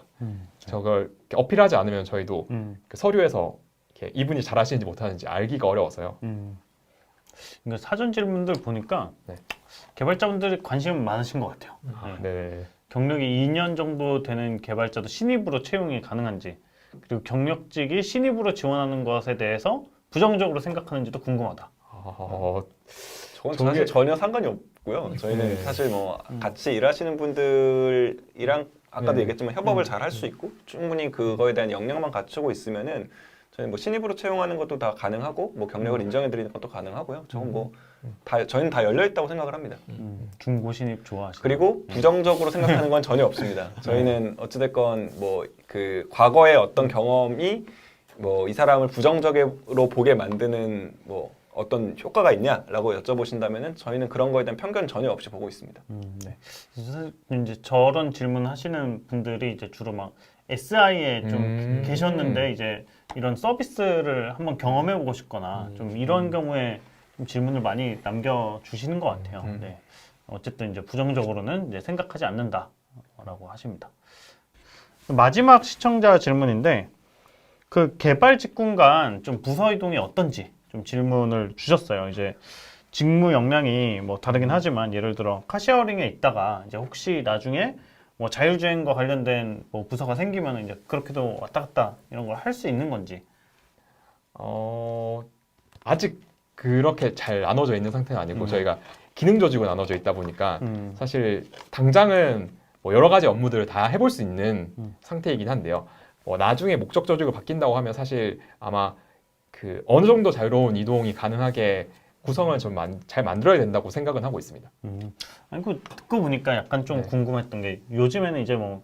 저걸 이렇게 어필하지 않으면 저희도 그 서류에서 이렇게 이분이 잘하시는지 못하는지 알기가 어려워서요. 그러니까 사전 질문들 보니까 네. 개발자분들이 관심 많으신 것 같아요. 네. 경력이 2년 정도 되는 개발자도 신입으로 채용이 가능한지 그리고 경력직이 신입으로 지원하는 것에 대해서 부정적으로 생각하는지도 궁금하다. 저건 저게- 사실 전혀 상관이 없고요. 저희는 네. 사실 뭐 같이 일하시는 분들이랑 아까도 네. 얘기했지만 협업을 잘 할 수 있고 충분히 그거에 대한 역량만 갖추고 있으면은 저희는 뭐 신입으로 채용하는 것도 다 가능하고 뭐 경력을 인정해 드리는 것도 가능하고요. 저건 뭐 저희는 다 열려 있다고 생각을 합니다. 중고 신입 좋아하시는 그리고 부정적으로 생각하는 건 전혀 없습니다. 저희는 어찌됐건 뭐 그 과거의 어떤 경험이 뭐 이 사람을 부정적으로 보게 만드는 뭐 어떤 효과가 있냐라고 여쭤보신다면은 저희는 그런 거에 대한 편견 전혀 없이 보고 있습니다. 네. 사실 이제 저런 질문 하시는 분들이 이제 주로 막 SI에 좀 계셨는데 이제 이런 서비스를 한번 경험해 보고 싶거나 좀 이런 경우에 좀 질문을 많이 남겨 주시는 것 같아요. 네. 어쨌든 이제 부정적으로는 이제 생각하지 않는다라고 하십니다. 마지막 시청자 질문인데 그 개발 직군 간 좀 부서 이동이 어떤지 좀 질문을 주셨어요. 이제 직무 역량이 뭐 다르긴 하지만 예를 들어 카시어링에 있다가 이제 혹시 나중에 뭐 자율주행과 관련된 뭐 부서가 생기면 이제 그렇게도 왔다 갔다 이런 걸 할 수 있는 건지. 아직 그렇게 잘 나눠져 있는 상태는 아니고 저희가 기능 조직으로 나눠져 있다 보니까 사실 당장은 뭐 여러 가지 업무들을 다 해볼 수 있는 상태이긴 한데요. 나중에 목적 조직으로 바뀐다고 하면 사실 아마 그 어느 정도 자유로운 이동이 가능하게 구성을 좀 잘 만들어야 된다고 생각은 하고 있습니다. 아니 그 듣고 보니까 약간 좀 네. 궁금했던 게 요즘에는 이제 뭐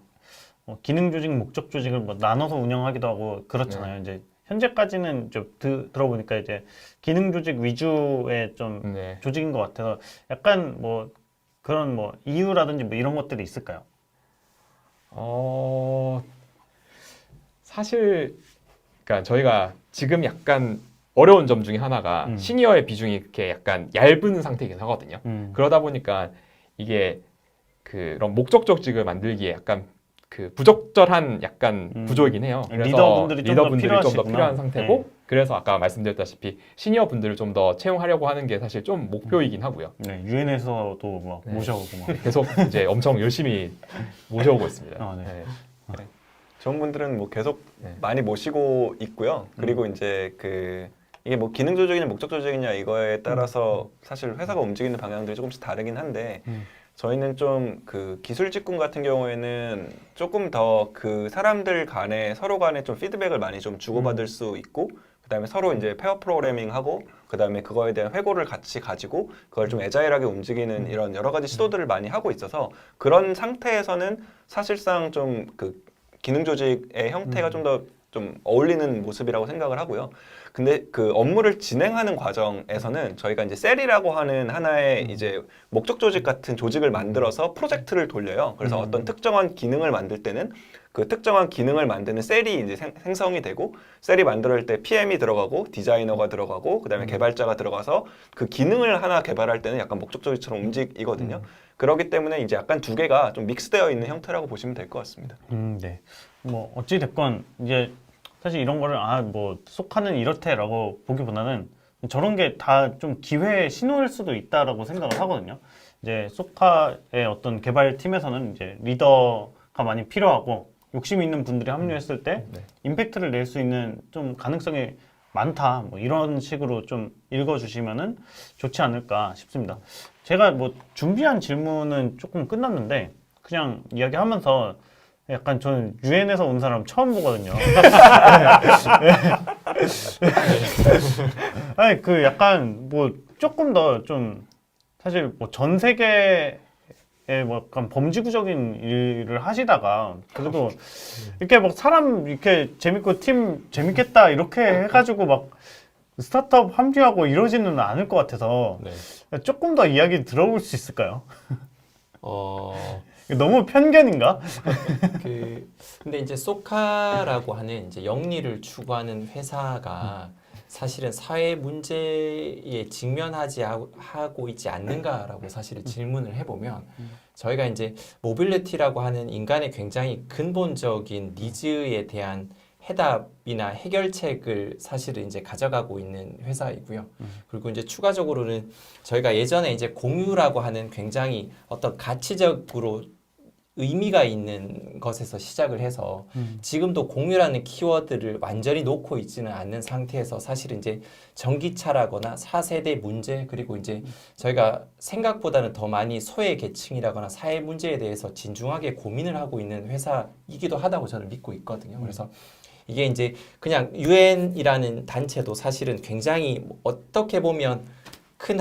기능 조직, 목적 조직을 뭐 나눠서 운영하기도 하고 그렇잖아요. 이제 현재까지는 좀 들어보니까 이제 기능 조직 위주의 좀 네. 조직인 것 같아서 약간 뭐 그런 뭐 이유라든지 뭐 이런 것들이 있을까요? 사실 그러니까 저희가 지금 약간 어려운 점 중에 하나가 시니어의 비중이 이렇게 약간 얇은 상태이긴 하거든요. 그러다 보니까 이게 그런 목적 조직을 만들기에 약간 그 부적절한 약간 구조이긴 해요. 그래서 리더분들이 좀더 리더분들이 좀 더 필요하시구나. 필요한 상태고 네. 그래서 아까 말씀드렸다시피 시니어 분들을 좀 더 채용하려고 하는 게 사실 좀 목표이긴 하고요. 네, 유엔에서도 막 네. 모셔오고 막. 계속 이제 엄청 열심히 모셔오고 있습니다. 아, 네. 네. 좋은 분들은 뭐 계속 네. 많이 모시고 있고요. 그리고 이제 그 이게 뭐 기능 조직이냐 목적 조직이냐 이거에 따라서 사실 회사가 움직이는 방향들이 조금씩 다르긴 한데 저희는 좀 그 기술 직군 같은 경우에는 조금 더 그 사람들 간에 서로 간에 좀 피드백을 많이 좀 주고받을 수 있고 그다음에 서로 이제 페어 프로그래밍 하고 그다음에 그거에 대한 회고를 같이 가지고 그걸 좀 애자일하게 움직이는 이런 여러 가지 시도들을 많이 하고 있어서 그런 상태에서는 사실상 좀 그 기능 조직의 형태가 좀 더 좀 어울리는 모습이라고 생각을 하고요. 근데 그 업무를 진행하는 과정에서는 저희가 이제 셀이라고 하는 하나의 이제 목적 조직 같은 조직을 만들어서 프로젝트를 돌려요. 그래서 어떤 특정한 기능을 만들 때는 그 특정한 기능을 만드는 셀이 이제 생성이 되고 셀이 만들어질 때 PM이 들어가고 디자이너가 들어가고 그다음에 개발자가 들어가서 그 기능을 하나 개발할 때는 약간 목적 조직처럼 움직이거든요. 그렇기 때문에 이제 약간 두 개가 좀 믹스되어 있는 형태라고 보시면 될 것 같습니다. 네. 뭐 어찌 됐건 이제 사실 이런 거를 뭐 속하는 이렇대라고 보기보다는 저런 게 다 좀 기회의 신호일 수도 있다라고 생각을 하거든요. 이제 소카의 어떤 개발팀에서는 이제 리더가 많이 필요하고 욕심 있는 분들이 합류했을 때 네. 임팩트를 낼 수 있는 좀 가능성이 많다. 뭐 이런 식으로 좀 읽어주시면은 좋지 않을까 싶습니다. 제가 뭐 준비한 질문은 조금 끝났는데 그냥 이야기하면서 약간 저는 유엔에서 온 사람 처음 보거든요. 아니 그 약간 뭐 조금 더 좀 사실 뭐 전 세계에 뭐 약간 범지구적인 일을 하시다가 그래도 이렇게 막 사람 이렇게 재밌고 팀 재밌겠다 이렇게 해가지고 막 스타트업 합류하고 이러지는 않을 것 같아서 네. 조금 더 이야기 들어볼 수 있을까요? 너무 편견인가? 근데 이제 소카라고 하는 이제 영리를 추구하는 회사가 사실은 사회 문제에 직면하지 하고 있지 않는가라고 사실은 질문을 해보면 저희가 이제 모빌리티라고 하는 인간의 굉장히 근본적인 니즈에 대한 해답이나 해결책을 사실은 이제 가져가고 있는 회사이고요. 그리고 이제 추가적으로는 저희가 예전에 이제 공유라고 하는 굉장히 어떤 가치적으로 의미가 있는 것에서 시작을 해서 지금도 공유라는 키워드를 완전히 놓고 있지는 않는 상태에서 사실은 이제 전기차라거나 4세대 문제 그리고 이제 저희가 생각보다는 더 많이 소외 계층이라거나 사회 문제에 대해서 진중하게 고민을 하고 있는 회사이기도 하다고 저는 믿고 있거든요. 그래서 이게 이제 그냥 유엔이라는 단체도 사실은 굉장히 어떻게 보면 큰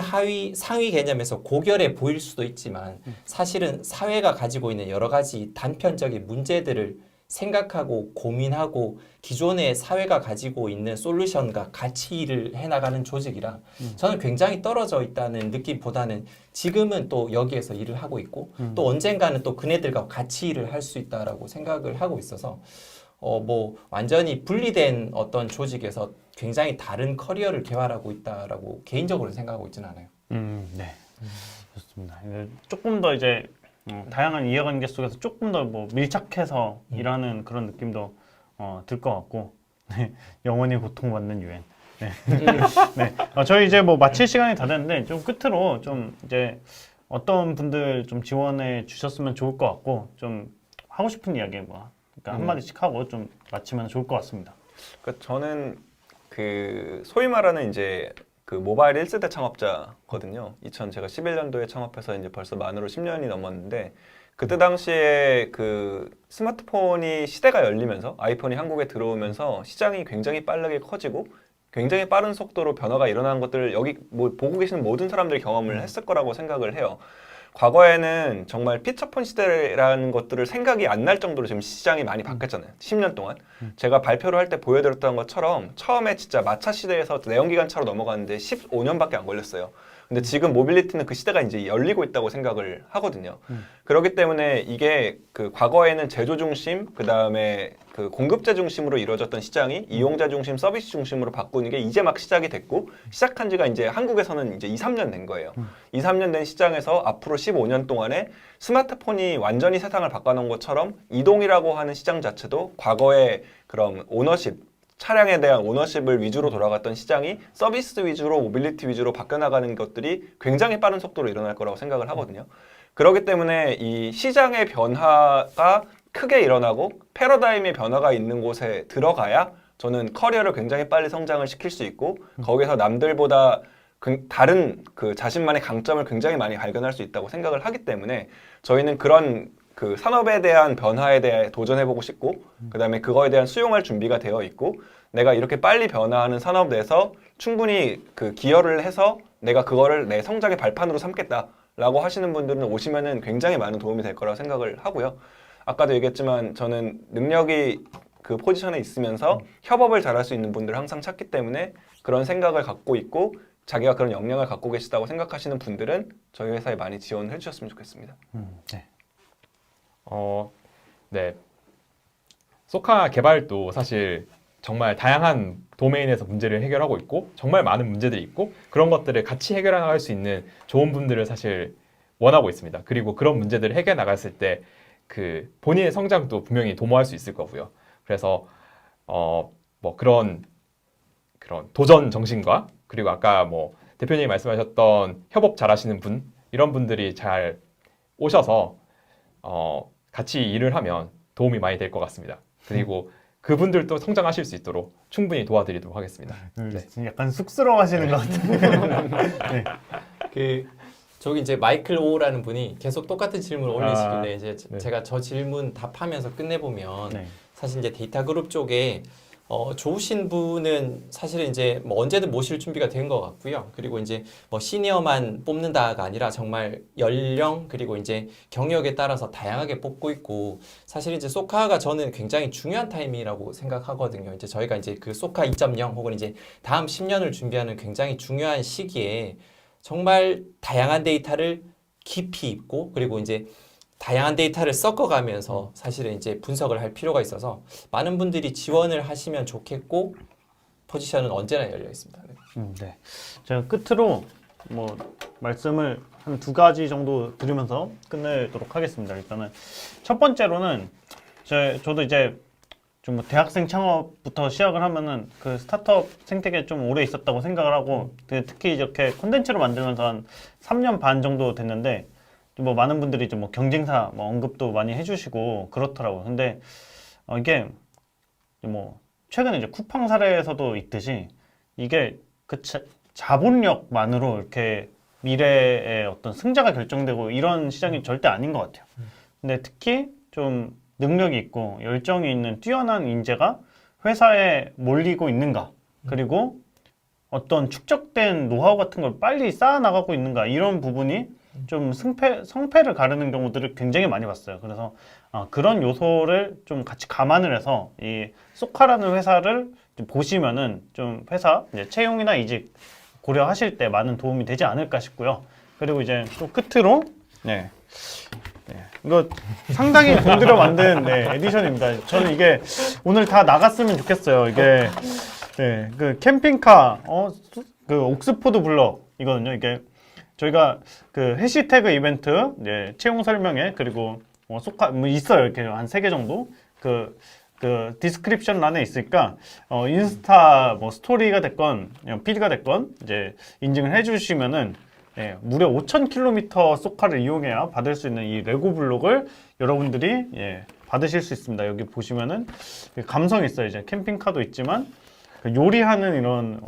상위 개념에서 고결해 보일 수도 있지만 사실은 사회가 가지고 있는 여러 가지 단편적인 문제들을 생각하고 고민하고 기존의 사회가 가지고 있는 솔루션과 같이 일을 해나가는 조직이라 저는 굉장히 떨어져 있다는 느낌보다는 지금은 또 여기에서 일을 하고 있고 또 언젠가는 또 그네들과 같이 일을 할 수 있다라고 생각을 하고 있어서 뭐 완전히 분리된 어떤 조직에서 굉장히 다른 커리어를 개발하고 있다라고 개인적으로 생각하고 있지는 않아요. 네. 좋습니다. 조금 더 이제 다양한 이해관계 속에서 조금 더 뭐 밀착해서 일하는 그런 느낌도 들 것 같고 영원히 고통받는 유엔. 네. 네. 저희 이제 뭐 마칠 시간이 다 됐는데 좀 끝으로 좀 이제 어떤 분들 좀 지원해 주셨으면 좋을 것 같고 좀 하고 싶은 이야기 뭐 그러니까 한마디씩 하고 좀 마치면 좋을 것 같습니다. 그러니까 저는 그 소위 말하는 이제 그 모바일 1세대 창업자거든요. 제가 11년도에 창업해서 이제 벌써 만으로 10년이 넘었는데 그때 당시에 그 스마트폰이 시대가 열리면서 아이폰이 한국에 들어오면서 시장이 굉장히 빠르게 커지고 굉장히 빠른 속도로 변화가 일어나는 것들을 여기 뭐 보고 계시는 모든 사람들이 경험을 했을 거라고 생각을 해요. 과거에는 정말 피처폰 시대라는 것들을 생각이 안 날 정도로 지금 시장이 많이 바뀌었잖아요. 10년 동안. 제가 발표를 할 때 보여드렸던 것처럼 처음에 진짜 마차 시대에서 내연기관차로 넘어갔는데 15년밖에 안 걸렸어요. 근데 지금 모빌리티는 그 시대가 이제 열리고 있다고 생각을 하거든요. 그렇기 때문에 이게 그 과거에는 제조 중심, 그 다음에 그 공급자 중심으로 이루어졌던 시장이 이용자 중심, 서비스 중심으로 바꾸는 게 이제 막 시작이 됐고, 시작한 지가 이제 한국에서는 이제 2, 3년 된 거예요. 2, 3년 된 시장에서 앞으로 15년 동안에 스마트폰이 완전히 세상을 바꿔놓은 것처럼 이동이라고 하는 시장 자체도 과거에 그럼 오너십, 차량에 대한 오너십을 위주로 돌아갔던 시장이 서비스 위주로, 모빌리티 위주로 바뀌어나가는 것들이 굉장히 빠른 속도로 일어날 거라고 생각을 하거든요. 그렇기 때문에 이 시장의 변화가 크게 일어나고 패러다임의 변화가 있는 곳에 들어가야 저는 커리어를 굉장히 빨리 성장을 시킬 수 있고, 거기서 남들보다 다른 그 자신만의 강점을 굉장히 많이 발견할 수 있다고 생각을 하기 때문에 저희는 그런 그 산업에 대한 변화에 대해 도전해보고 싶고, 그 다음에 그거에 대한 수용할 준비가 되어 있고, 내가 이렇게 빨리 변화하는 산업 내에서 충분히 그 기여를 해서 내가 그거를 내 성장의 발판으로 삼겠다라고 하시는 분들은 오시면은 굉장히 많은 도움이 될 거라고 생각을 하고요. 아까도 얘기했지만 저는 능력이 그 포지션에 있으면서 협업을 잘할 수 있는 분들을 항상 찾기 때문에 그런 생각을 갖고 있고, 자기가 그런 역량을 갖고 계시다고 생각하시는 분들은 저희 회사에 많이 지원을 해주셨으면 좋겠습니다. 네. 네. 소카 개발도 사실 정말 다양한 도메인에서 문제를 해결하고 있고, 정말 많은 문제들이 있고, 그런 것들을 같이 해결해 나갈 수 있는 좋은 분들을 사실 원하고 있습니다. 그리고 그런 문제들을 해결해 나갔을 때 그 본인의 성장도 분명히 도모할 수 있을 거고요. 그래서 뭐 그런 도전 정신과, 그리고 아까 뭐 대표님이 말씀하셨던 협업 잘하시는 분, 이런 분들이 잘 오셔서 같이 일을 하면 도움이 많이 될 것 같습니다. 그리고 그분들도 성장하실 수 있도록 충분히 도와드리도록 하겠습니다. 지금 약간 쑥스러워하시는 것 같은데. 네. 저기 이제 마이클 오라는 분이 계속 똑같은 질문을 올리시길래 이제 네. 제가 저 질문 답하면서 끝내보면 네. 사실 이제 데이터 그룹 쪽에 좋으신 분은 사실은 이제 뭐 언제든 모실 준비가 된 것 같고요. 그리고 이제 뭐 시니어만 뽑는다가 아니라 정말 연령 그리고 이제 경력에 따라서 다양하게 뽑고 있고, 사실 이제 소카가 저는 굉장히 중요한 타임이라고 생각하거든요. 이제 저희가 이제 그 소카 2.0 혹은 이제 다음 10년을 준비하는 굉장히 중요한 시기에 정말 다양한 데이터를 깊이 있고, 그리고 이제 다양한 데이터를 섞어가면서 사실은 이제 분석을 할 필요가 있어서 많은 분들이 지원을 하시면 좋겠고, 포지션은 언제나 열려 있습니다. 네. 네. 제가 끝으로 뭐 말씀을 한 2가지 정도 드리면서 끝내도록 하겠습니다. 일단은 첫 번째로는 저도 이제 좀 뭐 대학생 창업부터 시작을 하면은 그 스타트업 생태계에 좀 오래 있었다고 생각을 하고, 특히 이렇게 콘텐츠로 만들면서 한 3년 반 정도 됐는데, 뭐 많은 분들이 좀 뭐 경쟁사 뭐 언급도 많이 해주시고 그렇더라고요. 근데 이게 뭐 최근에 이제 쿠팡 사례에서도 있듯이 이게 그 자본력만으로 이렇게 미래의 어떤 승자가 결정되고 이런 시장이 절대 아닌 것 같아요. 근데 특히 좀 능력이 있고 열정이 있는 뛰어난 인재가 회사에 몰리고 있는가, 그리고 어떤 축적된 노하우 같은 걸 빨리 쌓아나가고 있는가, 이런 부분이 좀 성패를 가르는 경우들을 굉장히 많이 봤어요. 그래서 그런 요소를 좀 같이 감안을 해서 이 소카라는 회사를 좀 보시면은 좀 회사 이제 채용이나 이직 고려하실 때 많은 도움이 되지 않을까 싶고요. 그리고 이제 또 끝으로 이거 상당히 돈 들여 만든 에디션입니다. 저는 이게 오늘 다 나갔으면 좋겠어요. 이게 그 캠핑카 그 옥스포드 블럭이거든요. 이게 저희가 그 해시태그 이벤트 채용 설명회, 그리고 소카 뭐 있어요. 이렇게 한 3개 정도 그 디스크립션 란에 있으니까 인스타 뭐 스토리가 됐건 피드가 됐건 이제 인증을 해주시면은 무려 5,000km 소카를 이용해야 받을 수 있는 이 레고 블록을 여러분들이 받으실 수 있습니다. 여기 보시면은 감성 있어요. 이제 캠핑카도 있지만 그 요리하는 이런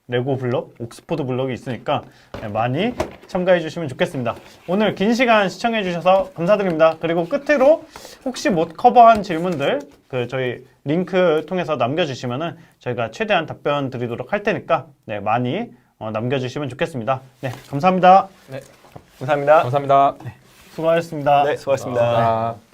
레고 블럭, 옥스포드 블럭이 있으니까 많이 참가해 주시면 좋겠습니다. 오늘 긴 시간 시청해 주셔서 감사드립니다. 그리고 끝으로 혹시 못 커버한 질문들 저희 링크 통해서 남겨주시면은 저희가 최대한 답변 드리도록 할 테니까 많이 남겨주시면 좋겠습니다. 네, 감사합니다. 네, 감사합니다. 감사합니다. 수고하셨습니다. 네, 수고하셨습니다. 감사합니다.